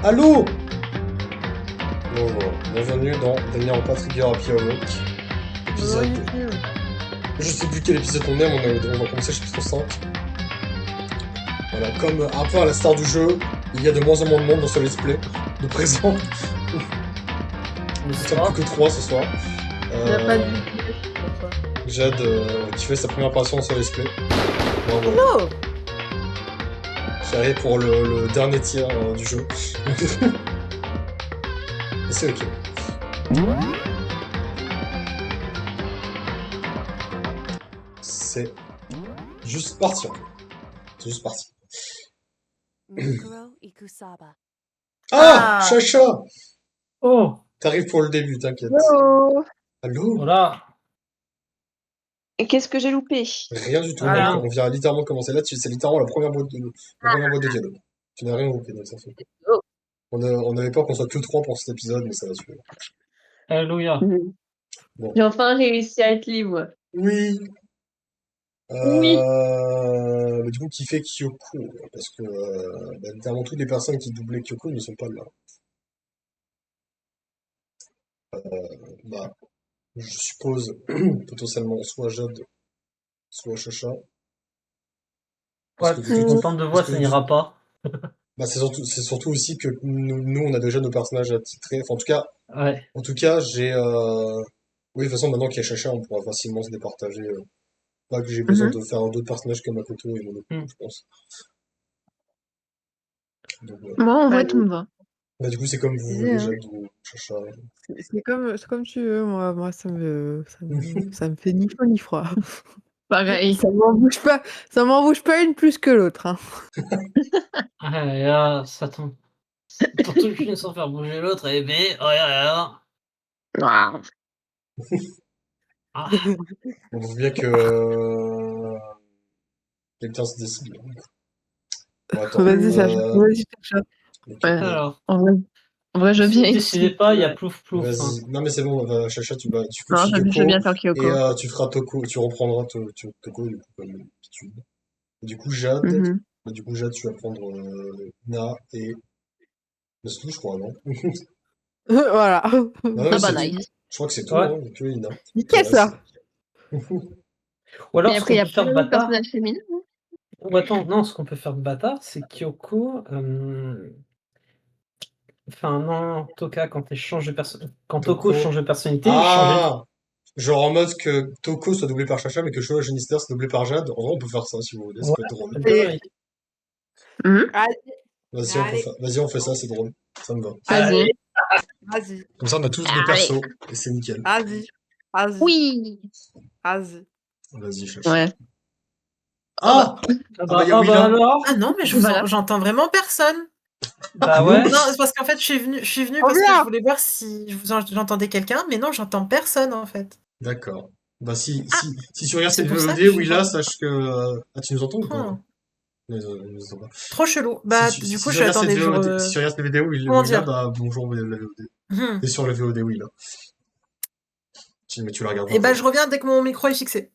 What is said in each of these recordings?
Allô? Bonjour, bienvenue dans Dernier repas Trigger Happy Hour, épisode... Je sais plus quel épisode on est, on va commencer chapitre 5. Voilà, comme un peu à la star du jeu, il y a de moins en moins de monde dans ce let's play, de présent. Nous sommes plus que 3 ce soir. Il n'y a pas de Jade qui fait sa première apparition sur let's play. Bravo. Hello. J'arrive pour le dernier tiers du jeu. Et c'est ok. C'est juste parti. C'est juste parti. Ah, Chacha! Oh, T'arrives pour le début, t'inquiète. Hello. Allô? voilà. Et qu'est-ce que j'ai loupé? Rien du tout, Rien. mec. On vient littéralement de commencer là, c'est littéralement la première boîte de dialogue. Tu n'as rien loupé, donc ça fait. Oh. On avait peur qu'on soit que 3 pour cet épisode, mais ça va suivre. Alléluia. Bon. J'ai enfin réussi à être libre. Oui! Oui. Mais du coup, qui fait Kyoko? Parce que, littéralement, toutes les personnes qui doublaient Kyoko ne sont pas là. Bah, je suppose, potentiellement, soit Jade, soit Chacha. Parce Ouais, que si on tente de voix, parce que ça n'ira pas. Bah, c'est surtout aussi que nous, on a déjà nos personnages attitrés. Enfin, Ouais. en tout cas, j'ai, oui, de toute façon, maintenant qu'il y a Chacha, on pourra facilement se départager. Pas que j'ai besoin de faire d'autres personnages comme Makoto et Monoko, je pense. Donc, Moi, en vrai, tout me va. bah, du coup, c'est comme vous voulez, Jade ou Chacha. C'est comme tu veux, moi ça me fait ni chaud ni froid. Pareil. Ça m'en bouge pas une plus que l'autre. Hein. Et là, ça tombe. Pour tout une sans faire bouger l'autre, et ben, oh là là. Ah. On voit bien que quelqu'un se décide. Bon, attends, Vas-y, Sacha. Ouais. Alors, En vrai, je veux si bien vous être décidez pas, il y a plouf plouf. vas-y. Hein. Non, mais c'est bon, Chacha, tu Non, fais je veux Kyoko, bien faire Kyoko. et tu feras Toko, tu reprendras Toko, du coup, comme d'habitude. Et du coup, Jade, tu vas prendre Na et... Mais c'est tout, je crois, non? Voilà. Non, Ah c'est bah tout. nice. Je crois que c'est tout, Ouais. hein, que Ina. Nickel ça. Ou alors, Et ce après, il y qu'on a peut faire plein de de bâtard. personnages féminins. Ou attends, non, ce qu'on peut faire de bâtard, c'est Kyoko. Enfin, non, Toka, quand elle change de personnalité. Quand Toko change de personnalité, changer. Ah! Genre en mode que Toko soit doublé par Chacha, mais que Showa Genister soit doublé par Jade. En vrai, on peut faire ça si vous voulez, ça peut être drôle. Vas-y, on fait ça, c'est drôle. Ça me va. Vas-y. Vas-y. Comme ça, on a tous nos persos, et c'est nickel. Vas-y. Oui. Vas-y. Vas-y, Chacha. Ouais. Ah! Bah, y a Willa. alors. Ah non, mais j'entends vraiment personne. Bah ouais. Non, c'est parce qu'en fait, je suis venu parce que je voulais voir si j'entendais quelqu'un, mais non, j'entends personne en fait. D'accord. Bah si tu regardes C'est cette pour ça VOD, que je suis Willa, pas- sache que... Ah, tu nous entends ou pas? Oh. Nous entend pas. Trop chelou. Bah, Si du coup, tu je regardes cette attendais. VOD, si tu regardes cette vidéo, Comment Willa, dire bah bonjour la VOD. Hmm. T'es sur la VOD, Willa. Mais tu la regardes Et bah, je reviens dès que mon micro est fixé.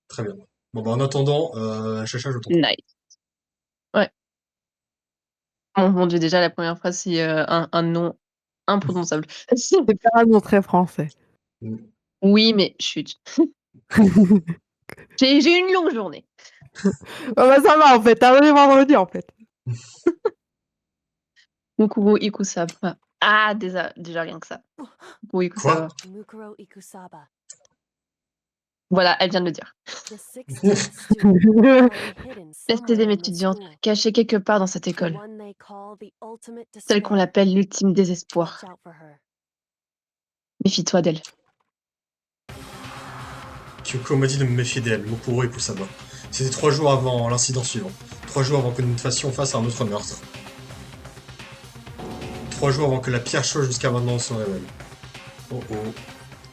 Très bien. Bon, bah en attendant, Chacha, je t'en prie. Nice. Ouais. Oh mon dieu, déjà, la première phrase, c'est un nom imprononçable. C'est pas un nom très français. Oui, mais chut. J'ai eu une longue journée. Bah ça va en fait, t'as arrivé vendredi en fait. Mukuro Ikusaba. Ah, déjà rien que ça. Mukuro Ikusaba. Voilà, elle vient de le dire. La sixième étudiante, cachée quelque part dans cette école, celle qu'on l'appelle l'ultime désespoir. Méfie-toi d'elle. Kyoko m'a dit de me méfier d'elle, Mokuro et Kusaba. C'était 3 jours avant l'incident suivant. 3 jours avant que nous fassions face à un autre meurtre. 3 jours avant que la pire chose jusqu'à maintenant se révèle. Oh oh,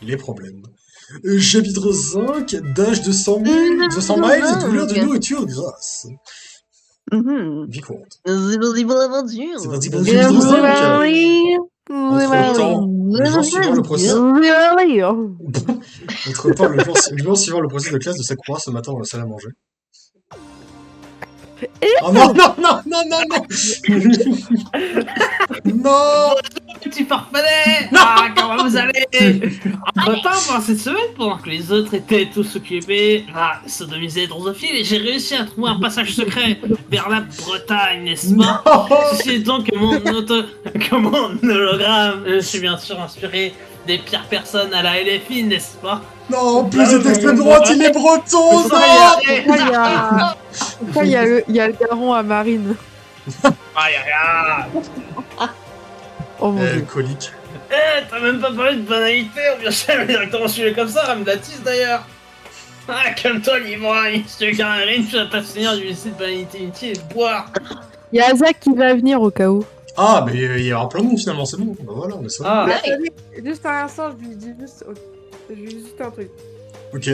les problèmes. Chapitre 5, d'âge de 200 miles et douleur de nourriture grasse. Vie courante. C'est parti pour l'aventure. C'est parti pour le chapitre 5. Entre-temps, le jour suivant le procès... Entre-temps, le jour suivant le procès de classe de Sakura ce matin dans la salle à manger. Oh non, non, non, non, non, non. Non. Petit farfadet! Ah, comment vous allez? Entre-temps, cette semaine, pendant que les autres étaient tous occupés à sodomiser Drosophile, j'ai réussi à trouver un passage secret vers la Bretagne, n'est-ce pas? Ceci est donc que mon hologramme, je suis bien sûr inspiré des pires personnes à la LFI, n'est-ce pas? Non, en plus d'extrême droite, il est breton, non. Pourquoi il y a le daron à Marine? Aïe aïe aïe! Oh mon dieu. Colique. T'as même pas parlé de banalité, on vient jamais directement suivre comme ça, Ramdatis d'ailleurs! Ah, calme-toi, l'ivrogne! Si tu veux gagner rien, tu vas pas finir du lycée de banalité inutile et de boire! Il y a Zach qui va venir au cas où. Ah, mais il y aura plein de monde finalement, c'est bon. Bah voilà, on est ça. Ah! Ouais. Attendez, juste un instant, je lui dis juste un truc. Ok.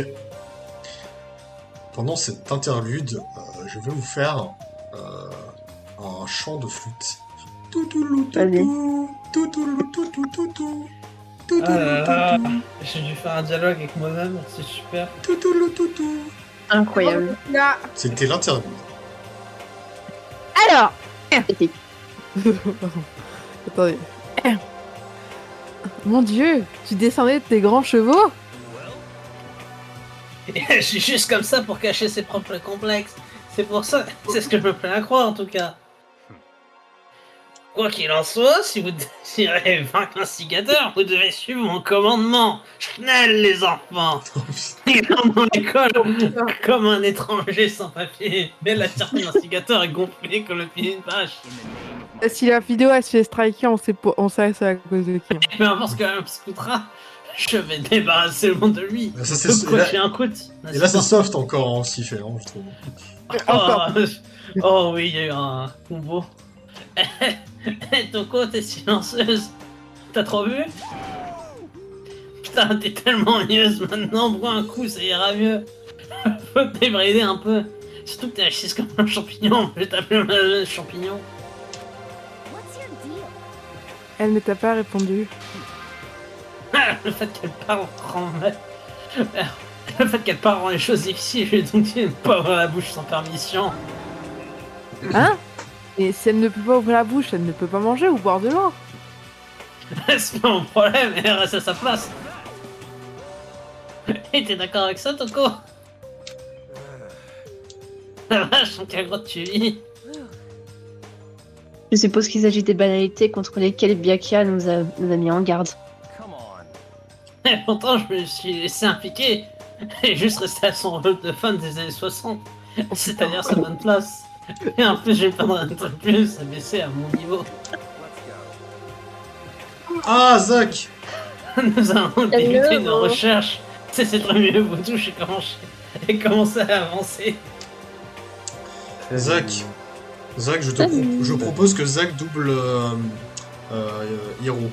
Pendant cette interlude, je vais vous faire un chant de flûte. Vas-y. Ah là là, j'ai dû faire un dialogue avec moi-même, c'est super. Incroyable. Là. C'était l'interlude. Alors. Épique. Attendez. Mon dieu, tu descendais de tes grands chevaux? Je suis juste comme ça pour cacher ses propres complexes. C'est pour ça, c'est ce que je me plains à croire en tout cas. Quoi qu'il en soit, si vous désirez vaincre l'instigateur, vous devez suivre mon commandement. Schnell, les enfants. Il entre dans l'école comme un étranger sans papier. Mais la tire de l'instigateur est gonflée comme le pied d'une vache. Si la vidéo elle se fait striker, on sait c'est à cause de qui. Hein. Peu importe ce que me coûtera, je vais débarrasser le monde de lui. Ça, c'est- Donc, et là- j'ai un coup. Et là, c'est soft encore, hein, ce qu'il fait, hein, je trouve. Oh oui, il y a eu un combo. Toko, t'es silencieuse. T'as trop vu? Putain, t'es tellement ennuyeuse maintenant. Bois un coup, ça ira mieux. Faut te débrider un peu. Surtout que t'es assise comme un champignon. Je vais t'appeler un champignon. Elle ne t'a pas répondu. Le fait qu'elle parle rend... Le fait qu'elle parle rend les choses difficiles. Je vais donc dire de ne pas ouvrir la bouche sans permission. Hein? Et si elle ne peut pas ouvrir la bouche, elle ne peut pas manger ou boire de l'eau. C'est pas mon problème, elle reste à sa place. Et t'es d'accord avec ça, Toko? La vache, en quelle grotte tu vis? Je suppose qu'il s'agit des banalités contre lesquelles Byakia nous a mis en garde. Et pourtant, je me suis laissé impliquer. Et juste resté à son rôle de fan des années 60. C'est-à-dire sa bonne place. Et en plus, j'ai pas un peu plus à baisser à mon niveau. Ah, Zach! Nous allons débuter Hello. nos recherches. C'est très mieux, vous touchez et commencer à avancer. Zach, je propose que Zach double Hiro.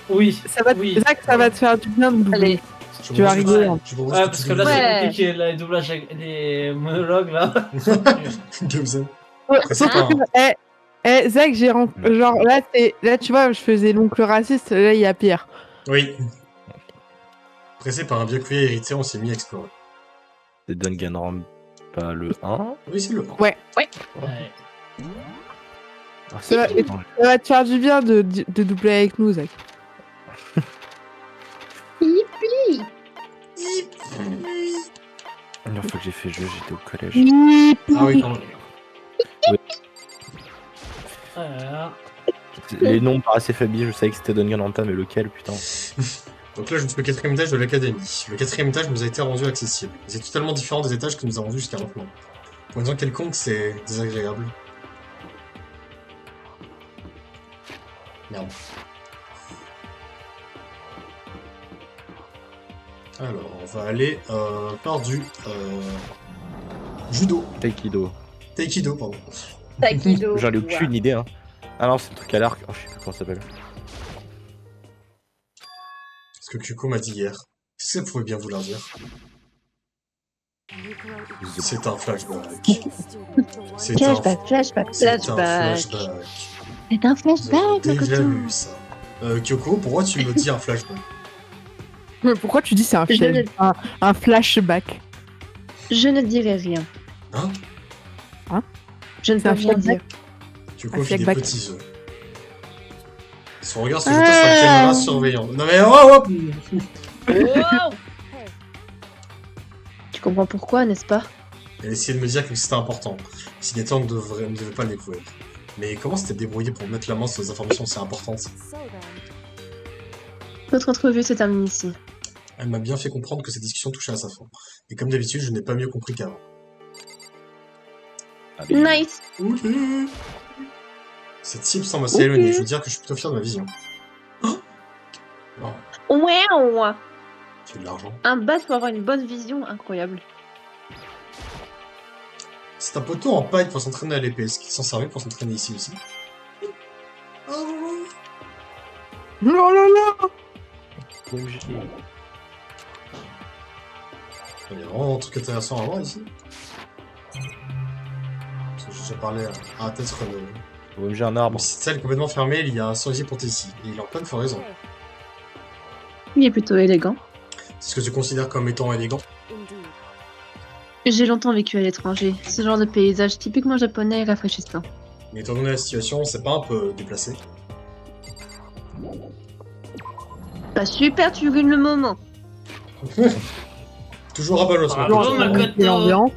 Oui. Ça va, Oui. Zach, ça va te faire du bien de doubler. Allez, Je Tu vas propose rigoler. que- je propose Ouais, que parce tu que là, doubles c'est Ouais. compliqué, là, les doublages, les monologues, là. Gabzen. Ouais, c'est sauf pas que, Zach, genre là, tu vois, je faisais l'oncle raciste, là, il y a pire. Oui. Pressé par un vieux cuir hérité, on s'est mis à explorer. C'est Danganronpa le 1. Oui, c'est le 1. Ouais. Ah, Ça va, c'est et- Ça va te faire du bien de doubler avec nous, Zach. La dernière fois que j'ai fait jeu, j'étais au collège. Ah oui, pardon. Voilà. Les noms paraissaient faiblis, je savais que c'était Danganronpa, mais lequel, putain. Donc là, je suis au 4ème étage de l'académie. Le 4ème étage nous a été rendu accessible. C'est totalement différent des étages que nous avons vus jusqu'à maintenant. Pour une raison quelconque, c'est désagréable. Merde. Alors, on va aller par du judo. Taekwondo. Taekwondo, pardon. Takido. J'en ai aucune idée, hein. Ah non, c'est le truc à l'arc. Oh, je sais plus comment ça s'appelle. Ce que Kyuko m'a dit hier. Qu'est-ce que ça pouvait bien vouloir dire? C'est un flashback. C'est un Flashback, flashback, C'est un flashback. flashback. C'est un Vous avez flashback, déjà Makoto. vu ça. Kyoko, pourquoi tu me dis un flashback? Mais pourquoi tu dis c'est un, Je un flashback? Je ne dirai rien. Hein? Je ne C'est peux un rien flashback. dire. Kyoko Un fait des flashback. petits œufs. Son regard se jeta sur la caméra surveillant. Non mais oh, Tu comprends pourquoi, n'est-ce pas? Elle essayait de me dire que c'était important. Si Gaëtan ne devait pas le découvrir. Mais comment s'était débrouillé pour mettre la main sur des informations si importantes? Notre entrevue se termine ici. Elle m'a bien fait comprendre que cette discussion touchait à sa fin. Et comme d'habitude, je n'ai pas mieux compris qu'avant. Nice. Ok. Cette cible semble assez éloignée. Je veux dire que je suis plutôt fier de ma vision. Oh, Wow. j'ai de l'argent. Un bat pour avoir une bonne vision, incroyable. C'est un poteau en paille pour s'entraîner à l'épée. Est-ce qu'il s'en servait pour s'entraîner ici aussi? Oh. Non, non, non. Il y a vraiment un truc intéressant à voir ici. Parce que j'ai déjà parlé à peut-être J'ai un arbre. une petite salle complètement fermée, il y a un cerisier planté ici. Et il est en pleine floraison. Il est plutôt élégant. C'est ce que tu considères comme étant élégant? J'ai longtemps vécu à l'étranger. Ce genre de paysage typiquement japonais et rafraîchissant. Mais étant donné la situation, c'est pas un peu déplacé? Pas super, tu ruines le moment. Toujours à balle, Bravo, Makoto. Makoto. L'ambiance.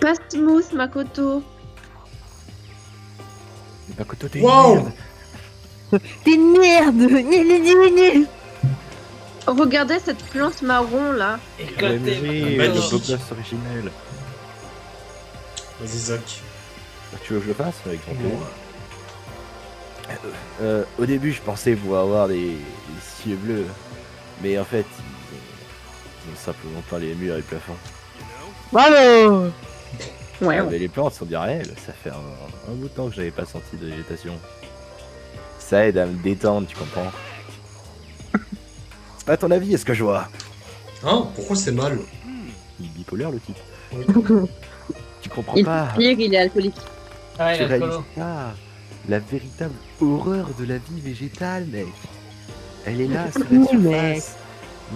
Pas smooth, Makoto. Makoto, t'es Wow. T'es une merde. Regardez cette plante marron là. Éclaté. Magnifique. Magnifique. Originel. Vas-y, Zach. Tu veux que je le fasse avec ton plaisir. Au début, je pensais pouvoir avoir des cieux bleus, mais en fait, ils ont simplement peint les murs et le plafond. Bravo. Ouais, Mais les plantes sont bien réelles, ça fait un bout de temps que j'avais pas senti de végétation. Ça aide à me détendre, tu comprends? C'est pas ton avis, est-ce que je vois? Hein? Pourquoi c'est mal? Il est bipolaire le type. Oui. Tu comprends Il pas? pire, il est alcoolique. Ouais, Tu il est réalises alcoolo. pas la véritable horreur de la vie végétale, mec. Elle est là, sous la Oui, surface. mec.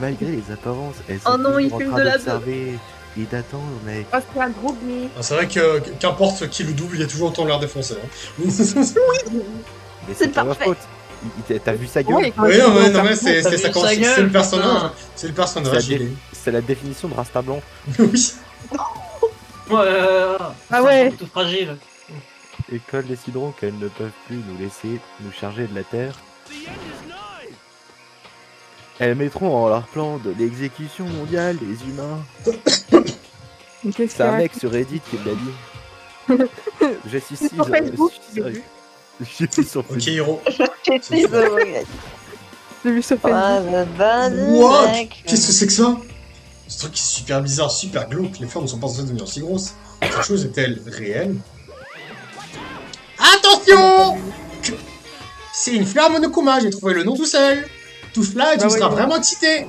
Malgré les apparences, elles Oh sont non, il toujours en fume train de la d'observer et d'attendre, mec. Oh, c'est un gros gay. Ah, c'est vrai que qu'importe qui le double, il y a toujours autant l'air défoncé. Hein. Mais C'est pas ma parfait. faute. T'as vu sa gueule? Ouais, Oui, non, mais c'est T'as vu ça sa commence- gueule, c'est le personnage. putain. C'est le personnage, C'est il est. C'est la définition de Rasta blanc. Oui. Ouais, Ah ouais. tout fragile. Écoles décideront qu'elles ne peuvent plus nous laisser nous charger de la terre. Elles mettront en leur plan de l'exécution mondiale des humains. Mais qu'est-ce C'est un qu'il mec sur Reddit qui me l'a dit. Je suis si Sur Facebook, je suis sur Ok, Facebook. Hiro. J'ai vu sur Facebook. What? Qu'est-ce que c'est que ça? Ce truc qui est super bizarre, super glauque. Les fleurs ne sont pas censées devenir si grosses. Cette chose est-elle réelle? Attention! C'est une fleur Monokuma, j'ai trouvé le nom tout seul. Touche là et tu Bah seras oui. vraiment excité.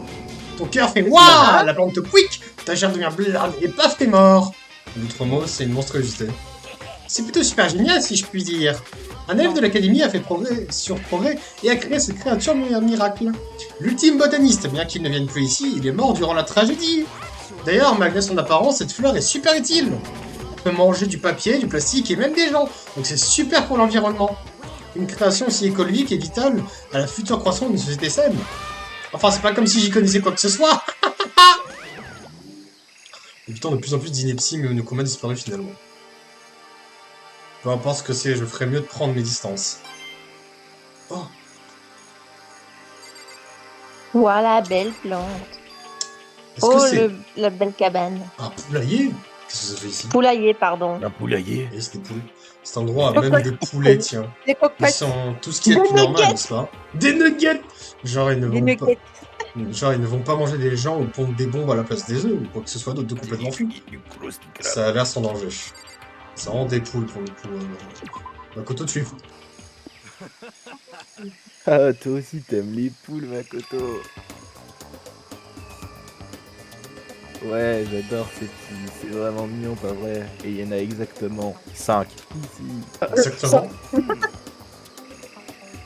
Ton cœur fait waouh, la plante te quick, ta chair devient blâme et paf, t'es mort. L'autre mot, c'est une monstruosité. C'est plutôt super génial si je puis dire. Un élève de l'académie a fait progrès sur progrès et a créé cette créature miracle. L'ultime botaniste, bien qu'il ne vienne plus ici, il est mort durant la tragédie. D'ailleurs, malgré son apparence, cette fleur est super utile. On peut manger du papier, du plastique et même des gens, donc c'est super pour l'environnement. Une création aussi écologique et vitale à la future croissance d'une société saine. Enfin, c'est pas comme si j'y connaissais quoi que ce soit. Et putain, de plus en plus d'inepties, mais Monokuma disparaît finalement. Peu importe ce que c'est, je ferais mieux de prendre mes distances. Oh, Voilà, belle plante. est-ce Oh, que c'est la belle cabane. un poulailler? Qu'est-ce que ça fait ici? Poulailler, pardon. Un poulailler. Et c'est des poules. Cet endroit a même des poulets, tiens. Des Ils coquettes. sont tout ce qui est Des plus normal, nuggets. n'est-ce pas? Des nuggets! Genre, ils ne Des vont pas... nuggets. Genre, ils ne vont pas manger des gens ou pondre des bombes à la place des œufs ou quoi que ce soit d'autre de complètement fou. Ça a l'air sans danger. Ça rend des poules pour le coup. Makoto, tu es fou. Ah, toi aussi t'aimes les poules, Makoto. Ouais, j'adore ces petits, c'est vraiment mignon, pas vrai? Et il y en a exactement 5 ici. Exactement.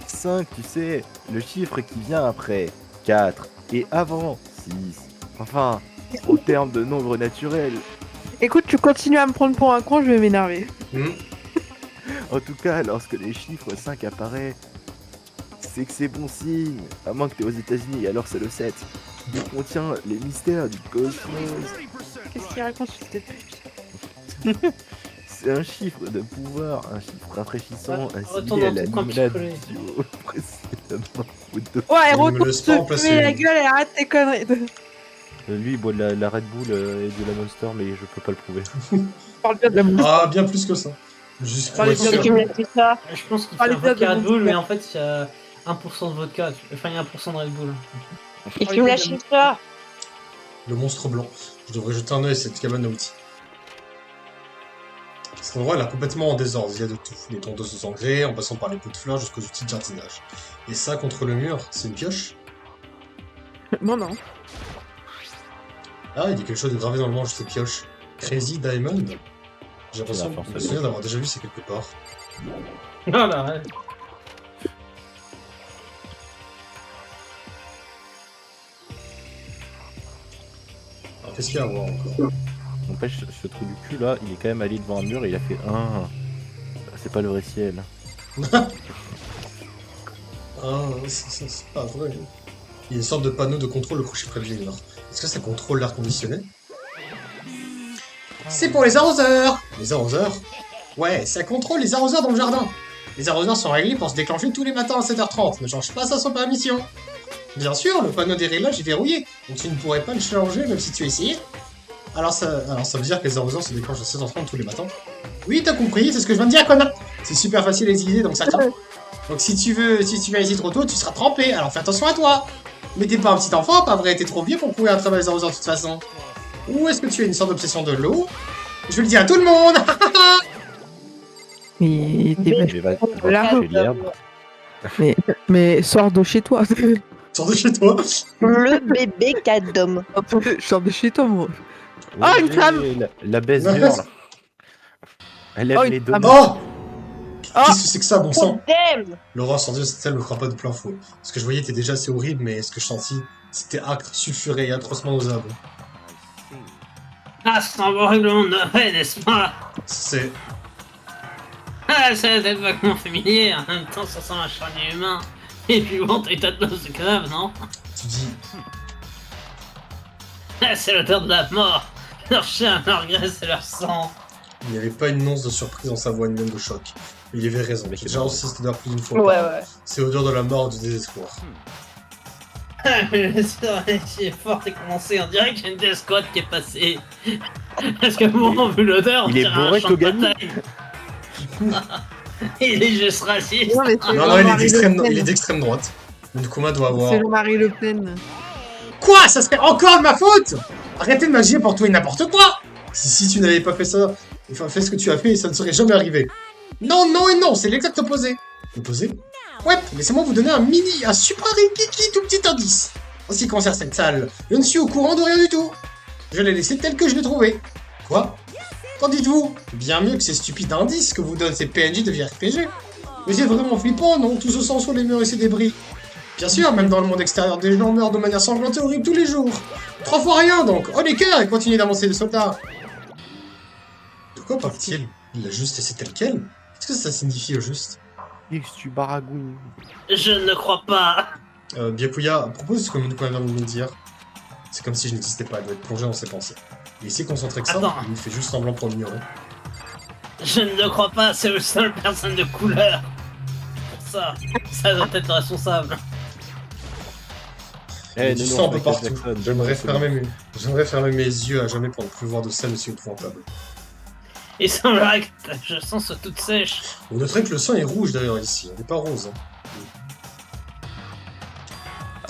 5, tu sais, le chiffre qui vient après 4 et avant 6. Enfin, au terme de nombre naturel. Écoute, tu continues à me prendre pour un con, je vais m'énerver. Hmm. En tout cas, lorsque les chiffres 5 apparaît, c'est que c'est bon signe. À moins que t'es aux États-Unis, alors c'est le 7. Il contient les mystères du cosmos. Qu'est-ce qu'il raconte ce tête de pute? C'est un chiffre de pouvoir, un chiffre rafraîchissant, Retourne assimilé à dans la ton coin limonade picolé. bio précédemment. Ouais, Il me retourne laisse pas en te placer fumer la une. gueule et arrête tes conneries. Lui, il boit de la Red Bull et de la Monster, mais je peux pas le prouver. Parle bien de la musique. Ah, bien plus que ça. Juste pour Parlez être bien sûr. de- Tu me laisses ça. Je pense qu'il fait Parlez un bien de vodka Red mon Bull, petit mais gars. en fait, il y a 1% de vodka. Enfin, il y a 1% de Red Bull. Et tu me lâches ça. Le monstre blanc. Je devrais jeter un œil à cette cabane à outils. Cet endroit, il est complètement en désordre. Il y a de tout. Les tondeuses aux engrais, en passant par les pots de fleurs jusqu'aux outils de jardinage. Et ça, contre le mur, c'est une pioche? Non, non. Ah, il y a quelque chose de gravé dans le manche de cette pioche. Crazy Diamond? J'ai l'impression, C'est la je me force. souviens d'avoir déjà vu ça quelque part. Voilà, ouais. Alors, qu'est-ce qu'il y a à voir encore? N'empêche, ce trou du cul là, il est quand même allé devant un mur et il a fait c'est pas le vrai ciel. Ah, c'est pas vrai. Il y a une sorte de panneau de contrôle accroché près du mur. Est-ce que ça contrôle l'air conditionné? C'est pour les arroseurs! Les arroseurs? Ouais, ça contrôle les arroseurs dans le jardin. Les arroseurs sont réglés pour se déclencher tous les matins à 7h30. Ne change pas ça sans permission. Bien sûr, le panneau des réglages est verrouillé, donc tu ne pourrais pas le changer même si tu essayais. Alors ça veut dire que les arroseurs se déclenchent à 7h30 tous les matins. Oui, t'as compris, c'est ce que je viens de dire, connard. C'est super facile à utiliser, donc ça tient. Donc si tu viens ici trop tôt, tu seras trempé, alors fais attention à toi. Mais t'es pas un petit enfant, pas vrai, t'es trop vieux pour courir à travers les arroseurs de toute façon. Ou est-ce que tu as une sorte d'obsession de l'eau? Je vais le dire à tout le monde. Mais t'es Mais va Là. toucher l'herbe. mais sors de chez toi. Sors de chez toi. Le bébé cadom. Sors de chez toi, moi. Ah, une femme. La baisse là. Elle lève Oh, une les deux. femme. Oh! Oh. Qu'est-ce que c'est que ça, bon sang? Damn. L'horreur sans Dieu, cette me fera pas de plein fouet. Ce que je voyais était déjà assez horrible, mais ce que je sentis, c'était acre, sulfuré et atrocement nausable. Ah, c'est un horriblement mauvais, n'est-ce pas? C'est... Ah, ça doit être vaguement familier, en même temps ça sent un charnier humain. Et puis bon, t'as une tas de de cadavre, non? Tu dis... Ah, c'est l'odeur de la mort. Leur chair, leur graisse et leur sang. Il n'y avait pas une once de surprise dans sa voix, ni même de choc. Il y avait raison. J'ai déjà aussi cette odeur plus d'une fois. Ouais, ouais. C'est l'odeur de la mort et du désespoir. Ah, mais c'est fort et commencé, on dirait qu'il y a une Death Squad qui est passée. Parce que bon, vu l'odeur, on Il est dirait un bourré, champ de Kogami. bataille. Il est juste raciste. Non, mais c'est Non, non, il est Jean-Marie Le Pen. d'extrême droite. Nkuma doit avoir... C'est Jean-Marie Le Pen. Quoi? Ça serait encore de ma faute? Arrêtez de m'agir pour tout et n'importe quoi! Si tu n'avais pas fait ça, enfin fait ce que tu as fait, ça ne serait jamais arrivé. Non, non et non, c'est l'exact opposé. Opposé? Ouais, laissez-moi vous donner un super rikiki tout petit indice. En ce qui concerne cette salle, je ne suis au courant de rien du tout. Je l'ai laissé tel que je l'ai trouvé. Quoi? Qu'en dites-vous? Bien mieux que ces stupides indices que vous donnent ces PNJ de RPG. Mais c'est vraiment flippant, non? Tout se sent sur les murs et ses débris. Bien sûr, même dans le monde extérieur, des gens meurent de manière sanglante et horrible tous les jours. 3 fois rien, donc. Oh les cœurs, et continuez d'avancer les soldats. De quoi parle-t-il? Il l'a juste laissé tel quel? Qu'est-ce que ça signifie au juste? Qu'est-ce que tu baragouines? Je ne crois pas. Byakuya, à propos de ce que Nkuma vient de nous dire, c'est comme si je n'existais pas, il doit être plongé dans ses pensées. Il est si concentré que ça, Attends. il fait juste semblant pour l'ignorer. Je ne crois pas, c'est le seul personne de couleur. Pour ça doit être responsable. Il y a Eh, du non, sang un peu Michael partout. Jackson, J'aimerais c'est bon. fermer mes yeux à jamais pour ne plus voir de scène aussi épouvantable. Il semblerait que je sens toute sèche. Vous noterez que le sang est rouge d'ailleurs ici, il n'est pas rose. Hein.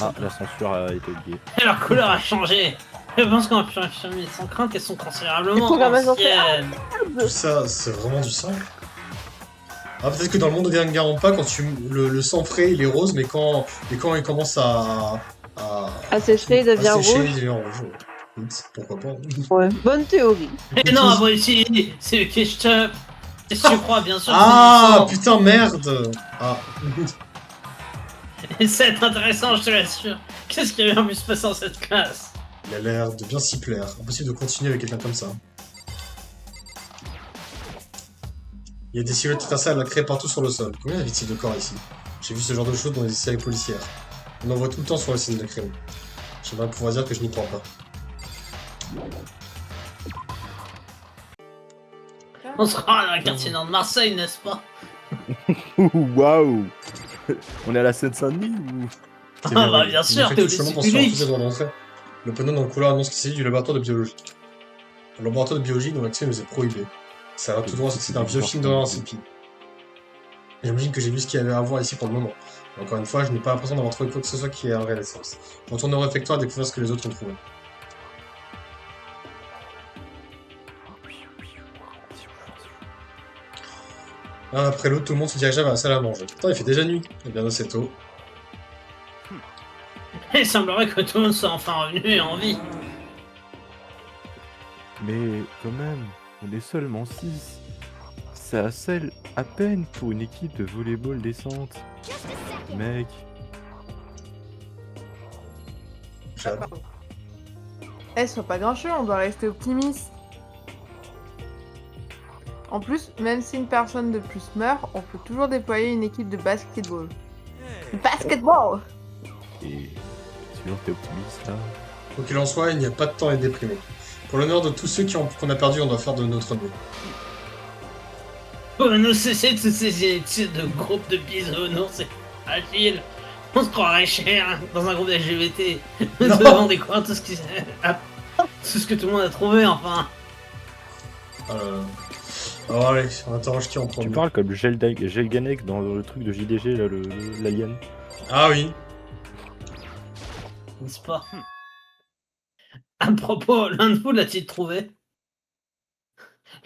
Ah, la censure a été oubliée. Et leur couleur a changé. Je pense qu'on a pu affirmer sans crainte qu'elles sont considérablement Elles sont quand même anciennes. Tout ça, c'est vraiment du sang. Ah, peut-être que dans le monde de Danganronpa, quand le sang frais, il est rose, mais quand il commence à Asséché, il devient à sécher, rouge. il devient rouge. Oups, pourquoi pas. Ouais. Bonne théorie. Et non, abruti, c'est le ketchup. Et si tu crois, bien sûr. Ah, c'est du putain, merde. Ah. sang. Et c'est intéressant, je te l'assure. Qu'est-ce qui a bien pu se passer dans cette classe? Il a l'air de bien s'y plaire. Impossible de continuer avec quelqu'un comme ça. Il y a des silhouettes étincelles à créer partout sur le sol. Combien y avait-il de corps ici? J'ai vu ce genre de choses dans les séries policières. On en voit tout le temps sur le scène de crime. J'aimerais pouvoir dire que je n'y crois pas. On se croit dans un quartier nord de Marseille, n'est-ce pas? Waouh. On est à la Seine-Saint-Denis ou... Ah bah bien sûr, t'es au chemin dessus pour se faire public. refuser droit d'entrée. Le panneau dans le couloir annonce qu'il s'agit du laboratoire de biologie. Un laboratoire de biologie dont l'accès nous est prohibé. Ça va tout droit sortir d'un vieux film d'horreur insipide. J'imagine que j'ai vu ce qu'il y avait à voir ici pour le moment. Mais encore une fois, je n'ai pas l'impression d'avoir trouvé quoi que ce soit qui ait un réel sens. Retourner au réfectoire et découvrir ce que les autres ont trouvé. L'un après l'autre, tout le monde se dirigea vers la salle à manger. Pourtant, il fait déjà nuit. Et bien assez tôt. Il semblerait que tout le monde soit enfin revenu et en vie. Mais quand même, on est seulement 6. C'est assez à peine pour une équipe de volleyball décente. Mec, Jade. Eh, sois pas grincheux, on doit rester optimiste. En plus, même si une personne de plus meurt, on peut toujours déployer une équipe de basketball. Basketball! et sûr t'es optimiste là? Quoi qu'il en soit, il n'y a pas de temps à être déprimé. Pour l'honneur de tous ceux qu'on a perdus, on doit faire de notre mieux. Pour nous cesser de ces études de groupe de bisounours, c'est fragile. On se croirait cher dans un groupe LGBT. Nous Non. devons découvrir tout ce que tout le monde a trouvé, enfin. Oh, allez, on interroge qui en premier. Tu parles comme Gelganek dans le truc de JDG, là, l'alien. Ah oui. N'est-ce pas? À propos, l'un de vous l'a-t-il trouvé?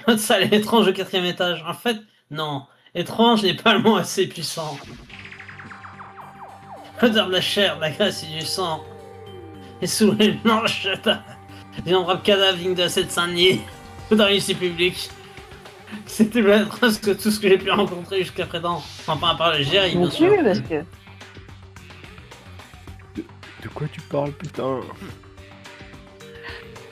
Notre salle est étrange au 4e étage. En fait, non. Étrange n'est pas le mot assez puissant. L'odeur de la chair, de la graisse et du sang. Et sous les blanches, viendra cadavre digne de la Seine-Saint-Denis. Dans les lycées publics. C'était presque tout ce que j'ai pu rencontrer jusqu'à présent. Enfin, à part le Géry, bien Non sûr. plus, parce que... De quoi tu parles, putain?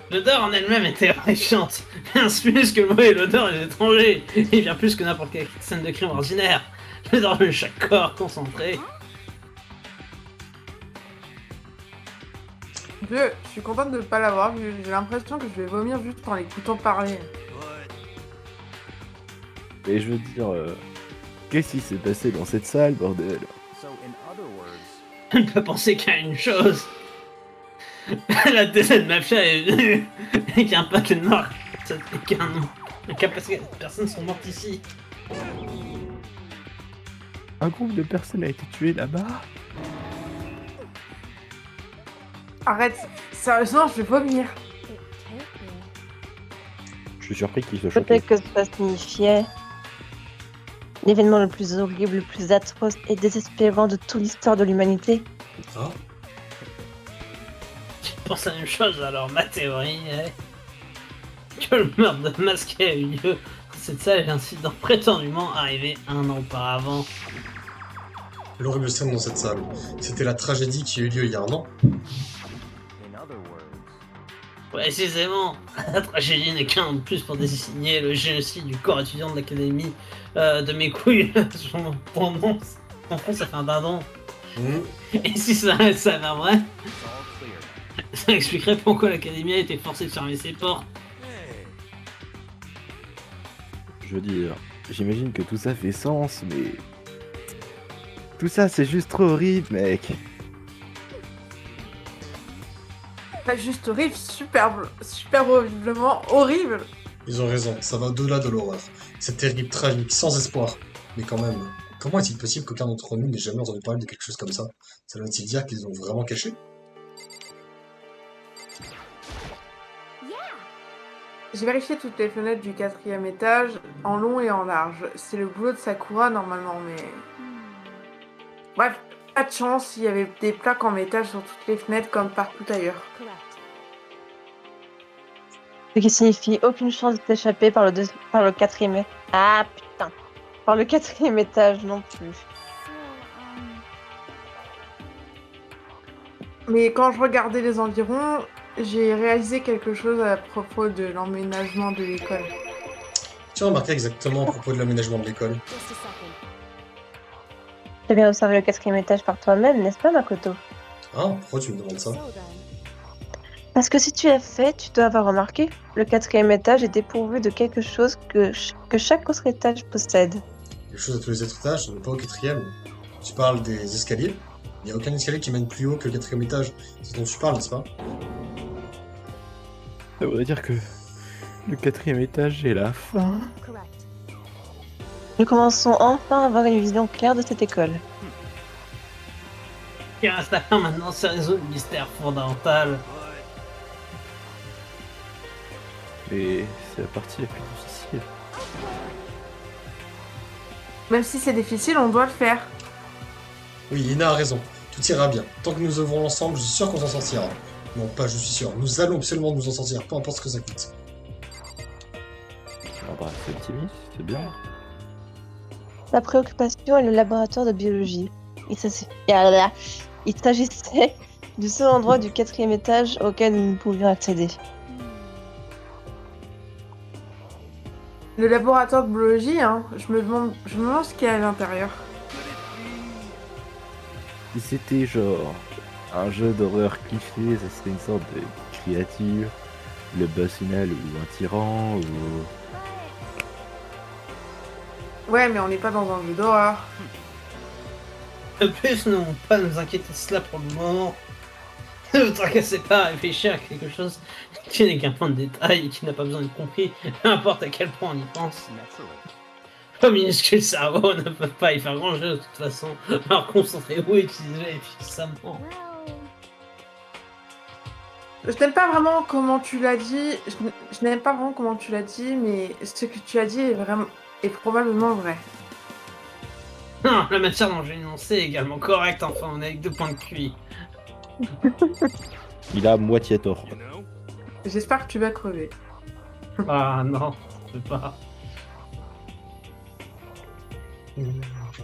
L'odeur en elle-même était horrifiante. Bien plus que le mot et l'odeur des étrangers. Et bien plus que n'importe quelle scène de crime ordinaire. L'odeur de chaque corps concentré. Je suis contente de ne pas l'avoir vu. J'ai l'impression que je vais vomir juste en l'écoutant parler. Et je veux dire, qu'est-ce qui s'est passé dans cette salle, bordel? Je ne peux penser qu'à une chose. La DZ Mafia est venue. Et qu'un paquet de morts. Et qu'un paquet de personnes sont mortes ici. Un groupe de personnes a été tué là-bas? Arrête, sérieusement, je vais vomir. Je suis surpris qu'il se choque. Peut-être que ça signifiait l'événement le plus horrible, le plus atroce et désespérant de toute l'histoire de l'humanité. Ah. Tu penses à la même chose alors ma théorie est que le meurtre de Masqué a eu lieu dans cette salle et l'incident prétendument arrivé 1 an auparavant. L'horrible scène dans cette salle. C'était la tragédie qui a eu lieu il y a 1 an. Précisément, la tragédie n'est qu'un de plus pour désigner le génocide du corps étudiant de l'académie de mes couilles. Ton nom, ça fait un dindon. Et si ça s'avère vrai, ça expliquerait pourquoi l'académie a été forcée de fermer ses portes. Je veux dire, j'imagine que tout ça fait sens, mais... Tout ça, c'est juste trop horrible, mec. Pas juste horrible, super horriblement horrible. Ils ont raison, ça va au-delà de l'horreur. C'est terrible, tragique, sans espoir. Mais quand même, comment est-il possible qu'aucun d'entre nous n'ait jamais entendu parler de quelque chose comme ça? Ça veut-il dire qu'ils ont vraiment caché? J'ai vérifié toutes les fenêtres du 4e étage, en long et en large. C'est le boulot de Sakura normalement, mais... Bref, pas de chance, il y avait des plaques en métal sur toutes les fenêtres comme partout ailleurs. Ce qui signifie aucune chance de t'échapper par le 4e... Ah putain. Par le 4e étage non plus. Mais quand je regardais les environs, j'ai réalisé quelque chose à propos de l'emménagement de l'école. Tu as remarqué exactement à propos de l'aménagement de l'école? Tu as bien observé le 4e étage par toi-même, n'est-ce pas, Makoto? Hein? Pourquoi tu me demandes ça? Parce que si tu l'as fait, tu dois avoir remarqué. Le 4e étage est dépourvu de quelque chose que chaque autre étage possède. Quelque chose à tous les autres étages, mais pas au 4e. Tu parles des escaliers? Il n'y a aucun escalier qui mène plus haut que le 4e étage. C'est dont tu parles, n'est-ce pas? Ça voudrait dire que le 4e étage est la fin. Nous commençons enfin à avoir une vision claire de cette école. Ce qui reste à faire maintenant, c'est résoudre le mystère fondamental. Mais c'est la partie la plus difficile. Même si c'est difficile, on doit le faire. Oui, Ina a raison. Tout ira bien. Tant que nous œuvrons ensemble, je suis sûr qu'on s'en sortira. Non, pas je suis sûr. Nous allons absolument nous en sortir, peu importe ce que ça coûte. Ah bah, c'est optimiste, c'est bien. La préoccupation est le laboratoire de biologie. Il s'agissait du seul endroit du 4e étage auquel nous pouvions accéder. Le laboratoire de biologie, hein, je me demande ce qu'il y a à l'intérieur. Si c'était genre un jeu d'horreur cliché, ça serait une sorte de créature, le boss final ou un tyran ou... Ouais, mais on n'est pas dans un jeu d'horreur. De plus, nous n'avons pas à nous inquiéter de cela pour le moment. Ne vous tracassez pas à réfléchir à quelque chose qui n'est qu'un point de détail et qui n'a pas besoin d'être compris, peu importe à quel point on y pense. Un minuscule cerveau ne peut pas y faire grand chose de toute façon, alors concentrez-vous et utilisez-le efficacement. Je n'aime pas vraiment comment tu l'as dit. Je n'aime pas vraiment comment tu l'as dit, mais ce que tu as dit est probablement vrai. Non, la matière dont j'ai énoncé est également correcte, enfin on est avec 2 points de QI. Il a moitié tort. J'espère que tu vas crever. Ah non, je peux pas.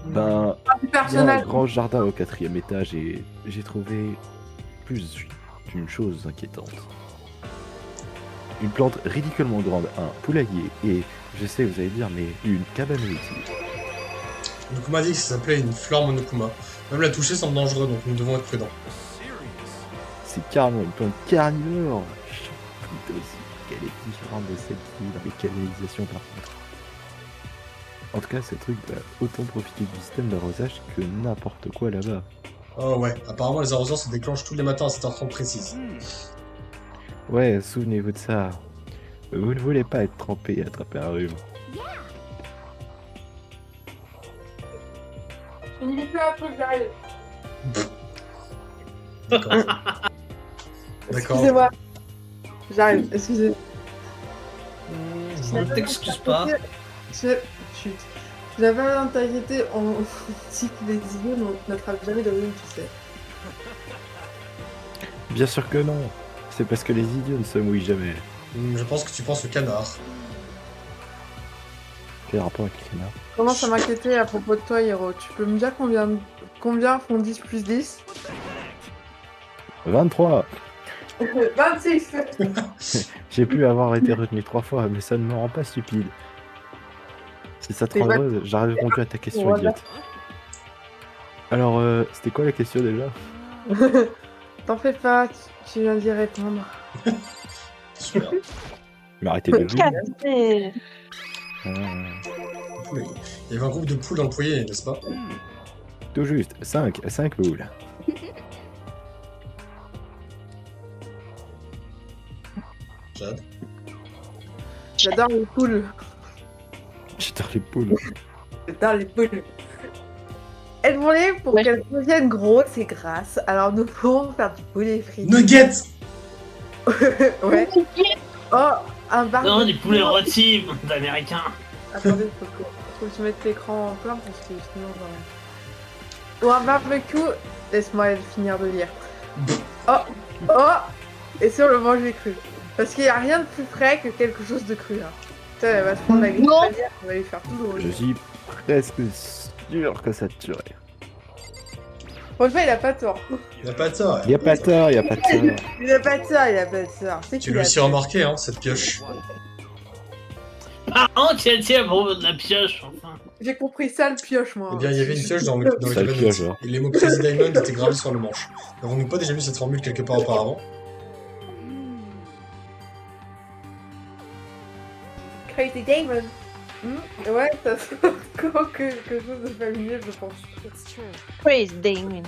Ben, Du il y a un personnage. grand jardin au 4e étage et j'ai trouvé plus d'une chose inquiétante. Une plante ridiculement grande, un poulailler et, je sais vous allez dire, mais une cabane électrique. Nokuma dit que ça s'appelait une flore monokuma. Même la toucher semble dangereux, donc nous devons être prudents. C'est carrément une plante carnivore. Plutôt aussi qu'elle est différente de celle qui est dans les canalisations par contre. En tout cas, ce truc va autant profiter du système d'arrosage que n'importe quoi là-bas. Oh ouais, apparemment les arroseurs se déclenchent tous les matins à 7h30 précise. Ouais, souvenez-vous de ça. Vous ne voulez pas être trempé et attraper un rhume. Je ne dis plus un truc, j'arrive. D'accord. D'accord. Excusez-moi. J'arrive, excusez. Ne t'excuse pas. Chut. Je n'avais pas besoin de t'inquiéter, on dit que les idiots n'attrapent jamais de rhume, tu sais. Bien sûr que non. C'est parce que les idiots ne se mouillent jamais. Je pense que tu penses au canard. Quel rapport avec les canards? Commence à m'inquiéter à propos de toi, Hiro. Tu peux me dire combien font 10 plus 10? 23. 26. J'ai pu avoir été retenu 3 fois, mais ça ne me rend pas stupide. Si ça te C'est rend pas- heureuse, j'aurais répondu à ta question Voilà. idiote. Alors, c'était quoi la question déjà? T'en fais pas, tu viens d'y répondre. Super. Mais arrêtez de jouer. Cassé. Poulet. Il y avait un groupe de poules dans le foyer, n'est-ce pas? Tout juste, 5 poules. Jade. J'adore les poules. J'adore les poules. J'adore les poules. Elles voulaient pour Ouais. qu'elles deviennent grosses et grasses. Alors nous pourrons faire du poulet frit. Nuggets! Ouais. Oh, un barbecue. Non, des poulets rôtis, d'américains. Attendez, faut que je mette l'écran en plein parce que sinon j'aurais... Ou un barbecue. Laisse-moi finir de lire. Oh! Et sur le manger cru. Parce qu'il n'y a rien de plus frais que quelque chose de cru. Hein. Putain, elle va se prendre la grille Non. de on va lui faire tout le Je suis presque sûr que ça te tuerait. Franchement, il a pas tort. Il a pas de tort. Y a pas de tort, y a pas de tort. Il a pas de tort, il a pas de tort. C'est Tu qu'il l'as a aussi remarqué, hein, cette pioche. Ah, tiens, à propos de la pioche, enfin. J'ai compris ça, le pioche, moi. Eh bien, il y avait une pioche dans le Ça, le cabane pioche, outil. alors. Et les mots Crazy Diamond étaient gravés sur le manche. N'avons-nous pas déjà vu cette formule quelque part auparavant? Crazy Diamond. Ouais, ça sonne comme quelque chose de familier, je pense. Praise Damon.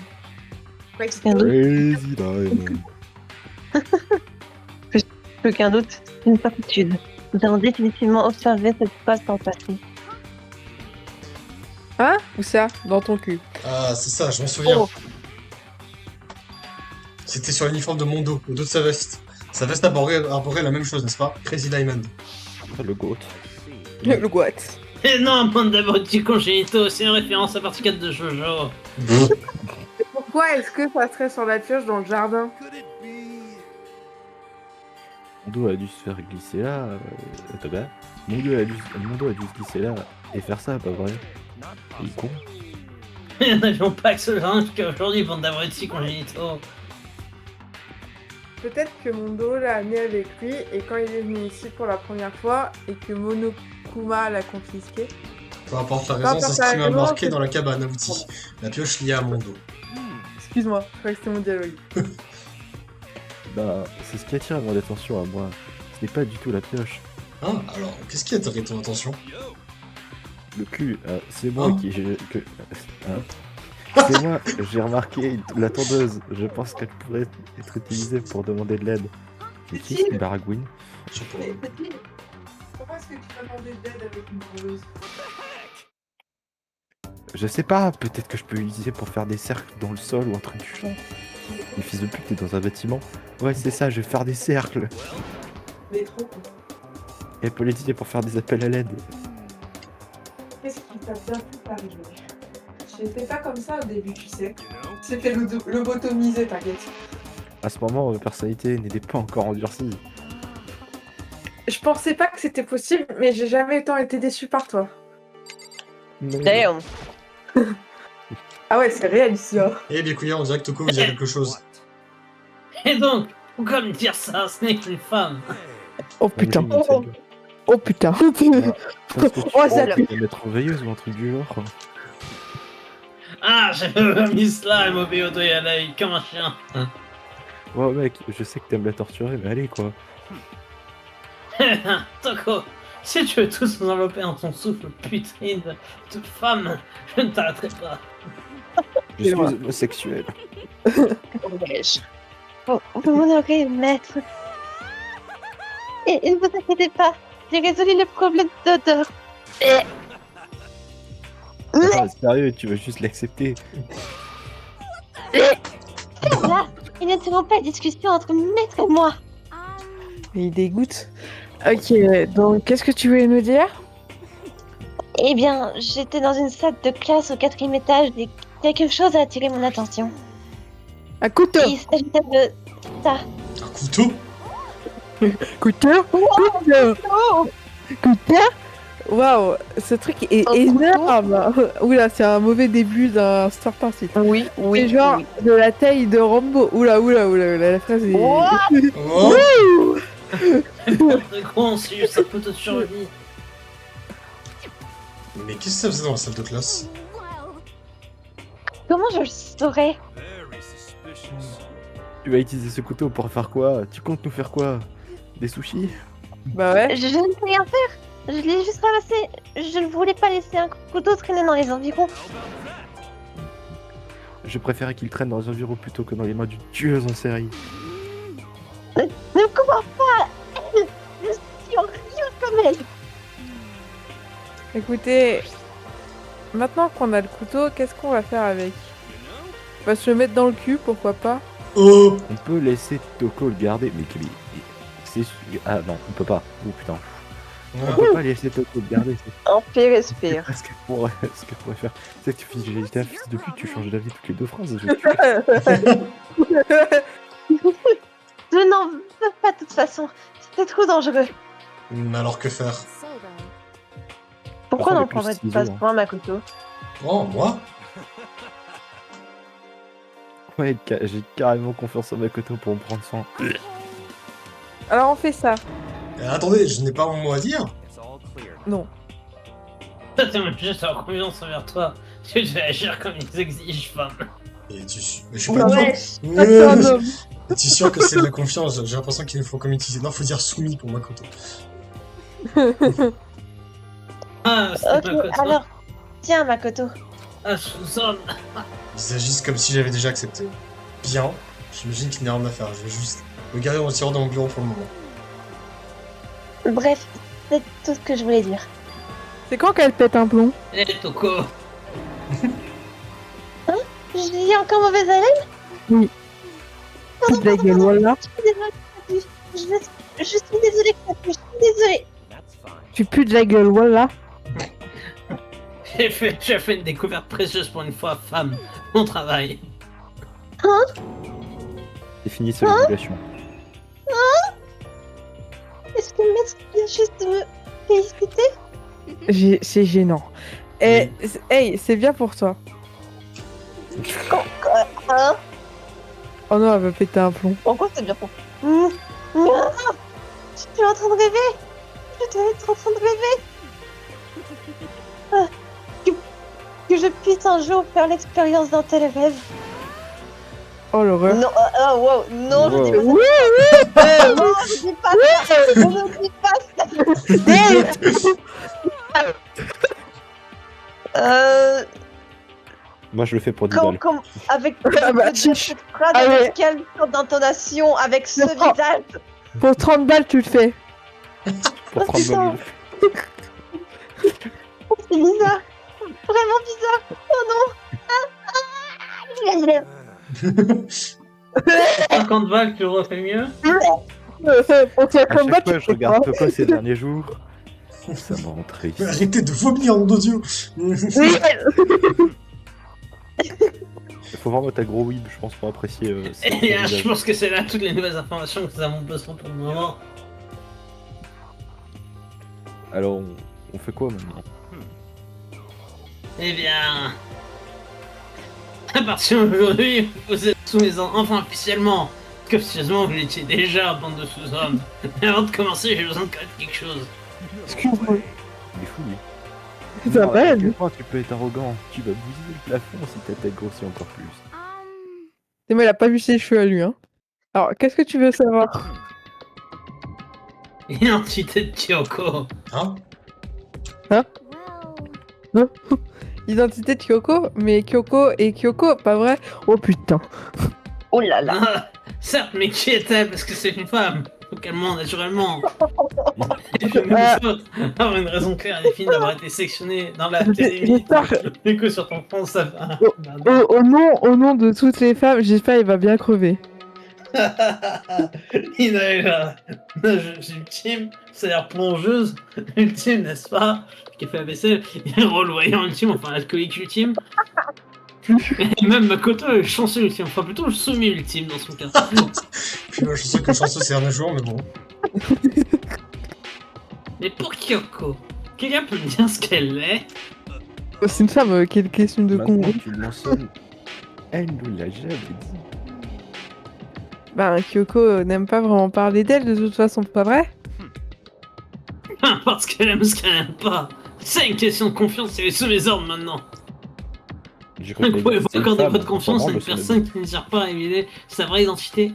Crazy Un doute. Crazy Diamond. Aucun doute, une certitude. Nous avons définitivement observé cette phrase dans le passé. Hein? Où ça? Dans ton cul. Ah, c'est ça, je m'en souviens. Oh. C'était sur l'uniforme de Mondo, au dos de sa veste. Sa veste arborait la même chose, n'est-ce pas? Crazy Diamond. Le GOAT. Le what? Et non, bande d'abrutis congénitaux, c'est une référence à partie 4 de Jojo. Pourquoi est-ce que ça serait sur la pioche dans le jardin? Mondo a dû se faire glisser là. Mondo a dû se glisser là et faire ça, pas vrai? Il est con. Nous n'avions pas que ce genre qu'aujourd'hui, bande d'abrutis congénitaux. Peut-être que Mondo l'a amené avec lui et quand il est venu ici pour la première fois et que Monokuma l'a confisqué. Peu importe la Peu raison, importe ça la se raison, marqué c'est- dans la cabane à outils. La pioche liée à Mondo. Excuse-moi, je croyais que c'était mon dialogue. Bah, c'est ce qui attire mon attention à moi. Ce n'est pas du tout la pioche. Ah, alors, qu'est-ce qui a attiré ton attention? Le cul, c'est moi Oh. qui. C'est moi, j'ai remarqué la tondeuse. Je pense qu'elle pourrait être utilisée pour demander de l'aide. Mais qui est baragouine? Je sais pas. Pourquoi est-ce que tu m'as demandé d'aide avec une brouilleuse? Je sais pas, peut-être que je peux l'utiliser pour faire des cercles dans le sol ou un truc du genre. Le fils de pute, t'es dans un bâtiment. Ouais, c'est ça, je vais faire des cercles. Mais trop. Et elle peut l'utiliser pour faire des appels à l'aide. Qu'est-ce qui t'a bien fait arriver? J'étais pas comme ça au début, tu sais. C'était lobotomisé, t'inquiète. À ce moment, ma personnalité n'était pas encore endurcie. Je pensais pas que c'était possible, mais j'ai jamais tant été déçu par toi. Non. Damn. Ah ouais, c'est réel ici, hein. Eh bien, couillard, on dirait que Toko vous dit quelque chose. Et donc, pourquoi me dire ça? Ce n'est qu'une femme. Oh putain. Oh putain. Parce que tu Oh, crois ça- que tu vas mettre veilleuse ou un truc du genre. Ah, j'avais mis cela, elle m'a au doigt et à l'œil, comme un chien. Ouais, mec, je sais que t'aimes la torturer, mais allez quoi. Toko, si tu veux tous nous envelopper dans ton souffle putride de femme, je ne t'arrêterai pas. Je suis homosexuel. Vous m'honorez, maître. Et ne vous inquiétez pas, j'ai résolu le problème d'odeur. Ah, sérieux, tu vas juste l'accepter. Là, n'interrompt pas la discussion entre maître et moi. Il dégoûte. Ok, donc qu'est-ce que tu voulais nous dire? Eh bien, j'étais dans une salle de classe au 4e étage et quelque chose a attiré mon attention. Un couteau. Il s'agissait de ça. Un couteau? Couteau. Oh, Couteau. Waouh, ce truc est Un énorme. Oula, c'est un mauvais début d'un certain site. oui, C'est genre de la taille de Rambo. Oula, la phrase est... What? Oh! De con, c'est juste un couteau de survie. Mais qu'est-ce que ça faisait dans la salle de classe? Comment je le saurais? Tu vas utiliser ce couteau pour faire quoi? Tu comptes nous faire quoi? Des sushis? Bah ouais. Je ne sais rien faire. Je l'ai juste ramassé. Je ne voulais pas laisser un couteau traîner dans les environs. Je préférais qu'il traîne dans les environs plutôt que dans les mains d'une tueuse en série. Ne comprends pas. Je suis horrible comme elle. Écoutez, maintenant qu'on a le couteau, qu'est-ce qu'on va faire avec? On va se le mettre dans le cul, pourquoi pas? Oh! On peut laisser Toko le garder, mais c'est... Ah non, on peut pas. Oh putain. On peut pas laisser Toko le garder. Empire, respire. Ce qu'elle pourrait faire, c'est que tu fais un fils de pute, tu changes d'avis toutes les deux phrases. Je n'en veux pas de toute façon. C'était trop dangereux. Mais alors que faire? Pourquoi Enfin, n'en les plus prendrais-tu ciseaux, pas hein. ce point, ma couteau? Oh, moi? Ouais, j'ai carrément confiance en Makoto pour me prendre soin. Alors on fait ça. Attendez, je n'ai pas mon mot à dire? Non. Toi, t'es même juste avoir confiance envers toi. Tu vas agir comme ils exigent, femme. Et mais je suis pas Ouais, Ouais. un homme. Es-tu sûr que c'est de la confiance? J'ai l'impression qu'il faut comme utiliser. Non, faut dire soumis pour Makoto. Ah, c'est Ok, Makoto. alors, tiens, Makoto. Ah, Suzanne. Il s'agit comme si j'avais déjà accepté. Bien. J'imagine qu'il n'y a rien à faire. Je vais juste me garer en tirant dans mon bureau pour le moment. Bref, c'est tout ce que je voulais dire. C'est quand qu'elle pète un plomb? Eh, Toko. J'ai encore mauvaise haleine? Toute la gueule, voilà. Je suis désolée que ça pue, je suis désolée. Tu pues de la gueule, voilà. J'ai fait une découverte précieuse pour une fois, femme. Mon travail. C'est fini sur l'évaluation. Est-ce que le maître vient juste de me féliciter? C'est gênant. Eh, hey, c'est bien pour toi. Hein? Oh non, elle va péter un plomb. Pourquoi c'est bien pour... Je suis en train de rêver. Je dois être en train de rêver. Que je puisse un jour faire l'expérience d'un tel rêve. Oh l'horreur. Non, wow, non, je dis pas non, je dis pas ça. Je dis pas ça. Moi, je le fais pour 10 balles. Avec Ah bah, cette phrase, avec quelle sorte d'intonation, avec ce Oh. visage. Pour 30 balles, tu le fais. Pour 30 balles. C'est bizarre. Vraiment bizarre. Oh non. 50 balles, tu le refais mieux. Pour À 50 chaque balles, fois, tu je fais regarde quoi? Toko ces derniers jours. Ça me rend triste. Mais arrêtez de vomir, nom de Dieu. Il faut vraiment ta gros weeb, je pense, pour apprécier. Eh bien, je pense que c'est là toutes les nouvelles informations que nous avons besoin pour le moment. Alors, on fait quoi maintenant? Eh bien... À partir d'aujourd'hui, vous êtes sous mes ordres, enfin officiellement. Qu'officieusement, vous l'étiez déjà, bande de sous-hommes. Mais avant de commencer, j'ai besoin de connaître quelque chose. Excuse-moi. Il est fou, lui. Ça va, À quel lui. point tu peux être arrogant? Tu vas bousiller le plafond si ta tête grossit encore plus. C'est moi, il a pas vu ses cheveux à lui, hein. Alors, qu'est-ce que tu veux savoir? Identité de Kyoko. Hein? Identité de Kyoko? Mais Kyoko et Kyoko, pas vrai? Oh putain. Oh là là. Ah, certes, mais qui est-elle? Parce que c'est une femme. Faut qu'elle ment naturellement. Et je me saute avoir une raison claire et définie d'avoir été sectionnée dans la télévision. Du coup, sur ton front, ça va. Au nom de toutes les femmes, j'espère il va bien crever. Il a eu la nageuse ultime, c'est-à-dire plongeuse ultime, n'est-ce pas? Qui a fait la vaisselle, il est reloyant ultime, enfin alcoolique ultime. Et même Makoto est chanceux ultime, enfin plutôt le soumis ultime dans son cas. Puis moi, je suis sûr que chanceux c'est un jour, mais bon. Mais pour Kyoko, quelqu'un peut me dire ce qu'elle est? C'est une femme, quelle question de con. Maintenant que tu le mentionnes, elle nous l'a jamais dit. Bah, Kyoko n'aime pas vraiment parler d'elle de toute façon, pas vrai? Parce qu'elle aime ce qu'elle aime pas. C'est une question de confiance, elle est sous mes ordres maintenant. J'ai cru que Vous pouvez c'est une accorder femme, votre on confiance s'en à une branle de son personne qui ne sert pas à révéler sa vraie identité.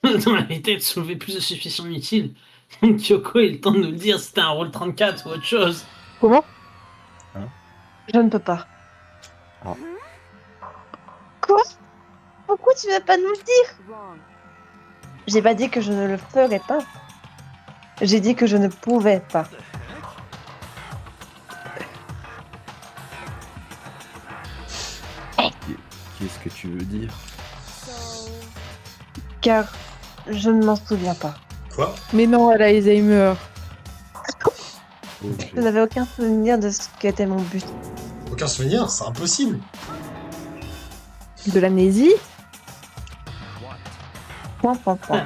Dans la vérité, de soulever plus de suspicions inutiles. Kyoko, il tente de nous le dire, c'était un rôle 34 ou autre chose. Comment? Je ne peux pas. Ah. Quoi? Pourquoi tu vas pas nous le dire? J'ai pas dit que je ne le ferais pas. J'ai dit que je ne pouvais pas. Qu'est-ce que tu veux dire? Car je ne m'en souviens pas. Quoi? Mais non, elle a Alzheimer. Oh, Je n'avais aucun souvenir de ce qu'était mon but. Aucun souvenir, c'est impossible. De l'amnésie? Point, point, point.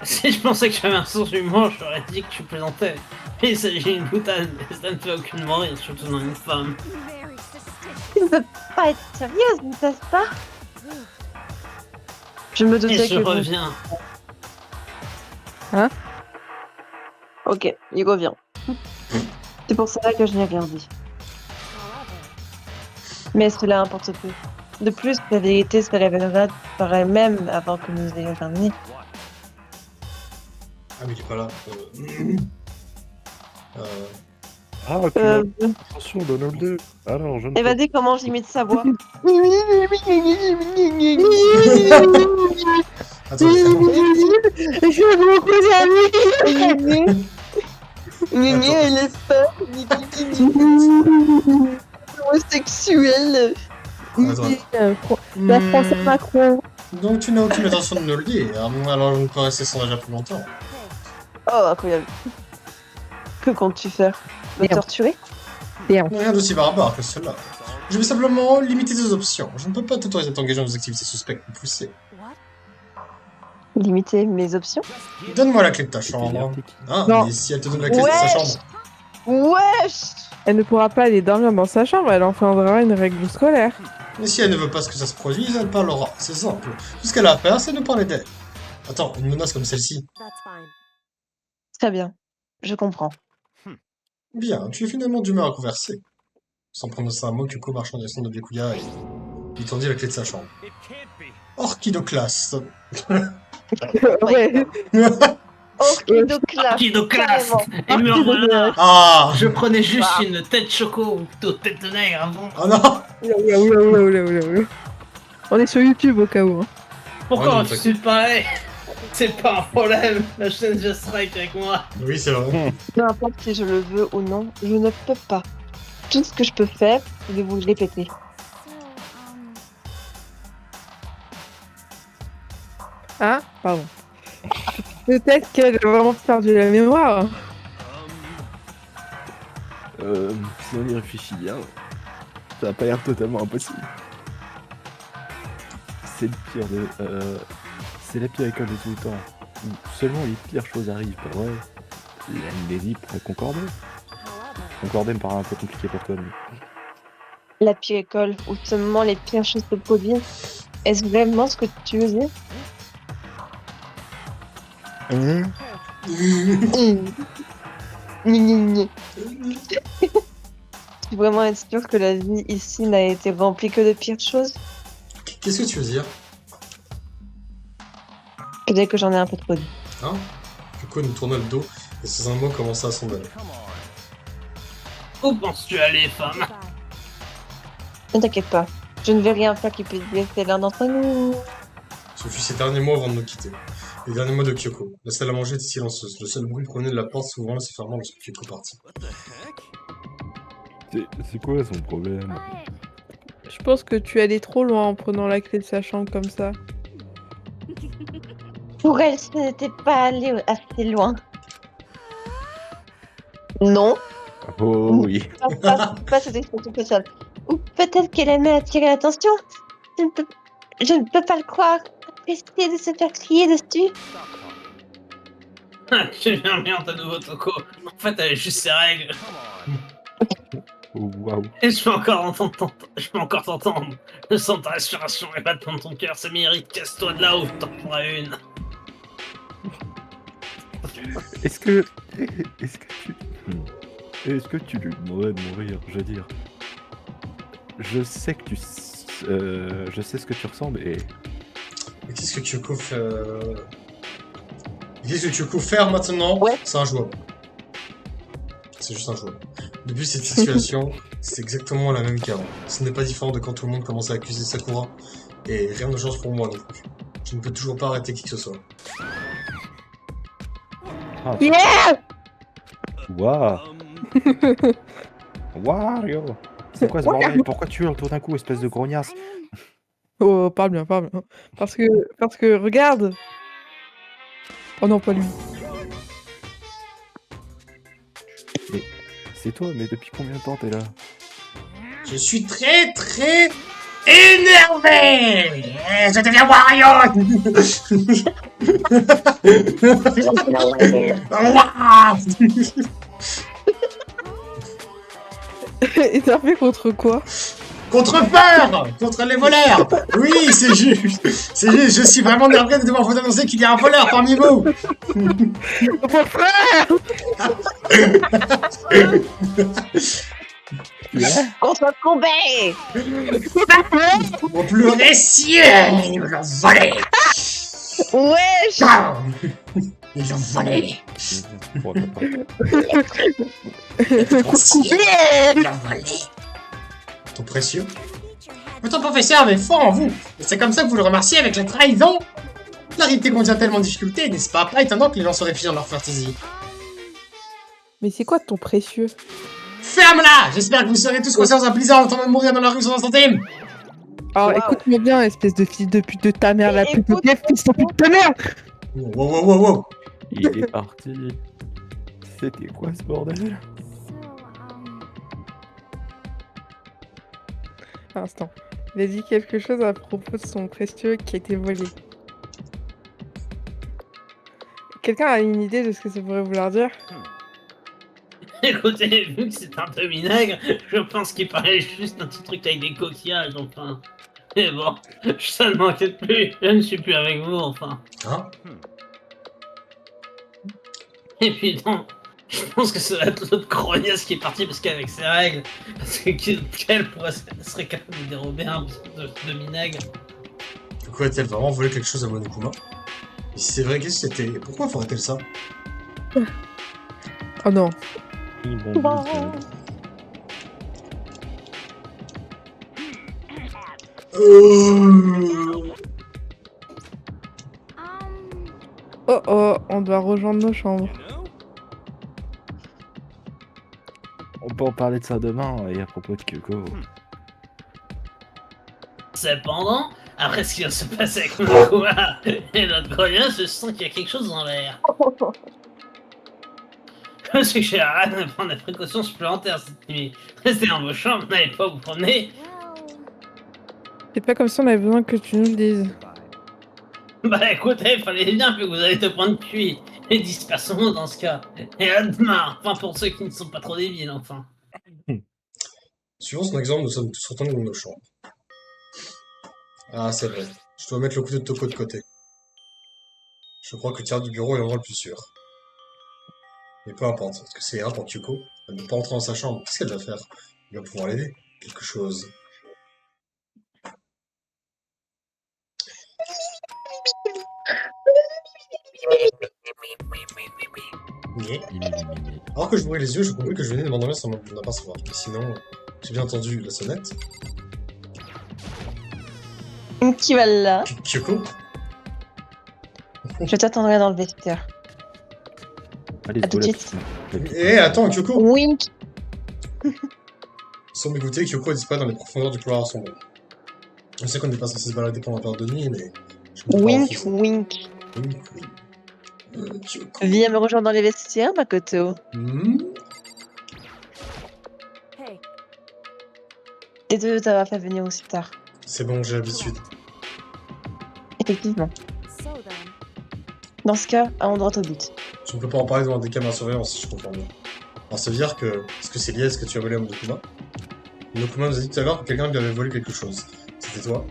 Si je pensais que j'avais un sens d'humour, j'aurais dit que tu plaisantais. Mais il s'agit d'une boutade, mais ça ne fait aucunement rire, surtout dans une femme. Tu ne peux pas être sérieuse, n'est-ce pas? Je me Et doutais je que... reviens. Ok, il revient. C'est pour cela que je n'ai rien dit. Mais cela importe peu. De plus, la vérité se révélera par elle-même avant que nous ayons terminé. Ah, mais il est pas là. Ah, tu as... Attention, Donald 2. Alors, je ne peux... Évadez comment j'imite sa voix. Attends, Homosexuel. La France est Macron. Donc tu n'as aucune intention de nous le dire, alors je ne peux rester sans déjà plus longtemps. Oh, incroyable. Que comptes-tu faire? Me torturer? Rien d'aussi barbare que cela. Je vais simplement limiter tes options. Je ne peux pas t'autoriser à t'engager dans des activités suspectes ou poussées. Limiter mes options? Donne-moi la clé de ta chambre. Ah, Non. mais si elle te donne la clé de sa chambre. Wesh! Elle ne pourra pas aller dormir dans sa chambre, elle enfreindra une règle scolaire. Mais si elle ne veut pas que ça se produise, elle parlera. C'est simple. Tout ce qu'elle a à faire, c'est de parler d'elle. Attends, une menace comme celle-ci. Très bien. Je comprends. Bien, tu es finalement d'humeur à converser. Sans prononcer un mot, Kyoko marchant dans le centre de Byakuya et lui tendit la clé de sa chambre. Orchidoclaste. Ouais. Orchidoclaste. Orchidoclaste. carrément. Et me revoilà. Ah. Je prenais juste une tête choco ou plutôt tête de nègre avant. Oh non. Oula. On est sur YouTube au cas où. Hein. Pourquoi non, je suis pareil? C'est pas un problème, la chaîne Just Strike avec moi. Oui, c'est vrai. Peu importe si je le veux ou non, je ne peux pas. Tout ce que je peux faire, c'est de vous le répéter. Hein? Pardon. Peut-être qu'elle a vraiment perdu la mémoire. Si on y réfléchit bien, ça n'a pas l'air totalement impossible. C'est le pire de... c'est la pire école de tout le temps. Où seulement les pires choses arrivent, pas vrai? L'amnésie pourrait concorder. Concorder me paraît un peu compliqué pour toi, mais... La pire école où seulement les pires choses se produisent. Est-ce vraiment ce que tu veux dire? Tu veux vraiment être sûr que la vie ici n'a été remplie que de pires choses? Qu'est-ce que tu veux dire? Peut-être que j'en ai un peu trop dit. Hein? Kyoko nous tourna le dos et ses un mot commença à s'emballer. Où penses-tu aller, femme? Ne t'inquiète pas, je ne vais rien faire qui puisse blesser l'un d'entre nous. Ce fut ses derniers mots avant de nous quitter. Les derniers mots de Kyoko. La salle à manger était silencieuse. Le seul bruit provenait de la porte s'ouvrant et se fermant lorsque Kyoko partit. C'est quoi son problème? Je pense que tu es allé trop loin en prenant la clé de sa chambre comme ça. Pour elle, ce n'était pas allé assez loin. Non, Oh oui. pas cette expression spéciale. Ou peut-être qu'elle aimait attirer l'attention. Je ne peux pas le croire. Essayer de se faire crier dessus. Je viens bien à nouveau, Toko. En fait, elle a juste ses règles. Oh, waouh. Et je peux encore t'entendre. Je sens ta respiration et battement de ton cœur, ça mérite. Casse-toi de là où t'en prendras une. Est-ce que tu lui demanderais de mourir? Je veux dire, je sais ce que tu ressembles et Mais qu'est-ce que Kyoko fait Qu'est-ce que Kyoko fait maintenant? Ouais. C'est injouable. C'est juste injouable. Depuis cette situation, c'est exactement la même qu'avant. Ce n'est pas différent de quand tout le monde commence à accuser Sakura. Et rien ne change pour moi non plus. Je ne peux toujours pas arrêter qui que ce soit. Yeah! waouh. Wario. C'est quoi ce bordel? Pourquoi tu hurles tout d'un coup, espèce de grognasse? Oh, parle bien. Parce que regarde. Oh non, pas lui. Mais c'est toi, mais depuis combien de temps t'es là? Je suis très énervé. Je deviens Wario. Énervé contre quoi? Contre peur! Contre les voleurs! Oui, c'est juste! C'est juste, je suis vraiment navré de devoir vous annoncer qu'il y a un voleur parmi vous! Mon frère! Contre Combé! Mon plus récieux! Ils l'ont volé! Wesh! Ils l'ont volé! Bon, t'as pas- Précieux! Ils l'ont volé! Ton précieux? Votre professeur avait foi en vous! Et c'est comme ça que vous le remerciez avec la trahison? La réalité contient tellement de difficultés, n'est-ce pas? Pas étonnant que les gens se réfugient dans leur fantaisie. Mais c'est quoi ton précieux? Ferme-la! J'espère que vous serez tous conscients d'un plaisir en attendant de mourir dans la rue sans un centime! Alors écoute-moi bien, espèce de fils de pute de ta mère, la pute de tes fils de pute de ta mère! Wow. Il est parti. C'était quoi ce bordel? Un instant. Il a dit quelque chose à propos de son précieux qui a été volé. Quelqu'un a une idée de ce que ça pourrait vouloir dire? Écoutez, vu que c'est un peu vinaigre, je pense qu'il paraît juste un petit truc avec des coquillages, enfin. Mais bon, ça ne m'inquiète plus, je ne suis plus avec vous, enfin. Hein? Et puis non, je pense que ça va être l'autre crognasse qui est parti parce qu'avec ses règles, parce que quel serait capable de dérober un de vinaigre. Pourquoi a-t-elle vraiment volé quelque chose à Monokuma? Et si c'est vrai, qu'est-ce que c'était? Pourquoi ferait-elle ça? Oh non. Ils vont Oh oh, on doit rejoindre nos chambres. On peut en parler de ça demain et à propos de Kyoko. Cependant, après ce qui va se passer avec Monokuma et notre crognasse, je sens qu'il y a quelque chose dans l'air. Je suis chez Aran de prendre des précautions supplémentaires cette nuit. Restez dans vos chambres, n'allez pas vous promener. C'est pas comme si on avait besoin que tu nous le dises. Bah écoutez, fallait bien que vous allez te prendre cuit. Et dispersons dans ce cas. Et à demain, enfin pour ceux qui ne sont pas trop débiles, enfin. Suivant son exemple, nous sommes tous retournés dans nos chambres. Ah, c'est vrai. Je dois mettre le couteau de Toko de côté. Je crois que le tiers du bureau est l'endroit le plus sûr. Mais peu importe, est-ce que c'est grave pour Kyoko? Elle ne peut pas entrer dans sa chambre. Qu'est-ce qu'elle va faire? Il va pouvoir l'aider. Quelque chose. Mais, alors que je m'ouvrais les yeux, je compris que je venais de m'endormir sans m'en apercevoir. Mais sinon, j'ai bien entendu la sonnette. Qui va là? Kyoko? Je t'attendrai dans le vestiaire. Allez, À tout de suite. Eh, attends, Kyoko! Wink! Sans m'écouter, Kyoko a disparu dans les profondeurs du couloir sombre. Je sais qu'on n'est pas censé se balader pendant la période de nuit, mais... je me prends en Wink, fusil. wink. Wink, oui. Kyoko. Viens me rejoindre dans les vestiaires, Makoto. Désolé de t'avoir fait venir aussi tard. C'est bon, j'ai l'habitude. Effectivement. Dans ce cas, allons droit au but. Tu ne peux pas en parler devant des caméras de surveillance, si je comprends bien. Alors ça veut dire que... Est-ce que c'est lié à ce que tu as volé à Monokuma? Monokuma nous a dit tout à l'heure que quelqu'un lui avait volé quelque chose. C'était toi?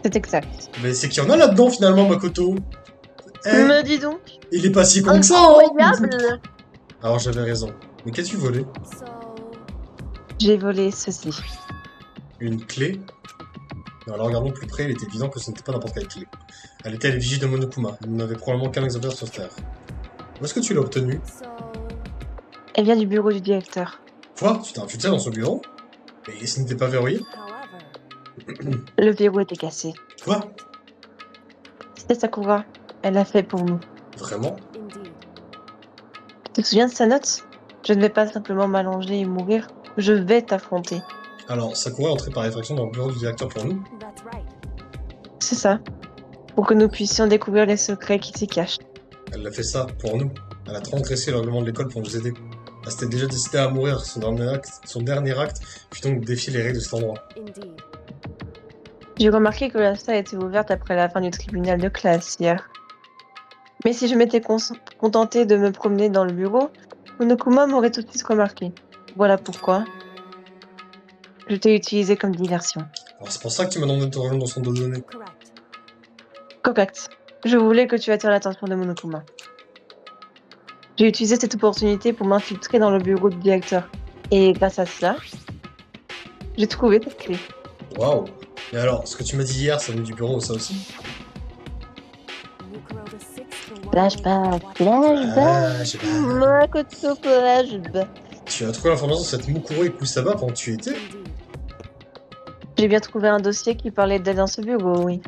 C'est exact. Mais c'est qu'il y en a là-dedans, finalement, Makoto. Eh, Me dis donc. il est pas si con que ça, hein. Incroyable. Alors j'avais raison. Mais qu'as-tu volé? J'ai volé ceci. Une clé? Non, alors regardons plus près, il était évident que ce n'était pas n'importe quelle clé. Elle était à l'effigie de Monokuma. Il n'avait probablement qu'un exemplaire sur Terre. Où est-ce que tu l'as obtenue? Elle vient du bureau du directeur. Quoi? Tu t'es infiltré dans son bureau? Et ce n'était pas verrouillé? Le verrou était cassé. Quoi? C'était Sakura. Elle l'a fait pour nous. Vraiment? Tu te souviens de sa note? Je ne vais pas simplement m'allonger et mourir. Je vais t'affronter. Alors, Sakura est entrée par effraction dans le bureau du directeur pour nous? C'est ça. Pour que nous puissions découvrir les secrets qui s'y cachent. Elle a fait ça, pour nous. Elle a transgressé le règlement de l'école pour nous aider. Elle s'était déjà décidée à mourir. Son dernier acte fut donc de défier les règles de cet endroit. J'ai remarqué que la salle était ouverte après la fin du tribunal de classe hier. Mais si je m'étais contentée de me promener dans le bureau, Monokuma m'aurait tout de suite remarqué. Voilà pourquoi. Je t'ai utilisé comme diversion. Alors c'est pour ça que tu m'as demandé de te rejoindre dans son dos de nez. Correct. Je voulais que tu attires l'attention de Monokuma. J'ai utilisé cette opportunité pour m'infiltrer dans le bureau du directeur. Et grâce à cela, j'ai trouvé cette clé. Waouh. Et alors, ce que tu m'as dit hier, ça venait du bureau, ça aussi? Flashback, Ah, j'ai pas... Makoto flashback. Tu as trouvé l'information sur cette Mukuro et Kusaba pendant que tu y étais? J'ai bien trouvé un dossier qui parlait d'elle dans ce bureau, oui.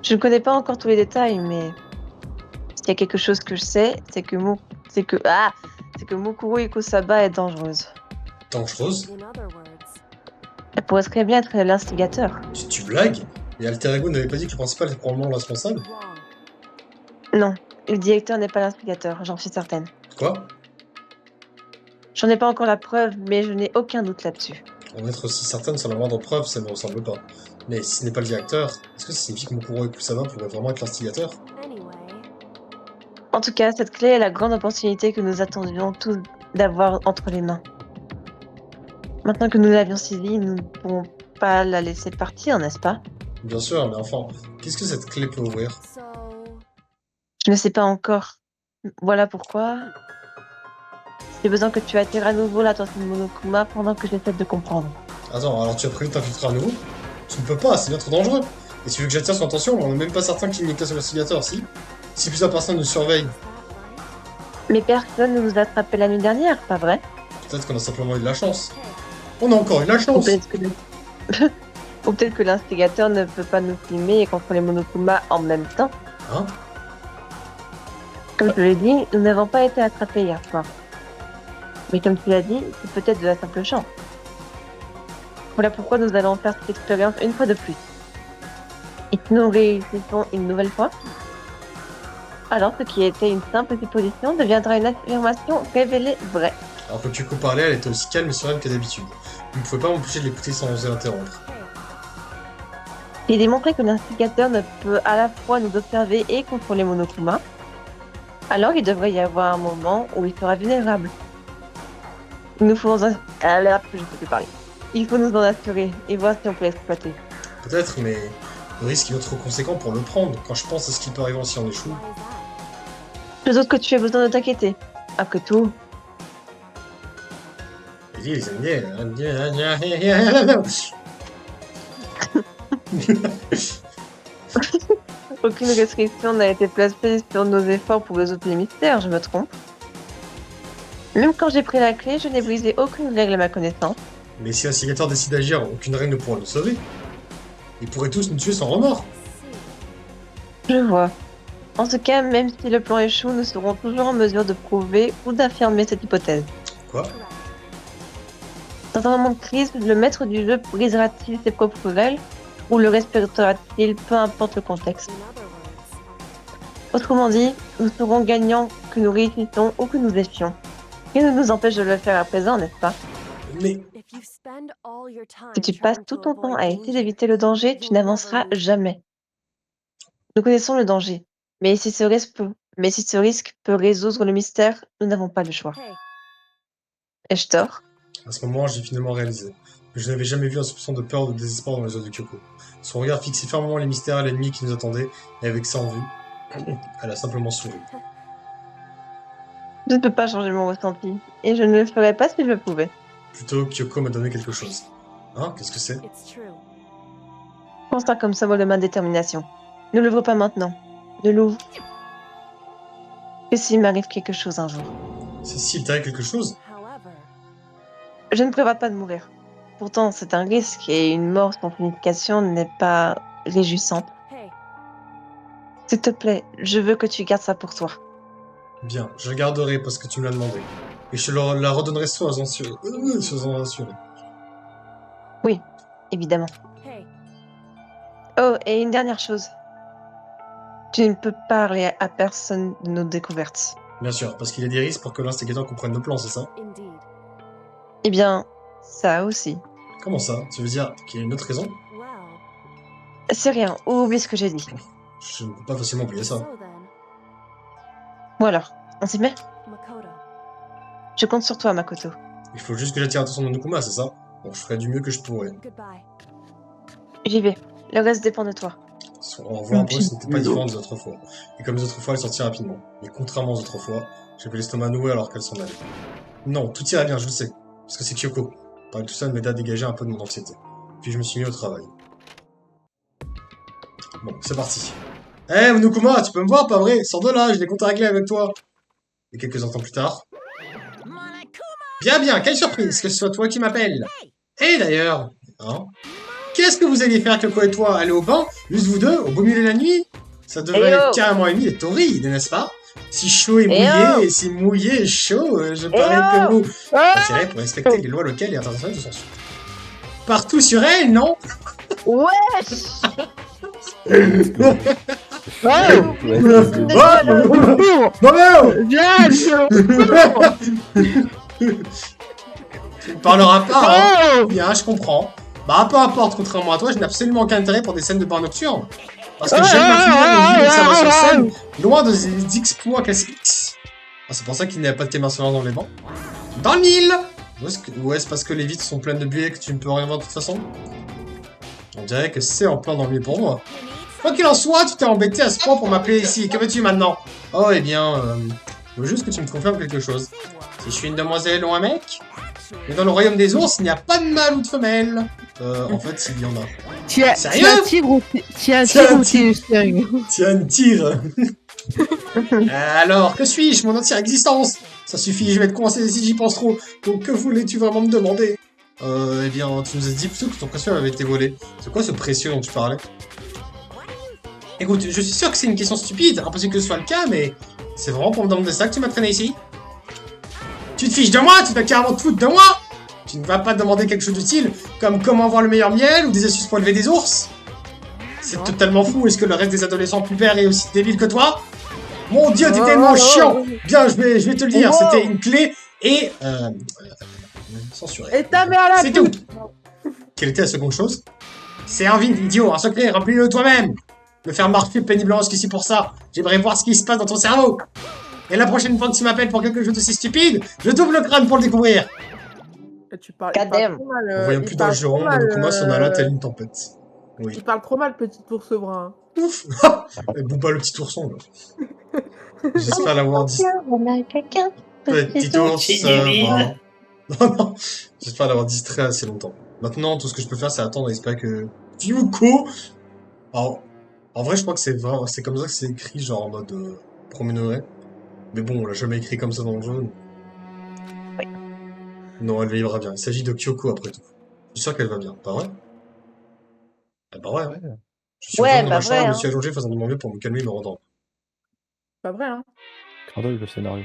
Je ne connais pas encore tous les détails, mais s'il y a quelque chose que je sais, c'est que Mukuro Ikusaba est dangereuse. Dangereuse? Elle pourrait très bien être l'instigateur. Tu blagues? Et Alter Ego n'avait pas dit que le principal était probablement le responsable? Non, le directeur n'est pas l'instigateur, j'en suis certaine. Quoi? J'en ai pas encore la preuve, mais je n'ai aucun doute là-dessus. En être aussi certaine sans la moindre preuve, ça ne me ressemble pas. Mais si ce n'est pas le directeur, est-ce que ça signifie que Mukuro et Kusaba pourraient vraiment être l'instigateur? En tout cas, cette clé est la grande opportunité que nous attendions tous d'avoir entre les mains. Maintenant que nous l'avions saisie, nous ne pourrons pas la laisser partir, n'est-ce pas? Bien sûr, mais enfin, qu'est-ce que cette clé peut ouvrir? Je ne sais pas encore. Voilà pourquoi j'ai besoin que tu attires à nouveau l'attention de Monokuma pendant que j'essaie de comprendre. Attends, alors tu as prévu de t'infiltrer à nouveau? Tu ne peux pas, c'est bien trop dangereux. Et tu veux que j'attire son attention? On n'est même pas certain qu'il n'y ait qu'un seul investigateur, si? Si plusieurs personnes nous surveillent, Mais personne ne nous a attrapés la nuit dernière, pas vrai? peut-être qu'on a simplement eu de la chance. On a encore eu de la Ou chance! peut-être que Ou peut-être que l'instigateur ne peut pas nous filmer et contrôler Monokuma en même temps. Hein? Comme je l'ai dit, nous n'avons pas été attrapés hier soir. Mais comme tu l'as dit, c'est peut-être de la simple chance. Voilà pourquoi nous allons faire cette expérience une fois de plus. Et si nous réussissons une nouvelle fois, alors ce qui était une simple supposition deviendra une affirmation révélée vraie. Alors que Kyoko parlait, elle était aussi calme et sereine que d'habitude. Vous ne pouvez pas m'empêcher de l'écouter sans oser l'interrompre. J'ai démontré que l'instigateur ne peut à la fois nous observer et contrôler Monokuma. Alors il devrait y avoir un moment où il sera vulnérable. Il nous faut je sais plus parler. Il faut nous en assurer et voir si on peut l'exploiter. Peut-être, mais le risque est trop conséquent pour le prendre quand je pense à ce qui peut arriver si on échoue. Je doute que tu aies besoin de t'inquiéter. Après tout, aucune restriction n'a été placée sur nos efforts pour résoudre les mystères, je me trompe. Même quand j'ai pris la clé, je n'ai brisé aucune règle à ma connaissance. Mais si l'instigateur décide d'agir, aucune règle ne pourra nous sauver. Ils pourraient tous nous tuer sans remords. Je vois. En tout cas, même si le plan échoue, nous serons toujours en mesure de prouver ou d'affirmer cette hypothèse. Quoi? Dans un moment de crise, le maître du jeu brisera-t-il ses propres règles ou le respectera-t-il, peu importe le contexte? Autrement dit, nous serons gagnants que nous réussissons ou que nous échouions. Rien ne nous empêche de le faire à présent, n'est-ce pas? Mais Si tu passes tout ton temps à essayer d'éviter le danger, tu n'avanceras jamais. Nous connaissons le danger, mais si ce risque peut résoudre le mystère, nous n'avons pas le choix. Ai-je tort? à ce moment, j'ai finalement réalisé que je n'avais jamais vu un soupçon de peur ou de désespoir dans les yeux de Kyoko. Son regard fixait fermement les mystères et l'ennemi qui nous attendait, et avec ça en vue, elle a simplement souri. Je ne peux pas changer mon ressenti, et je ne le ferais pas si je le pouvais. Plutôt, Kyoko m'a donné quelque chose. Hein? Qu'est-ce que c'est? Prends ça comme symbole de ma détermination. Ne l'ouvre pas maintenant. Ne l'ouvre que s'il m'arrive quelque chose un jour. C'est s'il t'arrive quelque chose? Je ne prévois pas de mourir. Pourtant, c'est un risque, et une mort sans signification n'est pas réjouissante. S'il te plaît, je veux que tu gardes ça pour toi. Bien, je le garderai parce que tu me l'as demandé. Et je la redonnerai sois en assuré. Oui, évidemment. Oh, et une dernière chose. Tu ne peux parler à personne de nos découvertes. Bien sûr, parce qu'il y a des risques pour que l'instigateur comprenne nos plans, c'est ça? Eh bien, ça aussi. Comment ça? Tu veux dire qu'il y a une autre raison? C'est rien, oublie ce que j'ai dit. Je ne peux pas facilement oublier ça. Bon alors, on s'y met? Je compte sur toi, Makoto. Il faut juste que j'attire l'attention de Nukuma, c'est ça? Bon, je ferai du mieux que je pourrais. J'y vais. Le reste dépend de toi. En voie après, ce n'était pas différent des autres fois. Et comme les autres fois, elle sortit rapidement. Mais contrairement aux autres fois, j'avais l'estomac noué alors qu'elle s'en allait. Non, tout irait bien, je le sais. Parce que c'est Kyoko. Parler tout ça m'aida à dégager un peu de mon anxiété. Puis je me suis mis au travail. Bon, c'est parti. Eh, Monokuma, tu peux me voir, pas vrai? Sors de là, j'ai des comptes à régler avec toi. Et quelques instants plus tard... Bien, bien, quelle surprise que ce soit toi qui m'appelle. Et d'ailleurs... Hein? Qu'est-ce que vous alliez faire, Kyoko et toi? Aller au bain? Juste vous deux? Au beau milieu de la nuit? Ça devrait être carrément humide et torride, n'est-ce pas? Si chaud et mouillé, et si mouillé et chaud, je parie que vous... Attirez pour respecter les lois locales et internationales de censure. Partout sur elle, non? Wesh! Tu ne parleras pas, hein? Bien, je comprends. Bah, peu importe, contrairement à toi, je n'ai absolument aucun intérêt pour des scènes de bar nocturne. Parce que j'aime ma clientèle de l'observation scène, loin des exploits classiques. Ah, c'est pour ça qu'il n'y a pas de caméra sonore dans les bancs. Dans le mille! Ou est-ce parce que les vitres sont pleines de buée que tu ne peux rien voir de toute façon? On dirait que c'est en plein dans le mille pour moi. Quoi qu'il en soit, tu t'es embêté à ce point pour m'appeler ici. Que veux-tu maintenant? Oh, eh bien, je veux juste que tu me confirmes quelque chose. Si je suis une demoiselle ou un mec? Mais dans le royaume des ours, il n'y a pas de mâle ou de femelle. En fait, il y en a. Sérieux? Tu as un tigre ou tu as un tigre. Alors, que suis-je? Mon entière existence? Ça suffit, je vais te coincer si j'y pense trop. Donc, que voulais-tu vraiment me demander? Eh bien, tu nous as dit plutôt que ton précieux avait été volé. C'est quoi ce précieux dont tu parlais? Écoute, je suis sûr que c'est une question stupide, impossible que ce soit le cas, mais... C'est vraiment pour me demander ça que tu m'as traîné ici? Tu te fiches de moi? Tu vas carrément te foutre de moi? Tu ne vas pas demander quelque chose d'utile, comme comment avoir le meilleur miel ou des astuces pour élever des ours? C'est totalement fou, est-ce que le reste des adolescents pubères est aussi débile que toi? Mon dieu, t'es tellement chiant! Bien, je vais te le dire, c'était une clé et... censuré. Et ta mère la C'est tout! Quelle était la seconde chose? C'est un vide, idiot, un secret, remplis-le toi-même! Me faire marcher péniblement jusqu'ici pour ça, j'aimerais voir ce qui se passe dans ton cerveau! Et la prochaine fois que tu m'appelles pour quelque chose d'aussi stupide, je double le crâne pour le découvrir! Tu parles, En voyant plus d'un juron, Monokuma s'en alla telle une tempête. Oui. Il parle trop mal, petit ours brun. Ouf! Bouba le petit ourson, là. J'espère l'avoir dit. Petit ours brun. Non. J'espère l'avoir distrait assez longtemps. Maintenant, tout ce que je peux faire, c'est attendre et espérer que... Kyoko! Alors, en vrai, je crois que c'est comme ça que c'est écrit, genre en mode premier degré. Mais bon, on l'a jamais écrit comme ça dans le jeu. Oui. Non, elle ira bien. Il s'agit de Kyoko, après tout. Je suis sûr qu'elle va bien, pas vrai? Ah bah ouais. Je suis retourné dans ma chambre, je me suis allongé faisant de mon mieux pour me calmer et me rendormir. Pas vrai, hein? Scandale le scénario.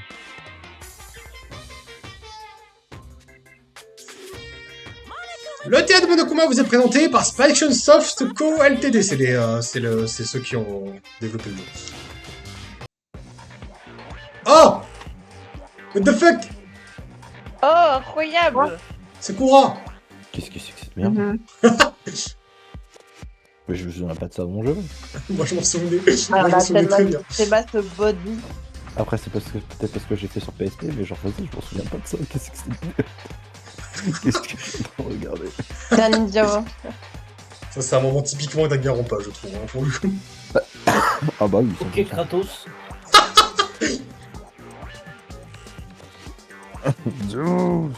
Le théâtre de Monokuma vous est présenté par Spiketion Soft Co Ltd. C'est ceux qui ont développé le jeu. Oh! What the fuck? Oh, incroyable! C'est Kura! Qu'est-ce que c'est que cette merde? Mais je me souviens pas de ça dans mon jeu. Moi je m'en souvenais. Ah, Moi je m'en souvenais très bien. C'est Master Body. Après c'est peut-être parce que j'ai fait sur PSP, mais genre vas-y, je m'en souviens pas de ça. Qu'est-ce que c'est? Qu'est-ce que je peux regarder? C'est un ninja. Ça c'est un moment typiquement d'Agarampa, je trouve, hein, pour le coup. Ah bah oui. Ok, Kratos. Zeus.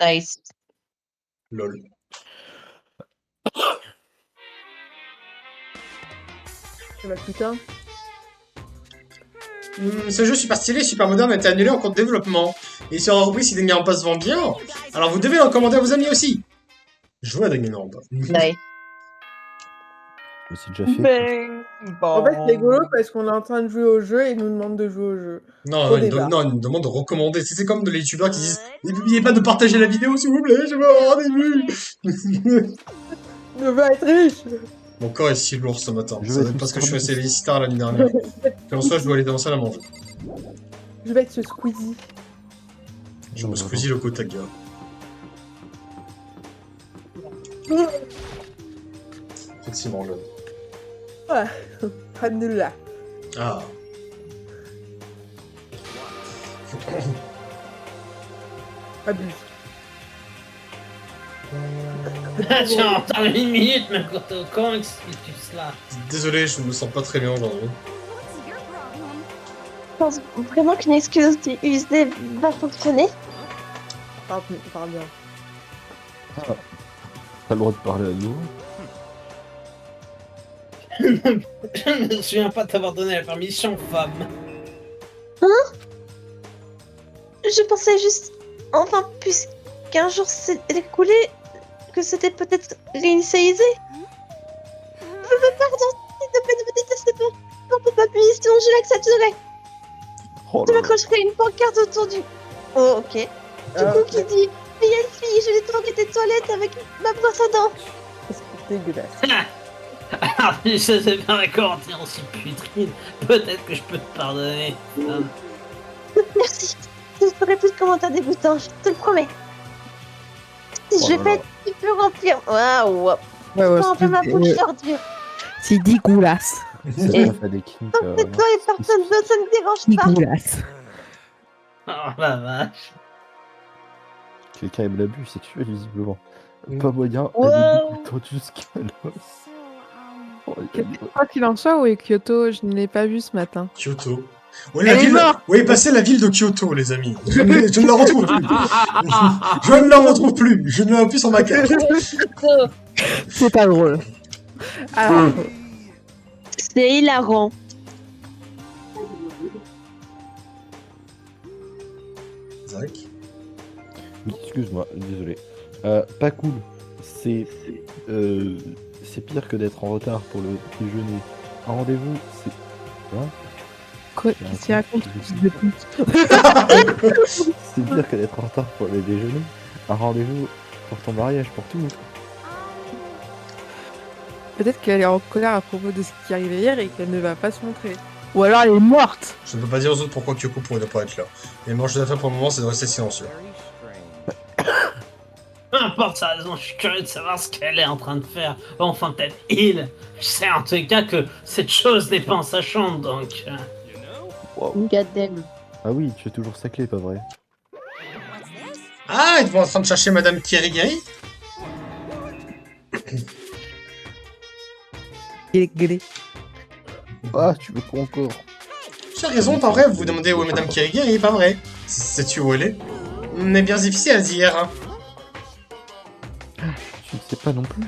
Nice. Lol. Bah putain. Ce jeu super stylé, super moderne a été annulé en cours de développement. Et il sera repris si Danganronpa se vend bien. Alors vous devez le recommander à vos amis aussi. Jouez à Danganronpa. Nice. Mais c'est déjà fait. Ben, bon. En fait, c'est rigolo parce qu'on est en train de jouer au jeu et ils nous demandent de jouer au jeu. Non, il nous demande de recommander. C'est comme de les youtubeurs qui disent n'oubliez pas de partager la vidéo s'il vous plaît, je veux avoir des vues. Je veux être riche. Mon corps est si lourd ce matin. Je Ça vais doit être être parce que je suis assez Star l'année dernière. Puis en soi, je dois aller dans la salle à manger. Je vais être ce Squeezie. Je me squeezie le côté gars. Effectivement, jeune. Ouais. Alhamdoulilah. Ah. Abuse. Tu en retard de 1 minute, même quand t'es au camp, explique-tu cela. Désolé, je me sens pas très bien aujourd'hui. Je pense vraiment qu'une excuse usée va fonctionner. Parle bien. T'as le droit de parler à nous. Je ne me souviens pas t'avoir donné la permission, femme. Je pensais juste, enfin, puisqu'un jour s'est écoulé, que c'était peut-être réinitialisé. Pardon, s'il te plaît, ne me déteste pas. On peut pas payer, sinon je l'accepterai. Oh Je là là. m'accrocherai une pancarte autour du... Oh, ok. Du coup, qui dit, mais une fille, je nettoie tes toilettes avec ma brosse à dents. C'est dégueulasse. Alors, si je sais bien d'accord, t'es aussi putride, peut-être que je peux te pardonner, femme. Merci. Je ne ferai plus de commentaires dégoûtants, je te le promets. Si Oh je là fais, là. tu peux remplir... Waouh. Ouais, Tu peux remplir ma bouche d'ordure. C'est dégueulasse. C'est Et- pas fait des kinks. C'est toi et personne d'autre, ça ne me dérange pas. Dégueulasse. Oh la vache. Quelqu'un aime l'abus sexuel, visiblement. Pas moyen, Wow. elle est beaucoup tendue jusqu'à l'os. Oh, il y a des- Quoi qu'il en soit, oui, Kyoto, je ne l'ai pas vu ce matin. Kyoto. Ouais, Elle est morte. Où est passée la ville de Kyoto, les amis? Je ne la retrouve plus. Je ne la retrouve plus. Je ne la vois plus sur ma carte. C'est pas drôle. Alors, C'est hilarant. Zach. Oui, excuse-moi, désolé. Pas cool. C'est pire que d'être en retard pour le déjeuner. Un rendez-vous, c'est... Hein quoi Il y a un qu'il s'y raconte truc plus qui de plus. C'est pire que d'être en retard pour le déjeuner. Un rendez-vous pour ton mariage, pour tout. Peut-être qu'elle est en colère à propos de ce qui est arrivé hier et qu'elle ne va pas se montrer. Ou alors elle est morte. Je ne peux pas dire aux autres pourquoi Kyoko pourrait ne pas être là. Les manches d'affaires pour le moment, c'est de rester silencieux. Peu importe sa raison, je suis curieux de savoir ce qu'elle est en train de faire. Enfin, peut-être il. Je sais en tout cas que cette chose n'est pas en sa chambre, donc... Goddamn. Ah oui, tu as toujours sa clé, pas vrai? Ah, êtes-vous en train de chercher Madame Kirigiri? Guélé. Ah, tu veux quoi encore? Tu as raison, pas vrai, vous vous demandez où est Madame Kirigiri, pas vrai. Sais-tu où elle est? Mais bien difficile à dire, hein. Tu ne sais pas non plus.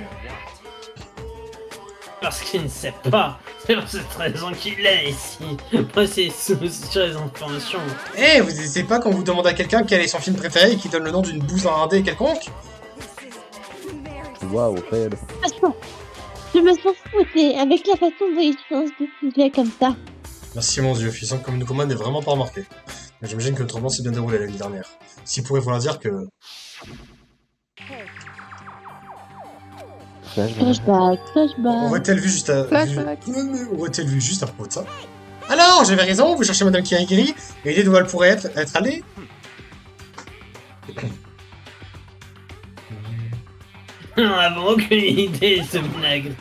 Parce qu'il ne sait pas. C'est pour cette raison qu'il est ici. Moi, c'est sur les informations. Eh, vous n'hésitez pas quand vous demandez à quelqu'un quel est son film préféré et qui donne le nom d'une bouse en indé quelconque? Waouh, réel. Franchement, je me sens foutée avec la façon dont il change de sujet comme ça. Merci mon dieu, il semble que Nukuman n'est vraiment pas remarqué. Mais j'imagine que le tremblement s'est bien déroulé l'année dernière. S'il pourrait vouloir dire que... Flashback. Aurait-elle vu juste à... Flashback. Aurait-elle vu juste à propos de ça? Alors, j'avais raison, vous cherchez Madame Kirigiri, et l'idée d'où elle pourrait être allée? On n'a aucune idée, ce blague.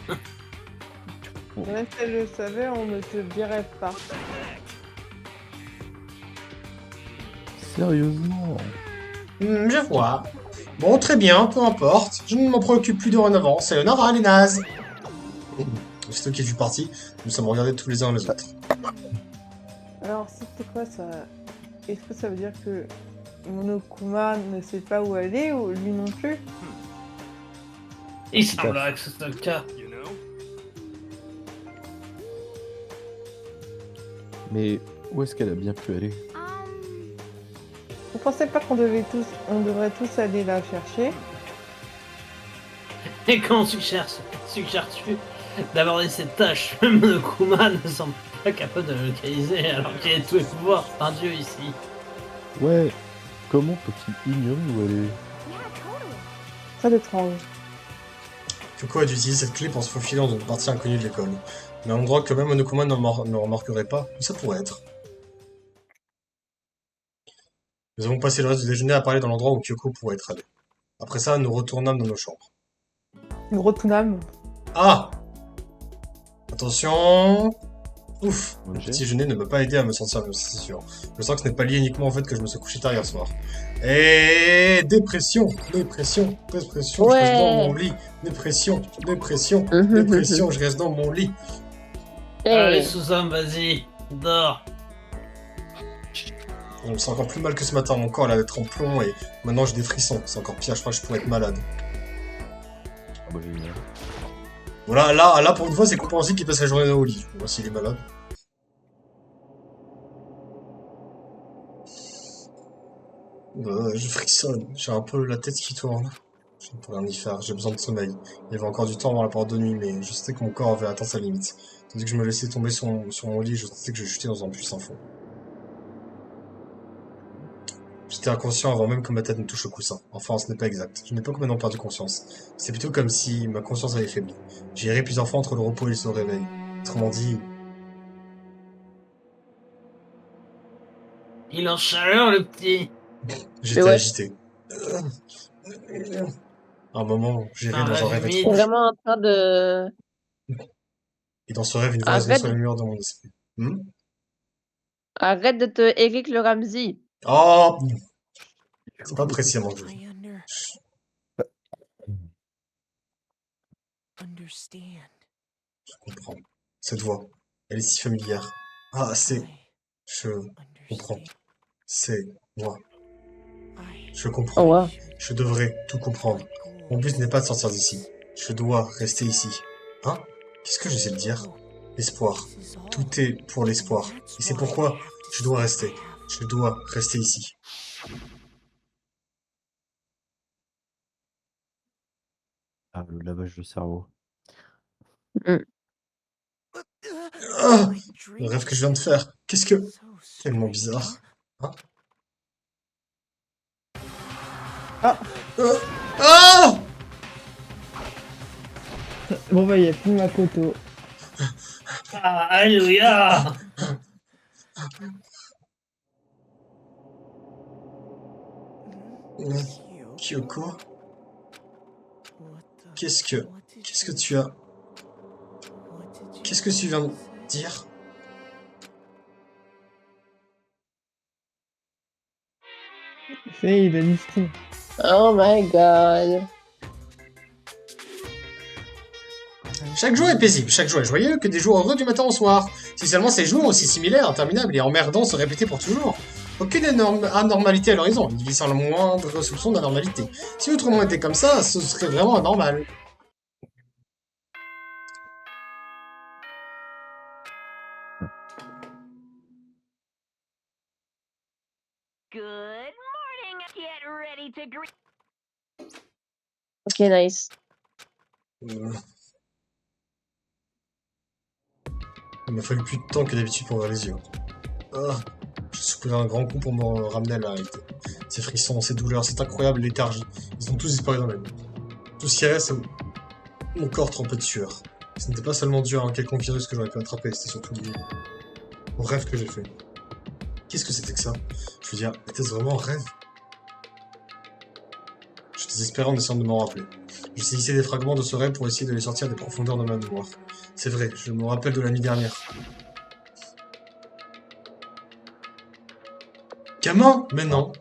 Même si elle le savait, on ne te dirait pas. Sérieusement? Je vois. Bon, très bien, peu importe. Je ne m'en préoccupe plus dorénavant, c'est Nora, les nazes. Aussitôt qu'il fut parti, nous sommes regardés tous les uns les autres. Alors, c'était quoi ça? Est-ce que ça veut dire que Monokuma ne sait pas où elle est ou lui non plus? Il semblerait que ce soit le cas. Mais où est-ce qu'elle a bien pu aller? Vous pensez pas qu'on devrait tous aller la chercher? Et quand suggères-tu d'aborder cette tâche? Monokuma ne semble pas capable de le localiser alors qu'il est tout et pouvoir par Dieu ici. Ouais, comment peut-il ignorer où elle est? Très étrange. Kyoko a dû utiliser cette clé pour se faufiler dans une partie inconnue de l'école. Mais un endroit que même Monokuma ne remarquerait pas, où ça pourrait être. Nous avons passé le reste du déjeuner à parler dans l'endroit où Kyoko pourrait être allée. Après ça, nous retournâmes dans nos chambres. Gros Tunam. Ah! Attention. Ouf, le Ok. petit déjeuner ne m'a pas aidé à me sentir mieux, c'est sûr. Je sens que ce n'est pas lié uniquement au fait que je me suis couché tard hier soir. Et dépression, je reste dans mon lit. Dépression, je reste dans mon lit. Allez, Hey. Suzanne, vas-y, dors. Je me sens encore plus mal que ce matin, mon corps a l'air d'être en plomb et maintenant j'ai des frissons. C'est encore pire, je crois que je pourrais être malade. Ah bah génial. Voilà, là pour une fois, c'est compréhensible qu'il passe la journée au lit. Moi, s'il est malade. Je frissonne, j'ai un peu la tête qui tourne. Je ne peux rien y faire, j'ai besoin de sommeil. Il y avait encore du temps avant la porte de nuit, mais je sentais que mon corps avait atteint sa limite. Tandis que je me laissais tomber sur mon lit, je sentais que je chutais dans un puits sans fond. J'étais inconscient avant même que ma tête ne touche au coussin. Enfin, ce n'est pas exact. Je n'ai pas complètement perdu conscience. C'est plutôt comme si ma conscience avait faibli. J'ai erré plusieurs fois entre le repos et le réveil. Autrement dit, Il est en chaleur, le petit. j'étais ouais. agité. À un moment, j'errais dans un rêve limite. Je suis étrange. vraiment en train de... Et dans ce rêve, une voix résonnait Arrête, sur les murs de mon esprit. arrête de te Eric le Ramsey. Oh, c'est pas précisément que je dis. Je comprends. Cette voix, elle est si familière. Ah, je comprends. C'est moi. Je comprends. Oh, wow. Je devrais tout comprendre. Mon but n'est pas de sortir d'ici. Je dois rester ici. Hein? Qu'est-ce que j'essaie de dire? L'espoir. Tout est pour l'espoir. Et c'est pourquoi je dois rester. Je dois rester ici. Ah, le lavage de cerveau. Ah, le rêve que je viens de faire. Qu'est-ce que... Tellement bizarre. Hein? Ah. Ah! Bon bah, il y a plus Makoto. Ah, alléluia. Kyoko? Qu'est-ce que tu as... Qu'est-ce que tu viens de dire? C'est il a listé. Oh my god. Chaque jour est paisible, chaque jour est joyeux, que des jours heureux du matin au soir. Si seulement ces jours, aussi similaires, interminables et emmerdants, se répétaient pour toujours. Aucune anormalité à l'horizon, ni sans le moindre soupçon d'anormalité. Si votre monde était comme ça, ce serait vraiment anormal. Ok, nice. Il m'a fallu plus de temps que d'habitude pour ouvrir les yeux. Ah, j'ai soufflé un grand coup pour me ramener à la réalité. Ces frissons, ces douleurs, cette incroyable léthargie, ils ont tous disparu dans ma vie. Tout ce qui reste, c'est mon corps trempé de sueur. Ce n'était pas seulement dû à un quelconque virus que j'aurais pu attraper, c'était surtout lié au rêve que j'ai fait. Qu'est-ce que c'était que ça? Je veux dire, était-ce vraiment un rêve? Je désespérais en essayant de m'en rappeler. Je saisissais des fragments de ce rêve pour essayer de les sortir des profondeurs de ma mémoire. C'est vrai, je me rappelle de la nuit dernière. Gamin? Mais non.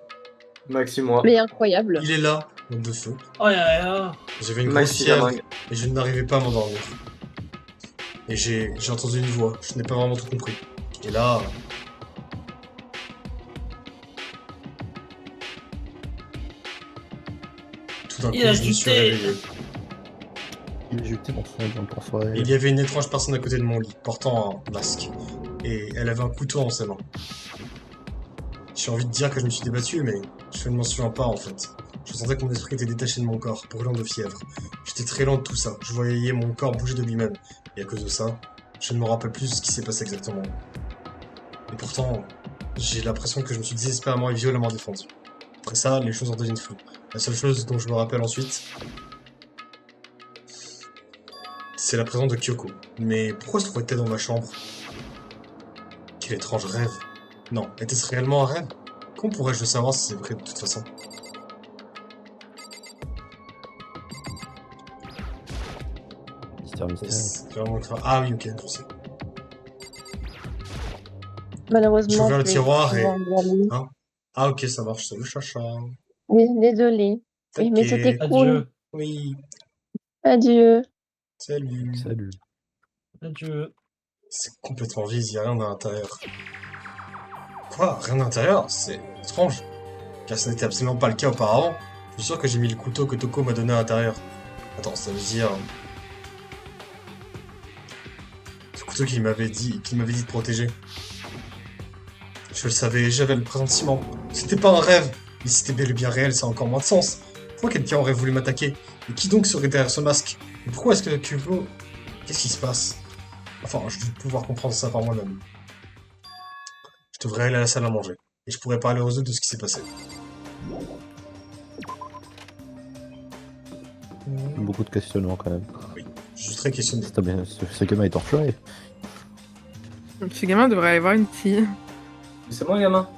Maxi, moi. Mais incroyable. Il est là, homme de feu. Oh là là. J'avais une grosse Maxi, la fièvre dingue. et je n'arrivais pas à m'endormir. Et j'ai entendu une voix, je n'ai pas vraiment tout compris. Et là... Tout d'un coup, Il a je me suis chuté. réveillé. Il est jeté dans son rêve. Il y avait une étrange personne à côté de mon lit, portant un masque. Et elle avait un couteau en ses mains. J'ai envie de dire que je me suis débattu, mais je ne m'en souviens pas en fait. Je sentais que mon esprit était détaché de mon corps, brûlant de fièvre. J'étais très lent de tout ça, je voyais mon corps bouger de lui-même. Et à cause de ça, je ne me rappelle plus ce qui s'est passé exactement. Et pourtant, j'ai l'impression que je me suis désespérément et violemment défendu. Après ça, les choses en deviennent floues. La seule chose dont je me rappelle ensuite, c'est la présence de Kyoko. Mais pourquoi se trouvait-elle dans ma chambre? Quel étrange rêve. Non, était-ce réellement un rêve? Comment pourrais-je le savoir si c'est vrai de toute façon? Mystère Docteur Mystère. C'est vraiment grave. Ah oui, ok, je sais. Malheureusement. J'ai ouvert le je vais tiroir et- pouvoir y aller. Hein Ah ok, ça marche, salut chacha. Oui, désolée. Oui, mais Ok. c'était cool. Adieu. Oui, Adieu. salut. Salut. Adieu. C'est complètement vide, il n'y a rien à l'intérieur. Quoi? Rien à l'intérieur? C'est étrange. Car ce n'était absolument pas le cas auparavant. Je suis sûr que j'ai mis le couteau que Toko m'a donné à l'intérieur. Attends, ça veut dire... Ce couteau qu'il m'avait dit de protéger. Je le savais, j'avais le pressentiment. C'était pas un rêve. Mais si c'était bel et bien réel, ça a encore moins de sens. Pourquoi quelqu'un aurait voulu m'attaquer? Et qui donc serait derrière ce masque? Et pourquoi est-ce que Kubo... Qu'est-ce qui se passe? Enfin, je dois pouvoir comprendre ça par moi-même. Je devrais aller à la salle à manger. Et je pourrais parler aux autres de ce qui s'est passé. Beaucoup de questionnements quand même. Je suis très questionné. Ce gamin est torturé. Ce gamin devrait aller voir une psy. C'est moi, gamin.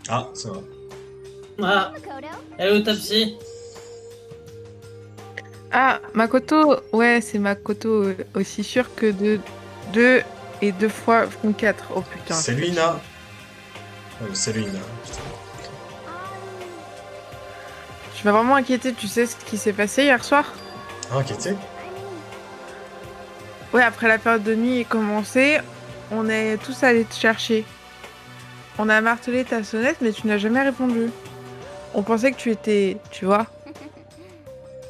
Ah, c'est vrai. Ah, elle est où ta psy? Ah, Makoto, ouais, c'est Makoto, aussi sûr que 2 et 2 fois font 4. Oh putain. Salut Ina. Salut Ina. Je m'as vraiment inquiété, tu sais ce qui s'est passé hier soir? Ah, inquiété. Ouais, après la période de nuit est commencée, on est tous allés te chercher. On a martelé ta sonnette, mais tu n'as jamais répondu. On pensait que tu étais, tu vois.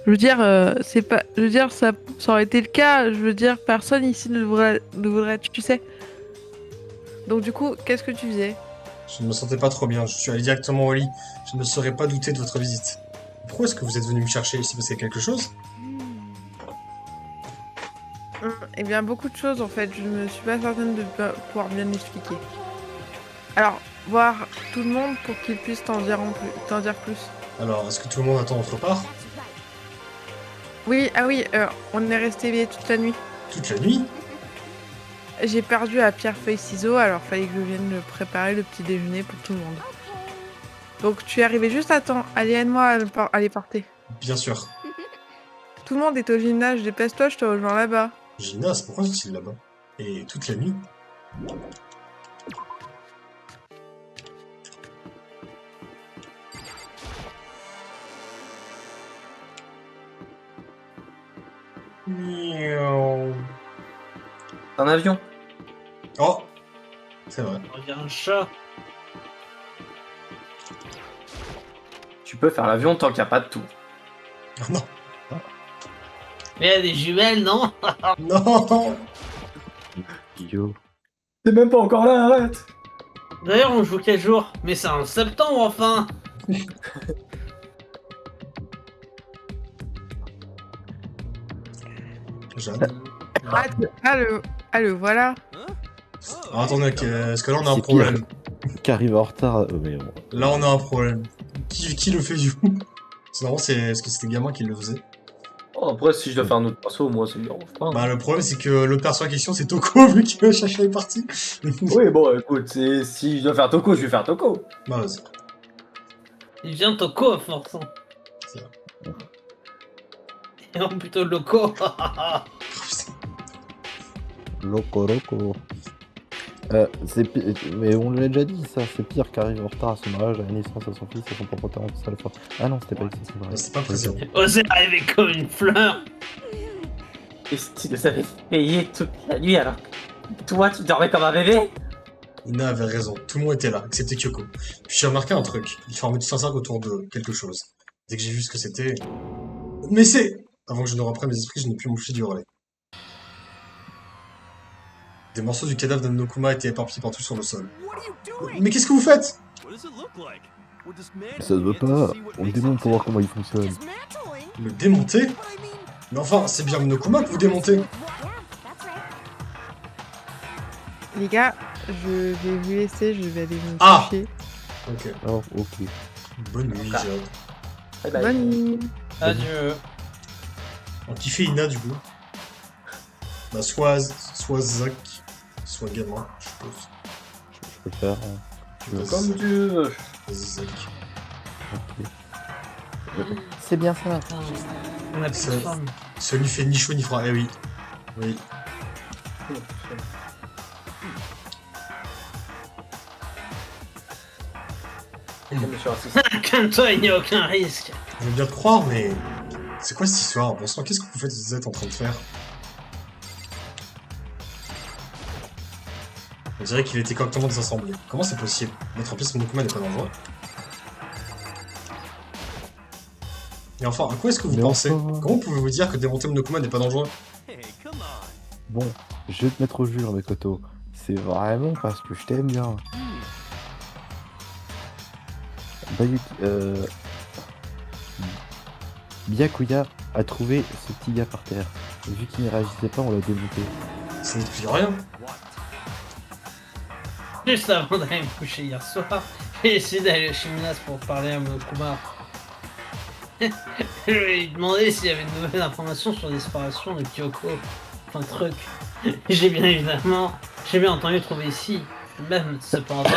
Je veux dire, c'est pas, je veux dire, ça aurait été le cas. Je veux dire, personne ici ne voudrait, tu sais. Donc du coup, qu'est-ce que tu faisais? Je ne me sentais pas trop bien. Je suis allé directement au lit. Je ne me serais pas douté de votre visite. Pourquoi est-ce que vous êtes venu me chercher? Il s'est passé quelque chose? Eh bien, beaucoup de choses en fait. Je ne suis pas certaine de pouvoir bien l'expliquer. Alors, voir tout le monde pour qu'il puisse t'en dire plus. Alors, est-ce que tout le monde attend votre part? Oui, ah oui, on est resté éveillés toute la nuit. Toute la nuit? J'ai perdu à pierre feuille ciseaux, alors fallait que je vienne préparer le petit déjeuner pour tout le monde. Donc tu es arrivé juste à temps. Allez, aide-moi à les porter. Bien sûr. Tout le monde est au gymnase, dépêche-toi, je te rejoins là-bas. Gymnase, pourquoi sont-ils là-bas? Et toute la nuit? Miaou. Un avion. Oh! C'est vrai. Il y a un chat. Tu peux faire l'avion tant qu'il n'y a pas de tout. Oh non! Mais il y a des jumelles, non? Non! Yo. T'es même pas encore là, arrête. D'ailleurs, on joue quel jour? Mais c'est en septembre, enfin! Jeanne. Ah, le voilà. Alors, attendez, est-ce que là on a un problème? Qui arrive en retard. Mais bon. Là on a un problème. Qui le fait du coup? C'est normal, est-ce que c'était gamin qui le faisait? Oh, après, si je dois faire un autre perso, moi, ça me dérange pas. Bah le problème c'est que le perso en question c'est Toko vu que Chacha est parti. Oui, bon, écoute, si je dois faire Toko, je vais faire Toko. Bah vas-y. Il vient Toko à force. Hein. C'est vrai. Et non, plutôt Loco. Loco. Mais on l'a déjà dit, ça, c'est pire qu'arrive en retard à son mariage, à la naissance, à son fils, à son propre terrain, tout ça, la fois. Ah non, c'était pas ça, c'est vrai. C'est pas président. Osez arriver comme une fleur. Et si tu nous avais payé toute la nuit alors que toi, tu dormais comme un bébé? Ina avait raison, tout le monde était là, excepté Kyoko. Puis j'ai remarqué un truc, il formait tout un cercle autour de quelque chose. Dès que j'ai vu ce que c'était... Mais c'est... Avant que je ne reprenne mes esprits, je n'ai plus mon fil du relais. Des morceaux du cadavre d'Anokuma étaient éparpillés partout sur le sol. Mais qu'est-ce que vous faites? Ça se veut pas, on le démonte pour voir comment il fonctionne. Le démonter? Mais enfin, c'est bien Anokuma que vous démontez. Les gars, je vais vous laisser, je vais aller me Ah coucher. Ok. Oh, ok. Bonne nuit, Jade. Bye bye. Bonne nuit. Adieu. On kiffait Ina du coup. Bah soit Zach, soit gamin, je suppose. Je peux le faire. Tu veux. Comme tu veux. Vas-y Zach. Ok. C'est bien ça. On a plus de Ça- femme. Ça lui fait ni chaud ni froid, eh oui. Oui. Je suis raciste. Comme toi, il n'y a aucun risque. Je veux bien te croire, mais... C'est quoi cette histoire? Bon sang, qu'est-ce que vous êtes en train de faire? On dirait qu'il était correctement désassemblé. Comment c'est possible? Mettre en pièce Monokuma n'est pas dangereux. Et enfin, à quoi est-ce que vous Mais pensez? enfin- Comment pouvez-vous dire que démonter Monokuma n'est pas dangereux? Bon, je vais te mettre au jure, Makoto. C'est vraiment parce que je t'aime bien. Bayuki, Byakuya a trouvé ce petit gars par terre. Et vu qu'il ne réagissait pas, on l'a démonté. Ça n'explique rien. Juste avant d'aller me coucher hier soir, j'ai essayé d'aller au Shiminas pour parler à Monokuma. Je lui ai demandé s'il y avait de nouvelles informations sur la disparition de Kyoko. Enfin, truc. J'ai bien entendu trouver ici. Même, cependant,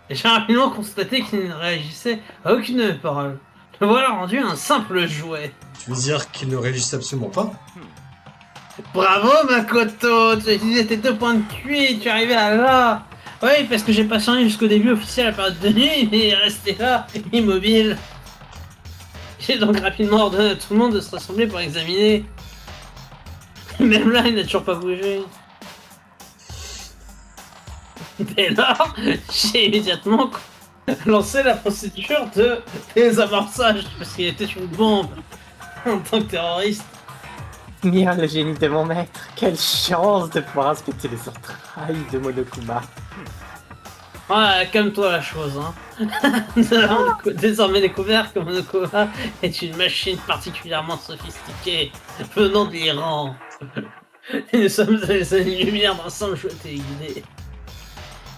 j'ai rapidement constaté qu'il ne réagissait à aucune de mes paroles. Le voilà rendu un simple jouet. Tu veux dire qu'il ne réagissait absolument pas? Bravo Makoto, tu as utilisé tes 2 points de QI, tu es arrivé à là. Oui, parce que j'ai patienté jusqu'au début officiel à la période de nuit, mais il est resté là, immobile. J'ai donc rapidement ordonné à tout le monde de se rassembler pour examiner. Même là, il n'a toujours pas bougé. Dès lors, j'ai immédiatement lancé la procédure de désamorçage, parce qu'il était une bombe en tant que terroriste. Mire le génie de mon maître, quelle chance de pouvoir inspecter les entrailles de Monokuma. Ouais, calme-toi la chose, hein. Nous avons désormais découvert que Monokuma est une machine particulièrement sophistiquée, venant de l'Iran. Et nous sommes dans les années-lumière d'un simple jouet téléguidé,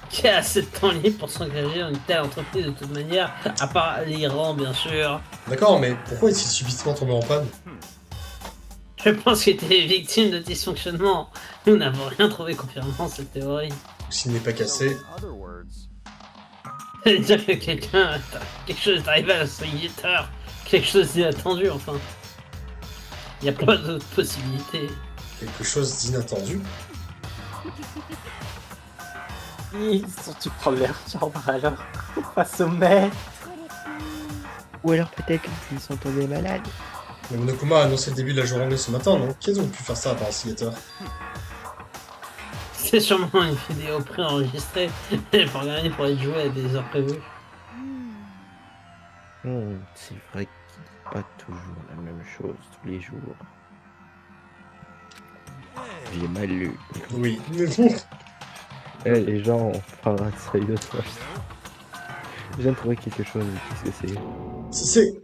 qui a assez de temps libre pour s'engager dans une telle entreprise de toute manière, à part l'Iran bien sûr. D'accord, mais pourquoi est-il subitement tombé en panne? Je pense qu'il était victime de dysfonctionnement. Nous n'avons rien trouvé confirmant cette théorie. S'il n'est pas cassé... Ça veut dire que quelque chose est arrivé à son guitare, quelque chose d'inattendu enfin. Il n'y a pas d'autre possibilité. Quelque chose d'inattendu? Ils ont-tu prendre leur chambre alors face au maître? Ou alors peut-être qu'ils sont tombés malades. Mais Monokuma a annoncé le début de la journée ce matin, non? Qui ont pu faire ça à part Instigator? C'est sûrement une vidéo préenregistrée pour gagner pour être joué à des heures prévues. C'est vrai qu'il dit pas toujours la même chose tous les jours. J'ai mal lu. Oui, mais bon... Eh, les gens, on parlera de ça une autre fois. Je viens de trouver quelque chose, mais qu'est-ce que c'est? C'est...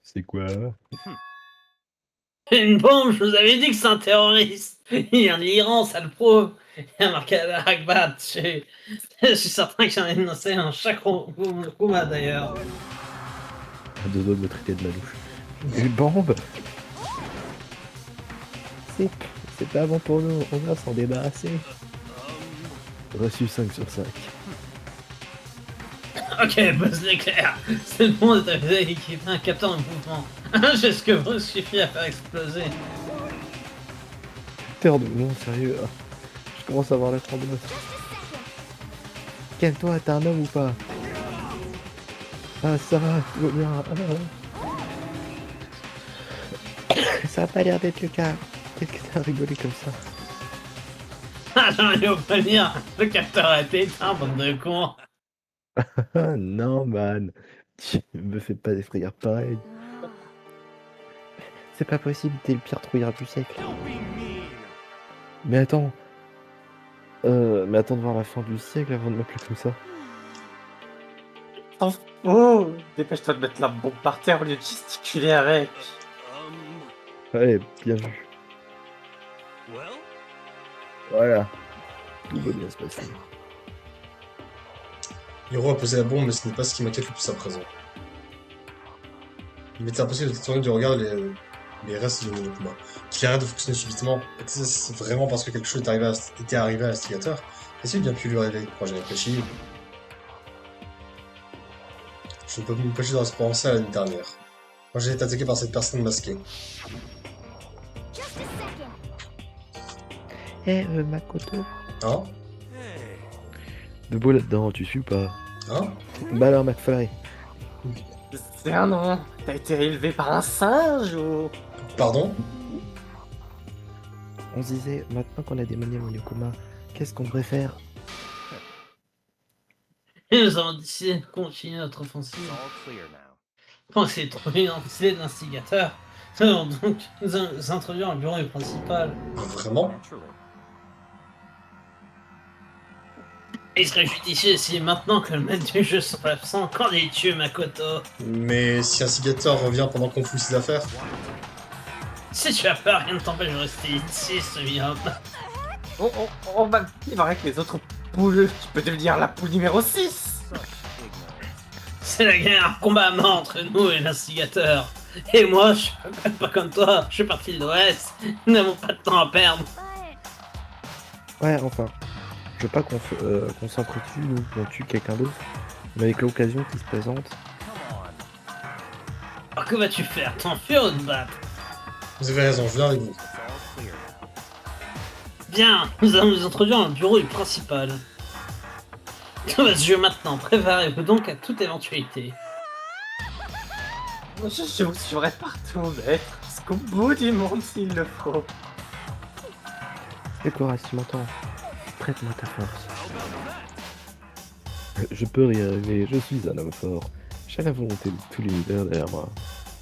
C'est quoi? Une bombe, je vous avais dit que c'est un terroriste. Il vient de l'Iran, ça le prouve. Il a marqué à la Akbat dessus. Je suis certain qu'il y en a énoncé un chaque Monokuma d'ailleurs. À 2 doigts de me traiter de manouche. Une bombe? C'est pas bon pour nous, on va s'en débarrasser. Reçu 5 sur 5. Ok, buzz l'éclair. C'est le monde est arrivé à équiper un capteur de mouvement. Un geste que vous suffit à faire exploser. Terre de non, sérieux. Je commence à avoir la tremblote. Calme-toi, t'es un homme ou pas? Ah, ça va, tout va bien. Ça a pas l'air d'être le cas. Qu'est-ce que t'as rigolé comme ça? Ah, j'en ai au prévenir. Le capteur a été éteint, bande de cons. Non, man. Tu me fais pas des frayeurs pareilles. C'est pas possible, t'es le pire trouillard du siècle. Mais attends. Mais attends de voir la fin du siècle avant de m'appeler comme ça. Oh, dépêche-toi de mettre la bombe par terre au lieu de gesticuler avec. Ouais, bien vu. Voilà. Tout va bien se passer. Hiro a posé la bombe, mais ce n'est pas ce qui m'inquiète le plus à présent. Il m'était impossible de détourner du regard les restes de Monokuma. Qu'il arrête de fonctionner subitement, était-ce vraiment parce que quelque chose était arrivé à l'instigateur? Est-ce bien pu lui arriver? Moi j'ai réfléchi. Je ne peux m'empêcher de penser à l'année dernière. Quand j'ai été attaqué par cette personne masquée. Makoto. Hein? Debout là-dedans, tu suis pas. Hein? Bah alors, McFly. C'est un nom. T'as été élevé par un singe ou... Pardon? On se disait, maintenant qu'on a démonié Monokuma, qu'est-ce qu'on devrait faire? Et nous avons décidé de continuer notre offensive. Pour essayer de trouver une entité d'instigateur. Nous allons donc nous introduire dans le bureau principal. Vraiment? Il serait judicieux si maintenant que le maître du jeu serait absent, qu'en es-tu, Makoto? Mais si Instigator revient pendant qu'on fout ses affaires? Si tu as peur, rien ne t'empêche de rester ici, ce homme. On va vivre avec les autres poules. Tu peux devenir la poule numéro 6. C'est la guerre, un combat à mort entre nous et l'instigateur. Et moi, je suis pas comme toi, je suis parti de l'Ouest. Nous n'avons pas de temps à perdre. Ouais, enfin, je veux pas qu'on s'entretue ou qu'on tue quelqu'un d'autre, mais avec l'occasion qui se présente. Alors que vas-tu faire? T'enfuir ou te battre? Vous avez raison, je viens avec vous. Bien, nous allons nous introduire dans le bureau du principal. Tout va se jouer maintenant, préparez-vous donc à toute éventualité. Je vous suivrai partout, maître. Jusqu'au bout du monde s'il le faut. C'est quoi, si tu m'entends? Prête-moi ta force. Je peux y arriver, je suis un homme fort. J'ai la volonté de tous les leaders derrière moi.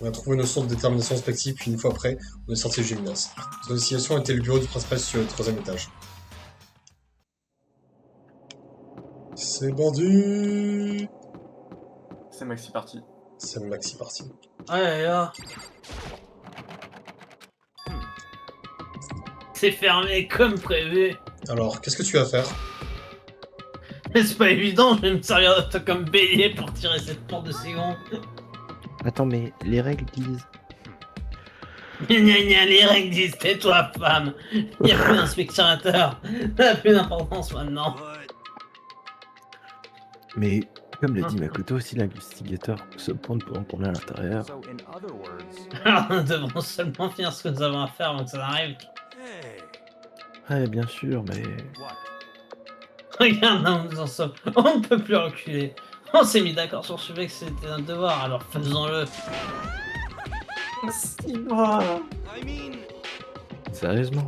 On a trouvé nos sources de détermination respectives, puis une fois après, on est sorti du gymnase. Notre destination était le bureau du principal sur le 3e étage. C'est bandit! C'est Maxi parti. C'est Maxi parti. Ouais, là. C'est fermé comme prévu. Alors, qu'est-ce que tu vas faire? Mais c'est pas évident, je vais me servir de toi comme bélier pour tirer cette porte de Ségon. Attends, mais les règles disent... Gna gna, les règles disent tais-toi, femme. Y'a plus d'inspecteur. Ça n'a plus d'importance maintenant. Mais, comme l'a dit Makoto, si l'investigateur se pointe pendant qu'on est à l'intérieur... Alors nous devons seulement finir ce que nous avons à faire avant que ça n'arrive. Ouais, bien sûr, mais... Regarde, là où nous en sommes. On ne peut plus reculer. On s'est mis d'accord sur ce fait que c'était un devoir, alors faisons-le. Sérieusement?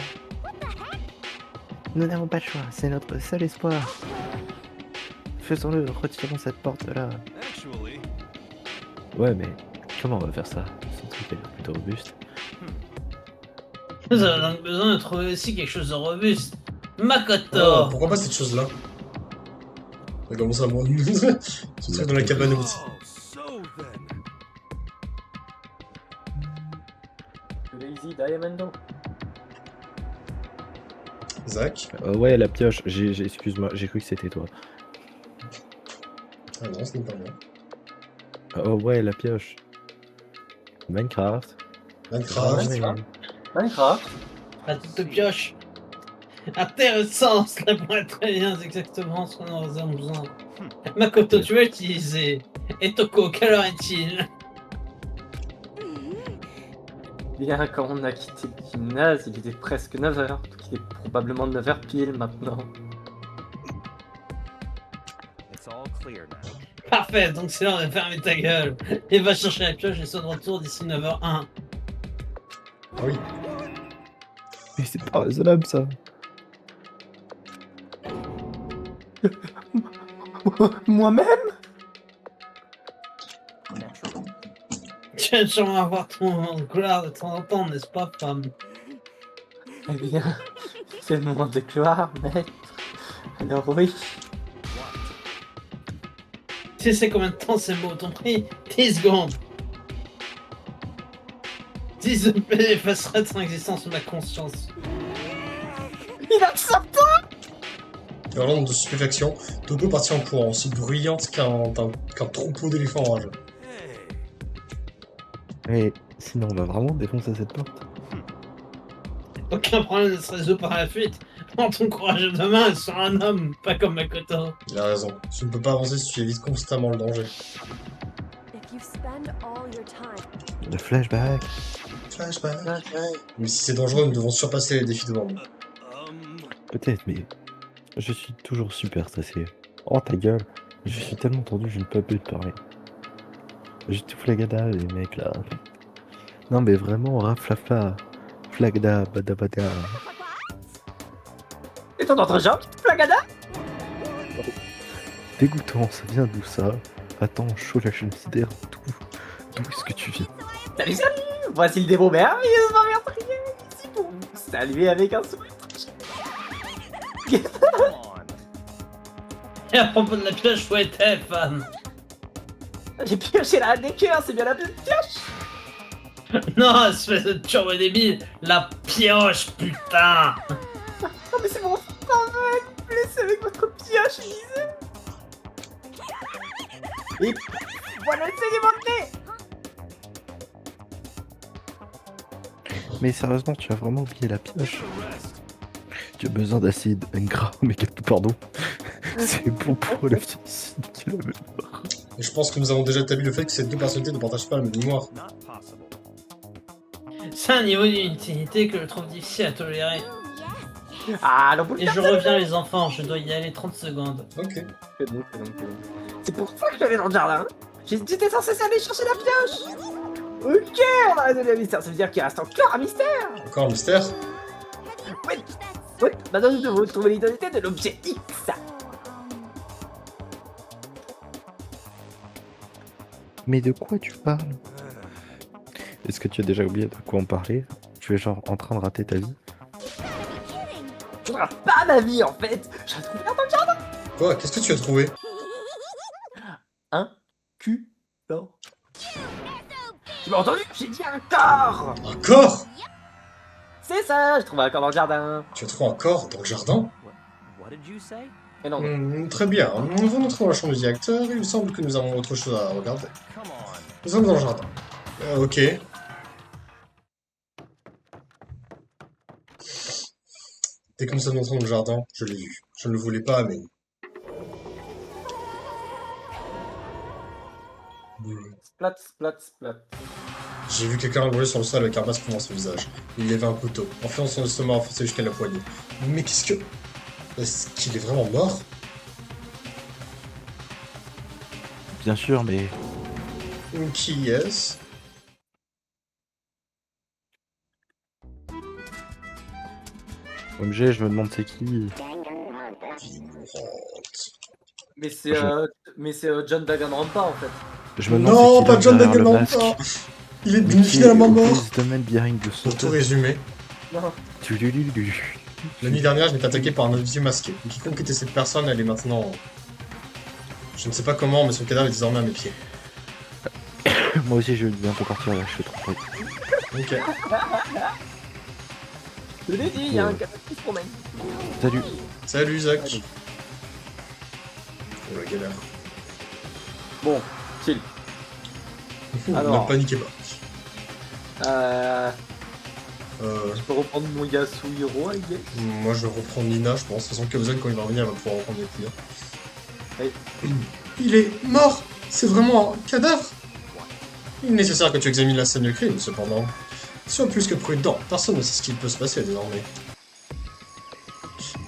Nous n'avons pas le choix, c'est notre seul espoir. Faisons-le, retirons cette porte-là. Ouais, mais comment on va faire ça? Ce truc a l'air plutôt robuste. Nous avons donc besoin de trouver aussi quelque chose de robuste. Makoto! Oh, pourquoi pas cette chose-là? On va commencer à moi. Ce truc dans la cabane aussi. Lazy Diamando. Zach? Ouais, la pioche, excuse-moi, j'ai cru que c'était toi. Ah non, ce n'est pas moi. Oh ouais, la pioche. Minecraft. Minecraft. Minecraft. La petite pioche. Intéressant, cela pourrait être très bien, c'est exactement ce qu'on aurait besoin. Makoto, tu vas utiliser. Et Toko, quelle heure est-il? Bien, quand on a quitté le gymnase, il était presque 9h. Donc il est probablement 9h pile maintenant. Parfait, donc c'est l'heure de fermer ta gueule. Et va chercher la pioche et sois de retour d'ici 9h01. Ah oui. Mais c'est pas raisonnable ça. Moi-même? Tu vas sûrement avoir ton moment de gloire de temps en temps, n'est-ce pas, femme? Eh bien, c'est le moment de gloire, maître. Alors oui. Tu sais combien de temps ces mots t'ont pris? 10 secondes. 10 EP effacerait son existence de ma conscience. Il a 100 ans! Hurlant de stupéfaction, Toko partit en courant, aussi bruyante qu'un troupeau d'éléphants enragés. Mais sinon on va vraiment défoncer cette porte. Aucun problème ne se résout par la fuite. Prends ton courage de main et sois un homme, pas comme Makoto. Il a raison. Tu ne peux pas avancer si tu évites constamment le danger. Le flashback. Flashback. Mais si c'est dangereux, nous devons surpasser les défis devant nous. Peut-être, mais je suis toujours super stressé. Oh ta gueule, je suis tellement tendu, je ne peux plus te parler. J'ai tout flagada, les mecs là. Non mais vraiment, raflafla, flagda, badabada. Et ton autre jambe, flagada? Dégoûtant, ça vient d'où ça? Attends, chaud la considère d'où est-ce que tu viens? Salut, salut! Voici le démon merveilleusement meurtrier ici pour vous saluer avec un sourire. Et à propos de la pioche, où était, femme? J'ai pioché la des cœurs, c'est bien la petite pioche! Non, espèce de turbo débile, la pioche, putain! Non mais c'est mon frère, vous blessé avec votre pioche, Lise! Et voilà le sédimenté! Mais sérieusement, tu as vraiment oublié la pioche? Tu as besoin d'acide gras, mais pardon. C'est bon pour la suicide qui la met. Et je pense que nous avons déjà établi le fait que ces deux personnalités ne partagent pas la même mémoire. C'est un niveau d'inutilité que je trouve difficile à tolérer. Ah, non, Et je reviens les enfants, je dois y aller 30 secondes. Ok. C'est bon, c'est bon, c'est bon. C'est pour ça que j'allais dans le jardin. J'étais censé aller chercher la pioche. Ok, on a résolu le mystère. Ça veut dire qu'il reste encore un mystère. Encore un mystère? Oui, oui. Maintenant, nous devons trouver l'identité de l'objet X. Mais de quoi tu parles? Est-ce que tu as déjà oublié de quoi on parlait? Tu es genre en train de rater ta vie? Tu ne rates pas ma vie en fait. J'ai trouvé dans le jardin. Quoi? Qu'est-ce que tu as trouvé? Un cul. Non. Tu m'as entendu? J'ai dit un corps. Un corps? C'est ça, j'ai trouvé un corps dans le jardin. Tu as trouvé un corps dans le jardin? Et non. Très bien. Nous allons entrer dans la chambre du directeur et il semble que nous avons autre chose à regarder. Nous sommes dans le jardin. Ok. Dès que nous sommes entrés dans le jardin, je l'ai vu. Je ne le voulais pas, mais... Splat, splat, splat. J'ai vu quelqu'un rouler sur le sol avec un masque couvrant son visage. Il levait un couteau, enfilant son estomac enfoncé jusqu'à la poignée. Mais qu'est-ce que... Est-ce qu'il est vraiment mort? Bien sûr, mais... Qui est-ce? OMG, je me demande c'est qui. Mais c'est John Danganronpa en fait. Je me demande Non, c'est qui pas là John derrière le Danganronpa! masque. Il est Mais qui finalement est mort! Who's the man behind the Pour tout sofa? résumer, Non. la nuit dernière, je m'étais attaqué par un vieux masqué. Et quiconque était cette personne, elle est maintenant... Je ne sais pas comment, mais son cadavre est désormais à mes pieds. Moi aussi, je vais bientôt partir là, je suis trop prêt. Ok. Je l'ai dit, il y a un cadavre qui se promène. Salut. Salut, Isaac. Oh la galère. Bon, chill. Alors. Ne paniquez pas. Je peux reprendre mon Yasuhiro, I guess. Moi, je vais reprendre Nina, je pense. De toute façon, Kevzen, quand il va revenir, il va pouvoir reprendre les tirs. Oui. Il est mort! C'est vraiment un cadavre! Il est nécessaire que tu examines la scène du crime, cependant. Sois plus que prudent, personne ne sait ce qu'il peut se passer désormais.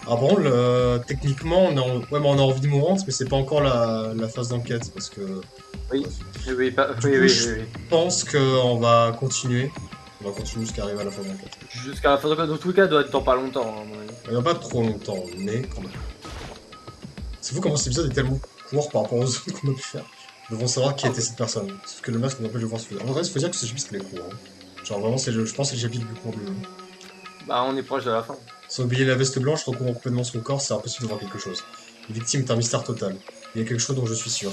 Ah bon, techniquement, on est en... Ouais, mais on est en vie mourante, mais c'est pas encore la phase d'enquête, parce que... Oui, oui, Je pense qu'on va continuer. On va continuer jusqu'à arriver à la phase d'enquête. Jusqu'à la fin de dans tous les cas, doit être dans pas longtemps, à mon avis. Il n'y a pas trop longtemps, mais quand même. C'est fou comment cet épisode est tellement court par rapport aux autres qu'on a pu faire. Nous devons savoir qui était cette personne. Sauf que le masque nous empêche de voir ce En vrai, il faut dire que ce chapitre est court. Hein. Genre vraiment, je pense que c'est le chapitre le plus court du jeu. Bah, on est proche de la fin. Sans oublier la veste blanche recouvrant complètement son corps, c'est impossible de voir quelque chose. La victime est un mystère total. Il y a quelque chose dont je suis sûr.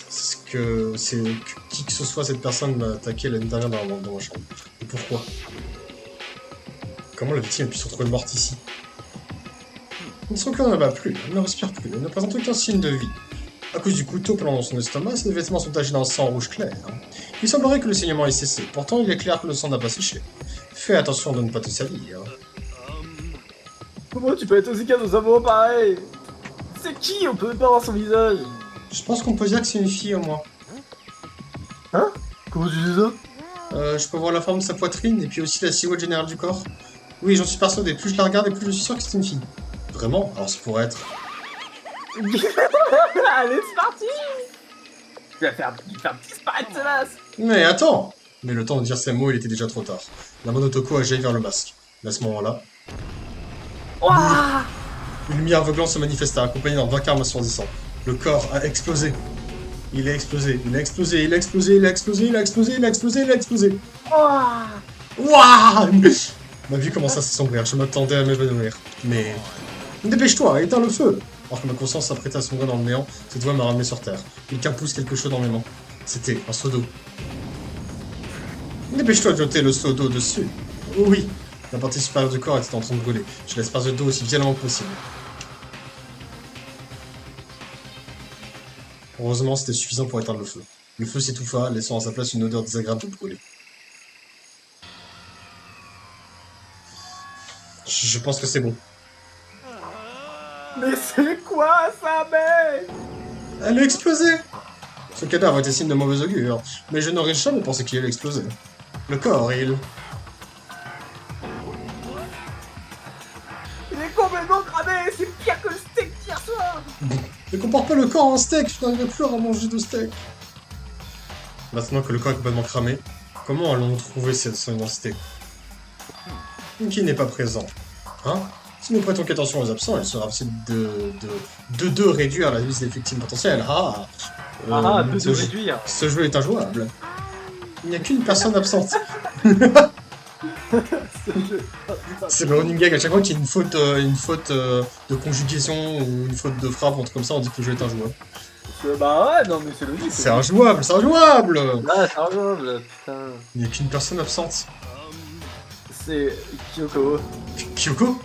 C'est que qui que ce soit cette personne m'a attaqué l'année dernière dans ma chambre. Et pourquoi? Comment la victime a pu se retrouver morte ici? Son cœur ne bat plus, elle ne respire plus, elle ne présente aucun signe de vie. À cause du couteau planant dans son estomac, ses vêtements sont tachés d'un sang rouge clair. Il semblerait que le saignement ait cessé, pourtant il est clair que le sang n'a pas séché. Fais attention de ne pas te salir. Comment tu peux être aussi calme dans un moment pareil? C'est qui? On peut même pas voir son visage. Je pense qu'on peut dire que c'est une fille au moins. Hein? Comment tu dis ça? Je peux voir la forme de sa poitrine et puis aussi la silhouette générale du corps. Oui, j'en suis persuadé. Plus je la regarde et plus je suis sûr que c'est une fille. Vraiment? Alors ça pourrait être... Allez, c'est parti. Je vais faire disparaître ce masque. Mais attends! Mais le temps de dire ces mots, il était déjà trop tard. La main de Toko a jailli vers le masque. Mais à ce moment-là, Ouah. une lumière aveuglante se manifesta, accompagnée d'un vacarme assourdissant. Le corps a explosé. Il a explosé, il a explosé, il a explosé, il a explosé, il a explosé, il a explosé, il a explosé. Ouah. Ouah! Ma vie commença à s'assombrir, je m'attendais à m'évanouir. Mais... Dépêche-toi, éteins le feu! Alors que ma conscience s'apprêtait à sombrer dans le néant, cette voix m'a ramené sur terre. Quelqu'un pousse quelque chose dans mes mains. C'était un seau d'eau. Dépêche-toi de jeter le seau d'eau dessus. Oui, la partie supérieure du corps était en train de brûler. Je l'espace d'eau aussi violemment que possible. Heureusement, c'était suffisant pour éteindre le feu. Le feu s'étouffa, laissant à sa place une odeur désagréable de brûlé. Je pense que c'est bon. Mais c'est quoi ça, mec? Elle a explosé! Ce cadavre était signe de mauvais augure, mais je n'aurais jamais pensé qu'il allait exploser. Le corps, il est complètement cramé, c'est pire que le steak d'hier soir. ne compare pas le corps en steak, je n'arriverai plus à manger de steak. Maintenant que le corps est complètement cramé, comment allons-nous trouver son identité? Qui n'est pas présent? Hein? Si nous prêtons qu'attention aux absents, il sera facile de réduire la liste des victimes potentielles. De réduire. Ce jeu est injouable. Il n'y a qu'une personne absente. C'est le running gag, à chaque fois qu'il y a une faute de conjugaison ou une faute de frappe, un truc comme ça, on dit que le jeu est injouable. Bah ouais, non mais c'est logique. C'est injouable, c'est injouable! Ah, c'est injouable, putain. Il n'y a qu'une personne absente. C'est Kyoko. Kyoko?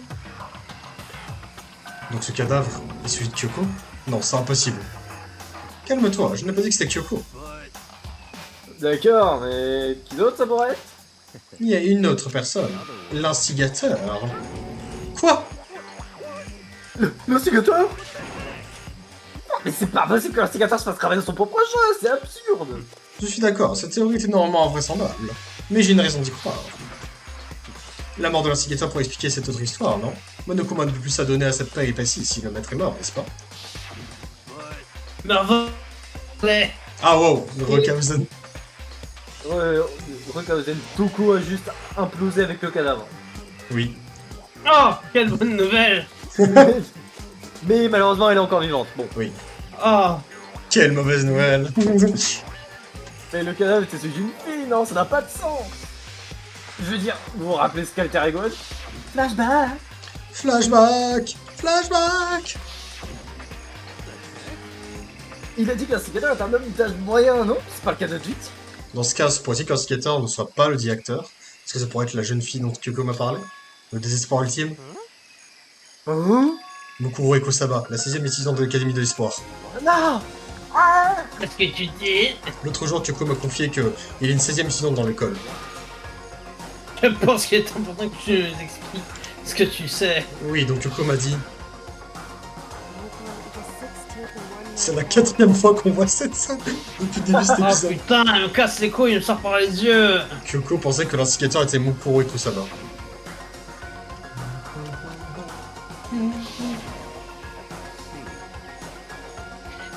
Donc ce cadavre est celui de Kyoko? Non, c'est impossible. Calme-toi, je n'ai pas dit que c'était Kyoko. D'accord, mais qui d'autre ça pourrait être? Il y a une autre personne. L'instigateur. Quoi? L'instigateur? Mais c'est pas possible que l'instigateur se fasse travailler dans son propre jeu, c'est absurde! Je suis d'accord, cette théorie est énormément invraisemblable. Mais j'ai une raison d'y croire. La mort de l'instigateur pourrait expliquer cette autre histoire, non? Monokuma ne peut plus s'adonner à cette péripétie si le maître est mort, n'est-ce pas? Merveille. Ah wow, le Rokausen. Rokausen, Toko a juste implosé avec le cadavre. Oui. Oh, quelle bonne nouvelle. Mais malheureusement, elle est encore vivante. Bon. Oui. Oh. Quelle mauvaise nouvelle. Mais le cadavre était celui d'une fille, non? Ça n'a pas de sens. Je veux dire, vous vous rappelez ce qu'alter ego? Flashback. Flashback. Flashback. Il a dit que l'instigateur est un homme d'âge moyen, non? C'est pas le cas de Jit. Dans ce cas, ce pourrait-il que l'instigateur ne soit pas le directeur? Est-ce que ça pourrait être la jeune fille dont Kyoko m'a parlé? Le désespoir ultime? Mukuro Ekosaba, la 6ème étudiante de l'Académie de l'Espoir. Non! Qu'est-ce que tu dis? L'autre jour, Kyoko m'a confié qu'il y a une 16ème étudiante dans l'école. Je pense qu'il est important que tu nous expliques ce que tu sais. Oui, donc Kyoko m'a dit... C'est la 4ème fois qu'on voit cette scène depuis le début de cet Oh épisode. putain, elle me casse les couilles, il me sort par les yeux. Kyoko pensait que l'instigateur était Mukuro Ekosaba.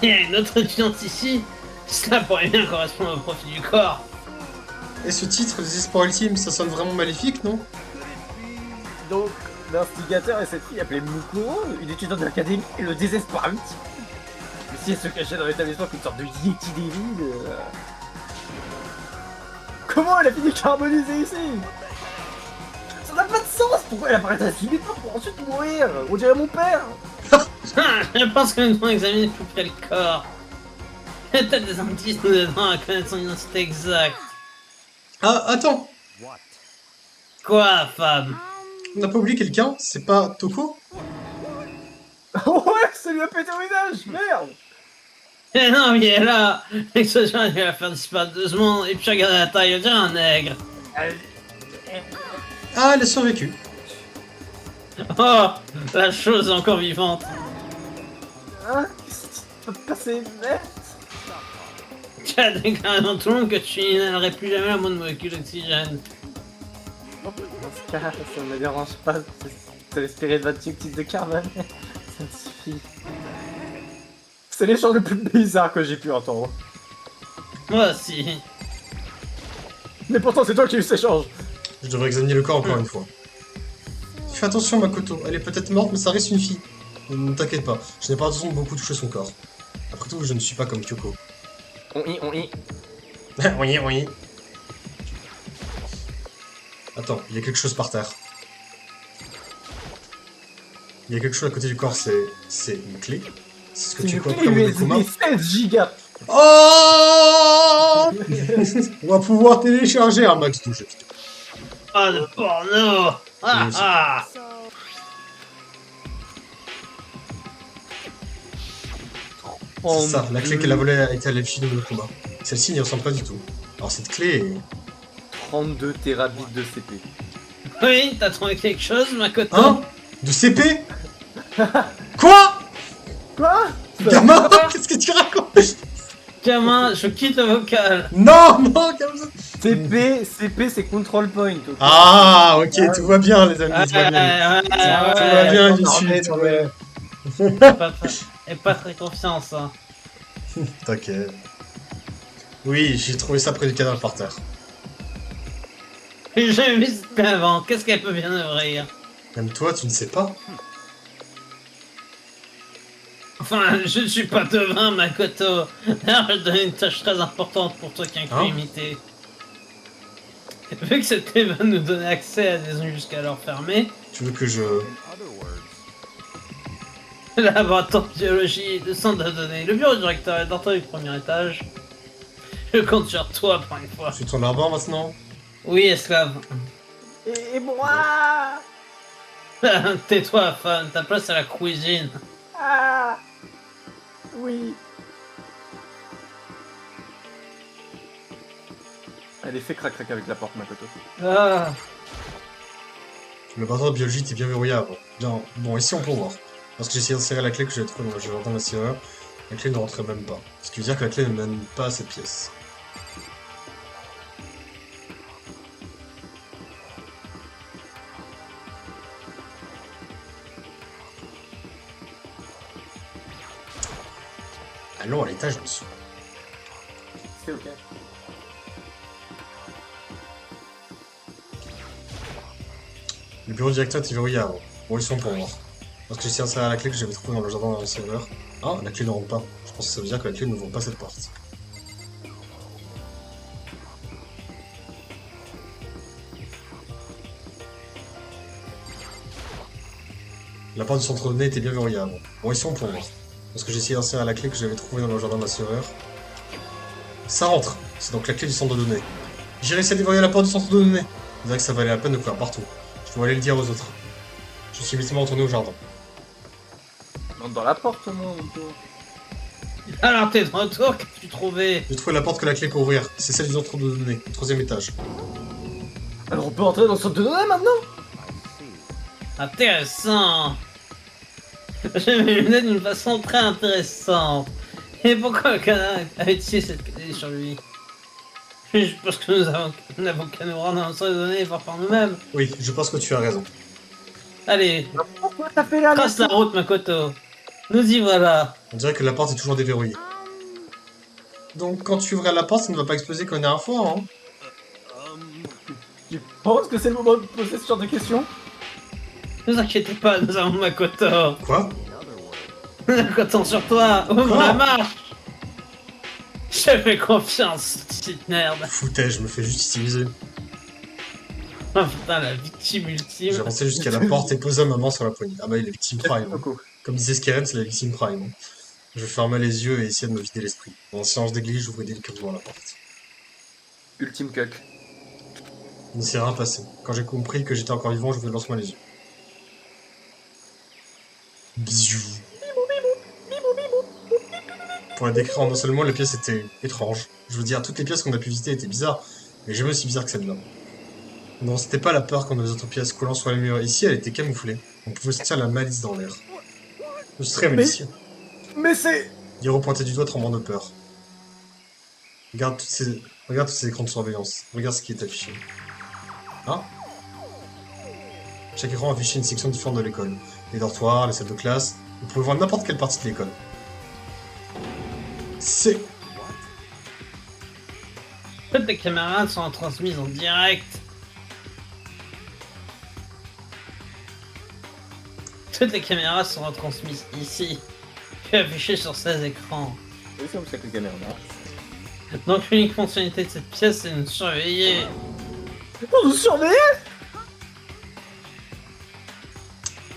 Il y a une autre étudiante ici. Cela pourrait bien correspondre au profil du corps. Et ce titre, Désespoir ultime, ça sonne vraiment maléfique, non? Donc, l'instigateur et cette fille appelée Mukuro, une étudiante de l'académie, et le désespoir ultime. Mais si elle se cachait dans l'établissement qu'une sorte de Yeti des villes... Comment elle a fini carbonisée ici? Ça n'a pas de sens! Pourquoi elle apparaît à 6 minutes pour ensuite mourir? On dirait mon père! Je pense que nous devons examiner plus près le corps. Il y a peut-être des indices nous aidant à connaître son identité exacte. Ah, attends! Quoi, femme? On n'a pas oublié quelqu'un? C'est pas Toko? Ouais, ça lui a pété au visage! Merde! Eh non, il est là. L'explosion il va la faire disparaître 2 secondes et puis regarde la taille, on dirait un nègre. Ah, elle a survécu. Oh, la chose est encore vivante. Hein? Qu'est-ce qui peut passer net? Tu as déclaré dans tout le monde que tu n'inhalerais plus jamais la moindre molécule d'oxygène. ce cas, ça me dérange pas. C'est l'espérer de 28 titres de Carmen. Ça me suffit. C'est l'échange le plus bizarre que j'ai pu entendre. Moi aussi. Mais pourtant, c'est toi qui as eu cet échange. Je devrais examiner le corps encore une fois. Fais attention, Makoto. Elle est peut-être morte, mais ça reste une fille. Ne t'inquiète pas, je n'ai pas besoin de beaucoup toucher son corps. Après tout, je ne suis pas comme Kyoko. On y. Oui, oui. Attends, il y a quelque chose par terre. Il y a quelque chose à côté du corps, c'est une clé. C'est ce que tu peux comme Nekuma. 16 gigas. Oh On va pouvoir télécharger un max de jeux vidéo. Ah, le porno. Ah, Oui, ah. C'est ça, la clé qu'elle a volée a été à l'effigie de Nekuma. Celle-ci n'y ressemble pas du tout. Alors cette clé est... 32 terabits de CP. Oui, t'as trouvé quelque chose, Makoto? Hein? De CP? Quoi? Quoi? Gamin? Qu'est-ce que tu racontes? Gamin, je quitte le vocal. Non, non, comme ça. CP c'est control point. Okay. Ah, ok, tout va bien, les amis, tout va bien. Tout va bien, YouTube, tout va bien. Et pas très confiance, hein. T'inquiète. Oui, j'ai trouvé ça près du cadavre par terre. J'ai jamais vu cette paix avant, qu'est-ce qu'elle peut bien ouvrir? Même toi, tu ne sais pas? Enfin, je ne suis pas devin, Makoto. D'ailleurs, je donne une tâche très importante pour toi qui a cru imiter. Vu que cette clé va nous donner accès à des zones jusqu'alors fermées, Tu veux que je... le laboratoire de biologie, le centre de données, le bureau du directeur est dans le premier étage. Je compte sur toi pour une fois. Tu tournes à bord maintenant? Oui, esclave. Et moi. Tais-toi, fan, ta place à la cuisine. Ah. Oui. Allez, fais crac-crac avec la porte, Makoto. Ah. Le laboratoire de biologie était bien verrouillé avant. Bien, bon, ici on peut voir. Parce que j'ai essayé d'insérer la clé que j'ai trouvée dans le jardin de la serrure, la clé ne rentrait même pas. Ce qui veut dire que la clé ne mène pas à cette pièce. Allons à l'étage en dessous. C'est ok. Le bureau du directeur était verrouillé avant. Bon, ils sont pour voir. Parce que j'ai essayé d'insérer la clé que j'avais trouvée dans le jardin de la serrure. Ah, la clé ne rentre pas. Je pense que ça veut dire que la clé n'ouvre pas cette porte. La porte du centre de données était bien verrouillée avant. Bon, ils sont pour voir. Parce que j'ai essayé d'insérer la clé que j'avais trouvée dans le jardin de la serrure. Ça rentre. C'est donc la clé du centre de données. J'ai réussi à déverrouiller la porte du centre de données. C'est vrai que ça valait la peine de courir partout. Je dois aller le dire aux autres. Je suis immédiatement retourné au jardin. Monte dans la porte, moi, mon pauvre. Alors t'es de retour, qu'as-tu trouvé? J'ai trouvé la porte que la clé pour ouvrir. C'est celle du centre de données, au 3ème étage. Alors on peut entrer dans le centre de données maintenant? Intéressant. J'ai mes lunettes d'une façon très intéressante. Et pourquoi le canard a utilisé cette clé sur lui? Je pense que nous n'avons qu'à nous rendre dans le centre de données et voir par nous-mêmes. Oui, je pense que tu as raison. Allez, Pourquoi t'as fait là? trace la route, Makoto. Nous y voilà. On dirait que la porte est toujours déverrouillée. Donc quand tu ouvrais la porte, ça ne va pas exploser comme la dernière fois, hein? Tu penses que c'est le moment de poser ce genre de questions? Ne vous inquiétez pas, nous avons Makoto. Quoi? Nous comptons sur toi. Ouvre la marche. Je fais confiance, petite merde. Foutais, je me fais juste utiliser. Oh putain, la victime ultime. J'avançais jusqu'à la porte et posais ma main sur la poignée. Ah bah il est victime prime. Hein. Comme disait Skeren, c'est la victime prime. Hein. Je fermais les yeux et essayais de me vider l'esprit. En séance d'église, j'ouvrais délicatement la porte. Ultime cuck. Il ne s'est rien passé. Quand j'ai compris que j'étais encore vivant, j'ouvrais lentement les yeux. Bisous. Pour la décrire en un seul mot, les pièces étaient étranges. Je veux dire, toutes les pièces qu'on a pu visiter étaient bizarres, mais jamais aussi bizarres que celle-là. Non, c'était pas la peur comme les autres pièces collant sur les murs. Ici, elle était camouflée. On pouvait sentir la malice dans l'air. Je serais malicieux. Mais c'est... Hiro pointait du doigt tremblant de peur. Regarde tous ces écrans de surveillance. Regarde ce qui est affiché. Hein? Chaque écran affichait une section différente de l'école. Les dortoirs, les salles de classe, vous pouvez voir n'importe quelle partie de l'école. C'est... Toutes les caméras sont transmises en direct. Toutes les caméras sont retransmises ici, puis affichées sur ces écrans. Oui, c'est comme ça que les caméras marchent. Donc l'unique fonctionnalité de cette pièce, c'est de nous surveiller. On nous surveille?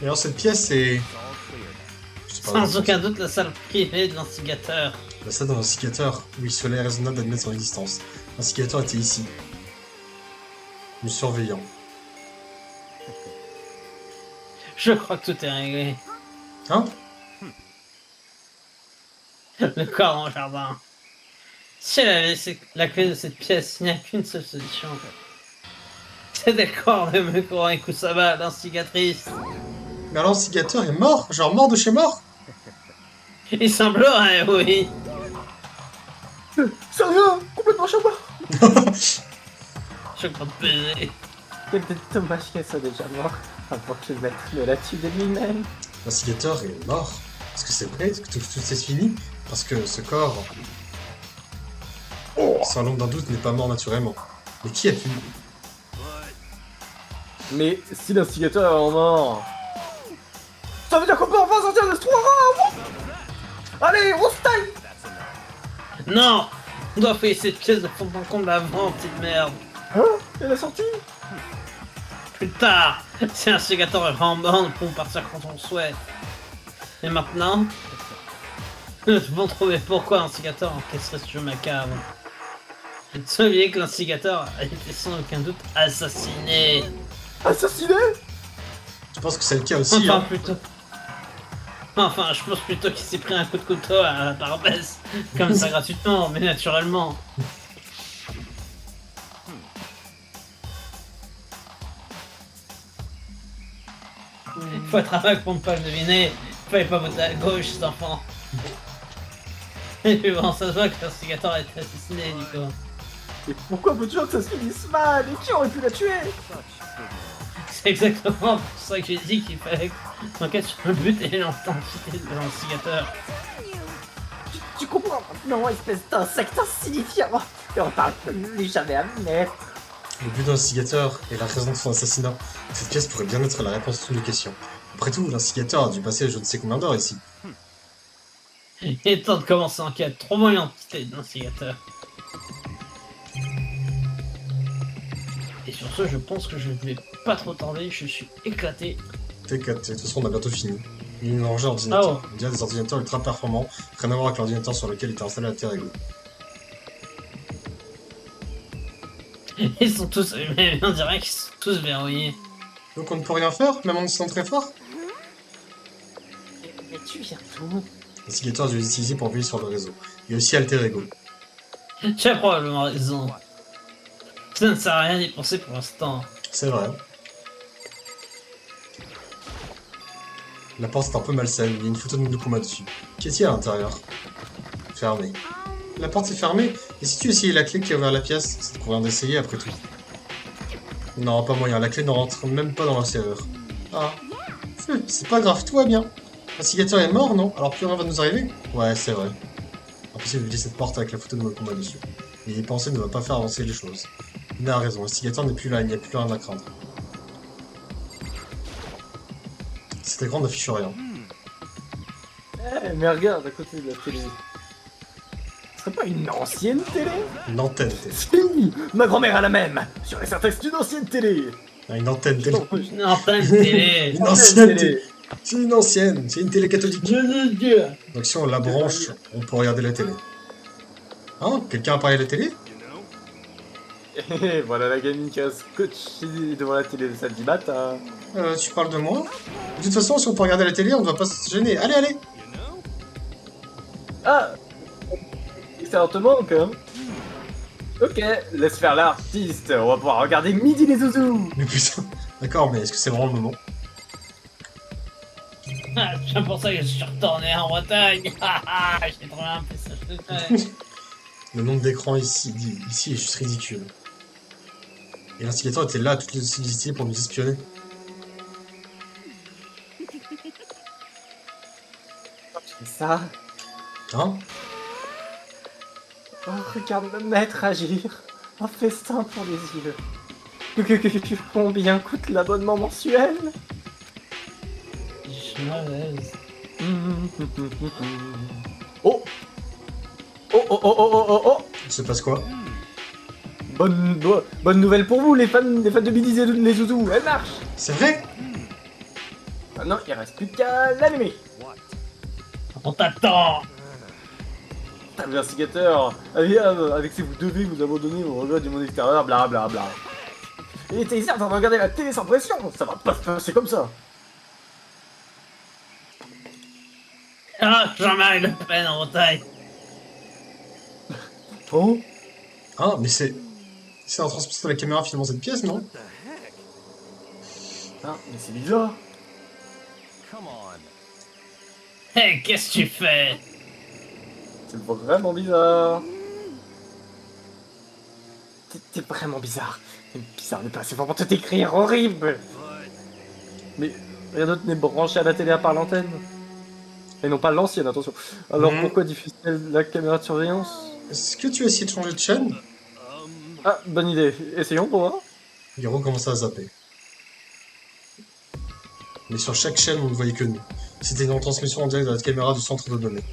Et alors cette pièce est... Je sais pas, Sans aucun doute la salle privée de l'instigateur. la salle d'un instigateur, où il serait raisonnable d'admettre son existence. L'instigateur était ici. Nous surveillant. Je crois que tout est réglé. Hein? Le corps dans le jardin. Si elle avait laissé la clé de cette pièce, il n'y a qu'une seule solution. C'était le corps de Mukuro et Kusaba, l'instigatrice. Mais alors l'instigateur est mort? Genre mort de chez mort? Il semblerait, oui. Sérieux? Complètement chapeau. Je crois te baiser. C'est peut-être dommage qu'elle soit déjà morte avant que le maître ne la tue de lui-même. L'instigateur est mort. Est-ce que c'est vrai? Est-ce que tout c'est fini? Parce que ce corps, sans l'ombre d'un doute, n'est pas mort naturellement. Mais qui a pu? Mais si l'instigateur est mort, ça veut dire qu'on peut enfin sortir de ce trou rare. Allez, on se taille. Non! On doit faire cette pièce de fond en comble avant, petite merde. Hein? Elle est sortie? Plus tard, si l'instigateur est vraiment mort, nous pouvons partir quand on souhaite. Et maintenant, nous devons trouver pourquoi l'instigateur encaisserait ce jeu macabre. Celui que l'instigateur a été sans aucun doute assassiné. Assassiné? Je pense que c'est le cas aussi, Enfin, hein. plutôt. Enfin, je pense plutôt qu'il s'est pris un coup de couteau à la barbesse. Comme ça gratuitement, mais naturellement. Faut être aveugle pour ne pas le deviner. Fallait pas voter à gauche, cet enfant. Et puis bon, ça se voit que l'instigateur a été assassiné, du coup. Et pourquoi veux-tu que ça se finisse mal? Et qui aurait pu la tuer? C'est exactement pour ça que j'ai dit qu'il fallait qu'on enquête sur le but et l'identité de l'instigateur. Tu comprends maintenant, espèce d'insecte insignifiant. Et on parle plus jamais à mettre. Le but de l'instigateur et la raison de son assassinat. Cette pièce pourrait bien être la réponse à toutes les questions. Après tout, l'instigateur a dû passer je ne sais combien d'heures ici. Il est temps de commencer l'enquête. Trouvons l'identité de l'instigateur. Et sur ce, je pense que je ne vais pas trop tarder. Je suis éclaté. T4, de toute façon on a bientôt fini. Il y a une rangée ordinateur. Oh. On dirait des ordinateurs ultra performants, rien à voir avec l'ordinateur sur lequel était installé la Terrego. Ils sont tous allumés, on dirait qu'ils sont tous verrouillés. Donc on ne peut rien faire, même en étant très fort? Mais tu viens d'où? L'instigateur a dû les utiliser pour appuyer sur le réseau. Il y a aussi Alter Ego. Tu as probablement raison. Ça ne sert à rien d'y penser pour l'instant. C'est vrai. La porte est un peu malsaine, il y a une photo de Nukuma dessus. Qu'est-ce qu'il y a à l'intérieur? Fermé. La porte est fermée? Et si tu essayais la clé qui a ouvert la pièce? Ça te convient d'essayer après tout. Non, pas moyen, la clé ne rentre même pas dans la serrure. Ah. C'est pas grave, tout va bien. L'instigateur est mort, non? Alors plus rien va nous arriver? Ouais, c'est vrai. Impossible d'éviter cette porte avec la photo de Nukuma dessus. Et y penser ne va pas faire avancer les choses. Il a raison, l'instigateur n'est plus là, il n'y a plus rien à craindre. Cet écran n'affiche rien. Eh, mais regarde à côté de la télé. Ce serait pas une ancienne télé? Une antenne télé. Si, ma grand-mère a la même. Sur les certain que c'est une ancienne télé. Ah, une antenne télé. Une antenne télé. Une ancienne télé. C'est une ancienne, c'est une télé catholique. Donc si on la branche, on peut regarder la télé. Hein? Quelqu'un a parlé à la télé? Et voilà la gamine qui reste scotchée devant la télé de samedi matin. Tu parles de moi? De toute façon, si on peut regarder la télé, on ne va pas se gêner. Allez, allez! Ah! Ça te manque, hein? Ok, laisse faire l'artiste, on va pouvoir regarder Midi les Zouzous! Mais putain, d'accord, mais est-ce que c'est vraiment le moment? Ah, c'est pour ça que je suis retourné en Bretagne. J'ai trouvé un message secret. Le nombre d'écrans ici est juste ridicule. Et l'instigateur était là à toutes les possibilités pour nous espionner. C'est ça. Hein? Oh, regarde le maître agir. Un festin pour les yeux. Combien coûte l'abonnement mensuel? Je suis mal à l'aise. Oh! Oh oh oh oh oh oh oh! Il se passe quoi? Bonne nouvelle pour vous, les fans de Biddies et les zouzous, elle marche! C'est vrai? Maintenant, il reste plus qu'à l'animer. On t'attend. Investigateur, avec ces vous devez vous abandonner au regret du monde extérieur, bla bla bla. Il était ici en train de regarder la télé sans pression, ça va pas se passer comme ça. Ah, Jean-Marie Le Pen en Bretagne. Oh? Ah, mais c'est... C'est en transmettant la caméra finalement cette pièce, non? Ah, mais c'est bizarre. Hé, qu'est-ce que tu fais? C'est vraiment bizarre. T'es vraiment bizarre. Bizarre de passer pour te décrire, horrible. Mais rien d'autre n'est branché à la télé à part l'antenne. Et non pas l'ancienne, attention. Alors pourquoi diffuse-t-elle la caméra de surveillance? Est-ce que tu as essayé de changer de chaîne? Ah, bonne idée. Essayons pour voir. Il recommence à zapper. Mais sur chaque chaîne, on ne voyait que nous. C'était une retransmission en direct de la caméra du centre de données.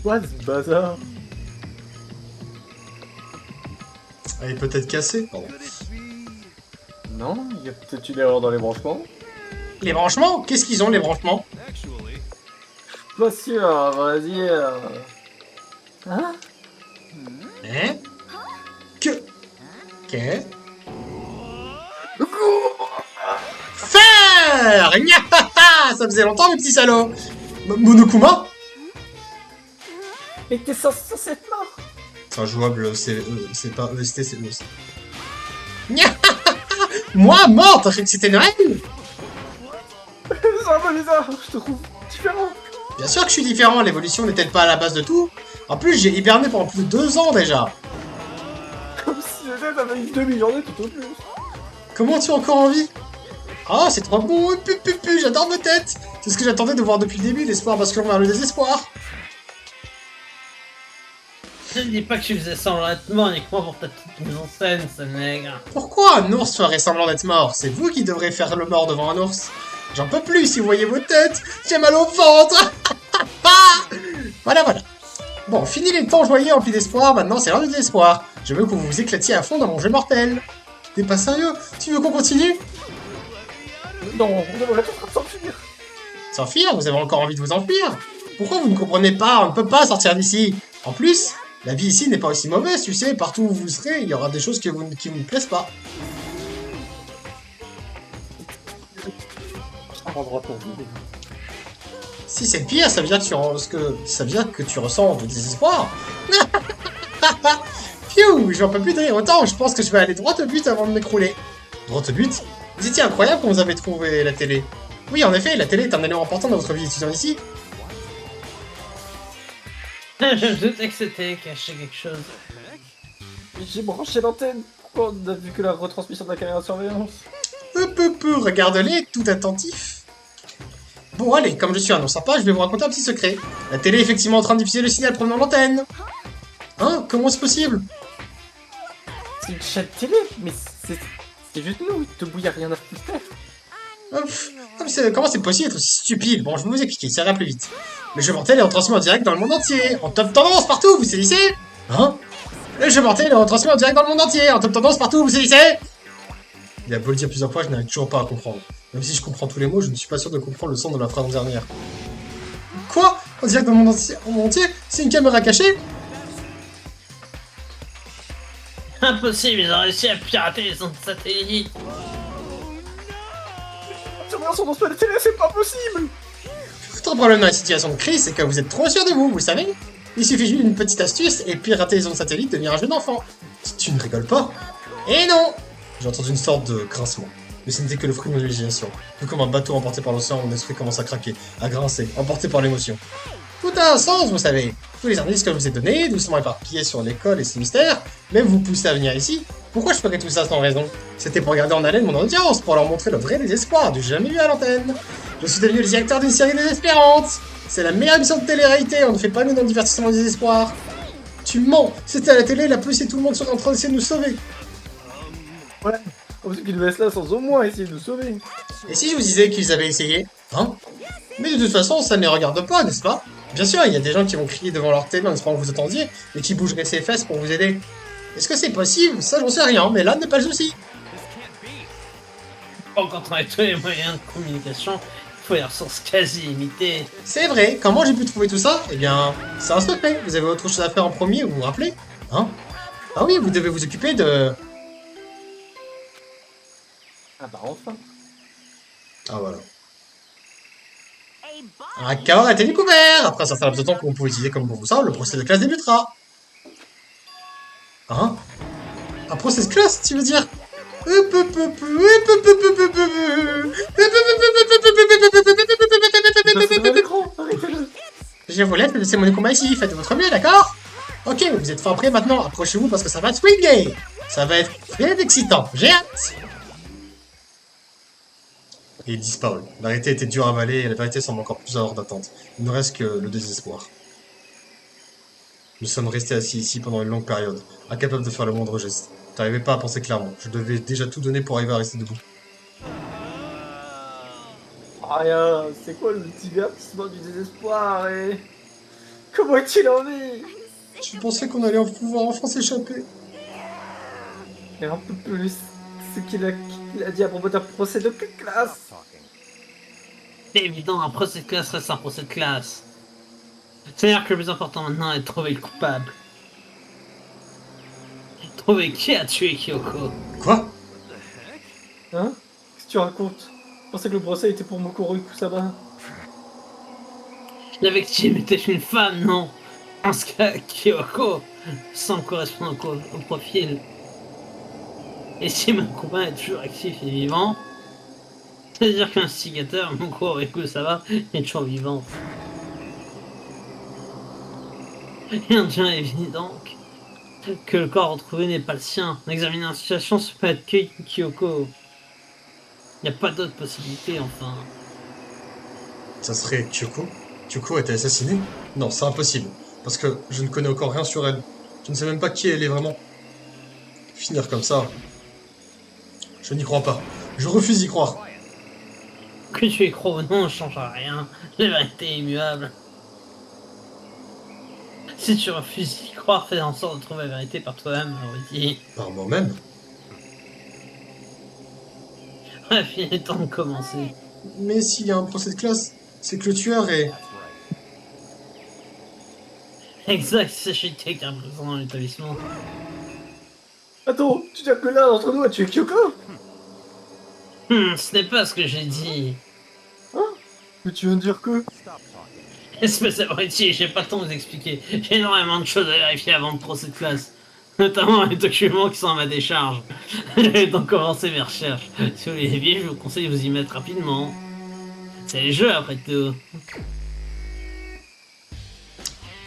Quoi ce bazar? Elle est peut-être cassée? Pardon. Non, il y a peut-être une erreur dans les branchements. Les branchements? Qu'est-ce qu'ils ont, les branchements? Pas sûr, à vrai dire. Hein? Hein? Que... Qu'est... Faire! Gnahaha! Ça faisait longtemps, mes petits salauds! Monokuma? Mais t'es censé être mort! C'est injouable, c'est pas EST, c'est EST. Moi, mort? T'as cru que c'était une règle? C'est un peu bizarre, je te trouve différent. Bien sûr que je suis différent, l'évolution n'est-elle pas à la base de tout? En plus, j'ai hiberné pendant plus de 2 ans déjà. Comme si j'avais une demi-journée tout au plus. Comment tu as encore envie? Ah, c'est trop bon, j'adore vos têtes. C'est ce que j'attendais de voir depuis le début, l'espoir basculant vers le désespoir. Je ne dis pas que tu faisais semblant d'être mort uniquement pour ta petite mise en scène, ce nègre. Pourquoi un ours ferait semblant d'être mort? C'est vous qui devrez faire le mort devant un ours. J'en peux plus si vous voyez vos têtes. J'ai mal au ventre. Voilà. Bon, fini les temps joyeux emplis d'espoir, maintenant c'est l'heure du désespoir. Je veux que vous vous éclatiez à fond dans mon jeu mortel. T'es pas sérieux? Tu veux qu'on continue? Non, on devrait tous s'enfuir. S'enfuir? Vous avez encore envie de vous enfuir? Pourquoi vous ne comprenez pas? On ne peut pas sortir d'ici. En plus, la vie ici n'est pas aussi mauvaise, tu sais, partout où vous serez, il y aura des choses qui vous ne plaisent pas. Un endroit pour vous. Si c'est pire, ça veut dire que tu ressens du désespoir. Pfiou, j'en peux plus de rire autant, je pense que je vais aller droit au but avant de m'écrouler. Droit au but? Vous étiez incroyable quand vous avez trouvé la télé. Oui, en effet, la télé est un élément important dans votre vie étudiante ici. Je me doutais que c'était caché quelque chose. J'ai branché l'antenne. Pourquoi on n'a vu que la retransmission de la caméra de surveillance? Regarde-les, tout attentif. Bon, allez, comme je suis un non sympa, je vais vous raconter un petit secret. La télé est effectivement en train de diffuser le signal provenant de l'antenne. Hein? Comment c'est possible? C'est une chaîne télé, mais c'est juste nous, debout y a rien à faire. Comment c'est possible d'être aussi stupide? Bon, je vais vous expliquer, ça ira plus vite. Le jeu mortel est retransmis en direct dans le monde entier, en top tendance partout, vous saisissez? Hein? Le jeu mortel est retransmis en direct dans le monde entier, en top tendance partout, vous saisissez? Il a beau le dire plusieurs fois, je n'arrive toujours pas à comprendre. Même si je comprends tous les mots, je ne suis pas sûr de comprendre le sens de la phrase dernière. Quoi? En direct dans le monde entier? C'est une caméra cachée? Impossible, ils ont réussi à pirater les ondes satellites. Surveillance sur notre télé, c'est pas possible! Votre problème dans la situation de crise, c'est que vous êtes trop sûr de vous, vous savez? Il suffit juste d'une petite astuce et pirater les ondes satellites devient un jeu d'enfant. Tu ne rigoles pas? Et non! J'ai entendu une sorte de grincement. Mais ce n'était que le fruit de mon imagination. Tout comme un bateau emporté par l'océan, mon esprit commence à craquer, à grincer, emporté par l'émotion. Tout a un sens, vous savez. Tous les indices que je vous ai donnés, doucement éparpillés sur l'école et ses mystères, même vous poussez à venir ici. Pourquoi je ferais tout ça sans raison? C'était pour garder en haleine mon audience, pour leur montrer le vrai désespoir du jamais vu à l'antenne. Je suis devenu le directeur d'une série désespérante. C'est la meilleure émission de télé-réalité, on ne fait pas nous dans le divertissement au désespoir. Tu mens, c'était à la télé, la police et tout le monde sont en train d'essayer de nous sauver. Ouais, on sait qu'ils nous laissent là sans au moins essayer de nous sauver. Et si je vous disais qu'ils avaient essayé? Hein? Mais de toute façon, ça ne les regarde pas, n'est-ce pas? Bien sûr, il y a des gens qui vont crier devant leur télé en espérant que vous attendiez, et qui bougeraient ses fesses pour vous aider. Est-ce que c'est possible? Ça, j'en sais rien, mais là n'est pas le souci. Quand on a tous les moyens de communication, il faut les ressources quasi limitées. C'est vrai, comment j'ai pu trouver tout ça? Eh bien, c'est un secret. Vous avez autre chose à faire en premier, vous vous rappelez? Hein? Ah oui, vous devez vous occuper de... Ah bah enfin. Ah voilà. Un corps a été découvert! Après un certain laps de temps que vous pouvez utiliser comme bon vous semble, le procès de classe débutera. Hein? Un procès de classe, tu veux dire? Je vous laisse laisser mon combat ici, faites de votre mieux, d'accord? Ok, vous êtes fort prêts maintenant, approchez-vous parce que ça va swinguer! Ça va être très excitant, j'ai hâte! Et il disparaît. La vérité était dure à avaler et la vérité semble encore plus hors d'attente. Il ne reste que le désespoir. Nous sommes restés assis ici pendant une longue période, incapables de faire le moindre geste. J'arrivais pas à penser clairement. Je devais déjà tout donner pour arriver à rester debout. Rien, c'est quoi le divertissement du désespoir et... Comment est-il en vie? Je pensais qu'on allait pouvoir enfin s'échapper. Et un peu plus ce qu'il a dit à propos d'un procès de classe. C'est évident, un procès de classe reste un procès de classe. C'est-à-dire que le plus important maintenant est de trouver le coupable. Trouver qui a tué Kyoko. Quoi? Hein? Qu'est-ce que tu racontes? Je pensais que le procès était pour Mokoro Kusama. La victime était une femme, non? En ce cas, Kyoko semble correspondre au profil. Et si Makuma est toujours actif et vivant, c'est-à-dire que l'instigateur, Mokoro Kusama, est toujours vivant. Rien de bien évident que le corps retrouvé n'est pas le sien. En examinant la situation, ça peut être que Kyoko. Il n'y a pas d'autre possibilité, enfin. Ça serait Kyoko? Kyoko a été assassinée? Non, c'est impossible. Parce que je ne connais encore rien sur elle. Je ne sais même pas qui elle est vraiment. Finir comme ça... Je n'y crois pas. Je refuse d'y croire. Que tu y crois ou non, ne change rien. La vérité est immuable. Si tu refuses d'y croire, fais en sorte de trouver la vérité par toi-même, Rudy. Par moi-même? Bref, il est temps de commencer. Mais s'il y a un procès de classe, c'est que le tueur est... Exact, il s'agit de quelqu'un présent dans l'établissement. Attends, tu dis que là, entre nous, a tué Kyoko? Ce n'est pas ce que j'ai dit. Hein? Mais tu viens de dire que... Espèce d'abruti, j'ai pas le temps de vous expliquer. J'ai énormément de choses à vérifier avant le procès de classe. Notamment les documents qui sont à ma décharge. J'ai donc commencé mes recherches. Si vous voulez vivre, je vous conseille de vous y mettre rapidement. C'est les jeux après tout.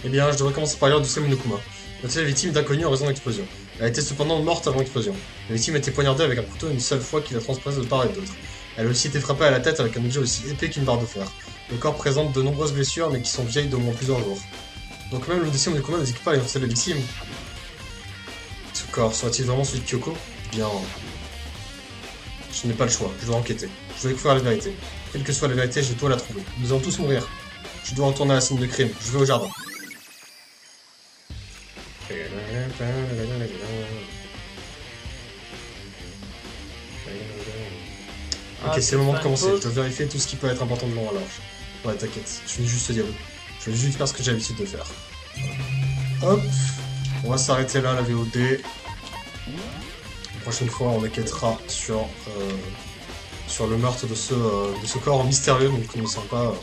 Eh bien, je devrais commencer par lire Doucet Monokuma. Notez la victime d'inconnu en raison de l'explosion. Elle était cependant morte avant l'explosion. La victime a été poignardée avec un couteau une seule fois qui la transperce de part et d'autre. Elle a aussi été frappée à la tête avec un objet aussi épais qu'une barre de fer. Le corps présente de nombreuses blessures mais qui sont vieilles d'au moins plusieurs jours. Donc même le dossier Monokuma n'indique pas l'identité de la victime. Ce corps serait-il vraiment celui de Kyoko? Bien... Je n'ai pas le choix, je dois enquêter. Je dois découvrir la vérité. Quelle que soit la vérité, je dois la trouver. Nous allons tous mourir. Je dois retourner à la scène de crime. Je vais au jardin. Ok, c'est le moment de commencer. Je dois vérifier tout ce qui peut être important de long à large. Ouais, t'inquiète, je vais juste te dire oui. Je vais juste faire ce que j'ai l'habitude de faire. Hop, on va s'arrêter là, la VOD. La prochaine fois, on enquêtera sur le meurtre de ce corps mystérieux, donc on ne sait pas.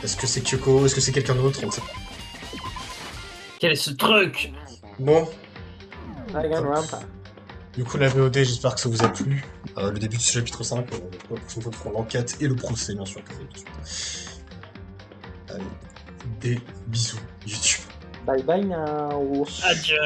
Est-ce que c'est Kyoko? Est-ce que c'est quelqu'un d'autre? On ne sait pas. Quel est ce truc? Bon. Rampa. Du coup, la VOD, j'espère que ça vous a plu. Le début de ce chapitre 5, la prochaine fois, nous ferons l'enquête et le procès, bien sûr. Allez, des bisous, YouTube. Bye bye now. Adieu.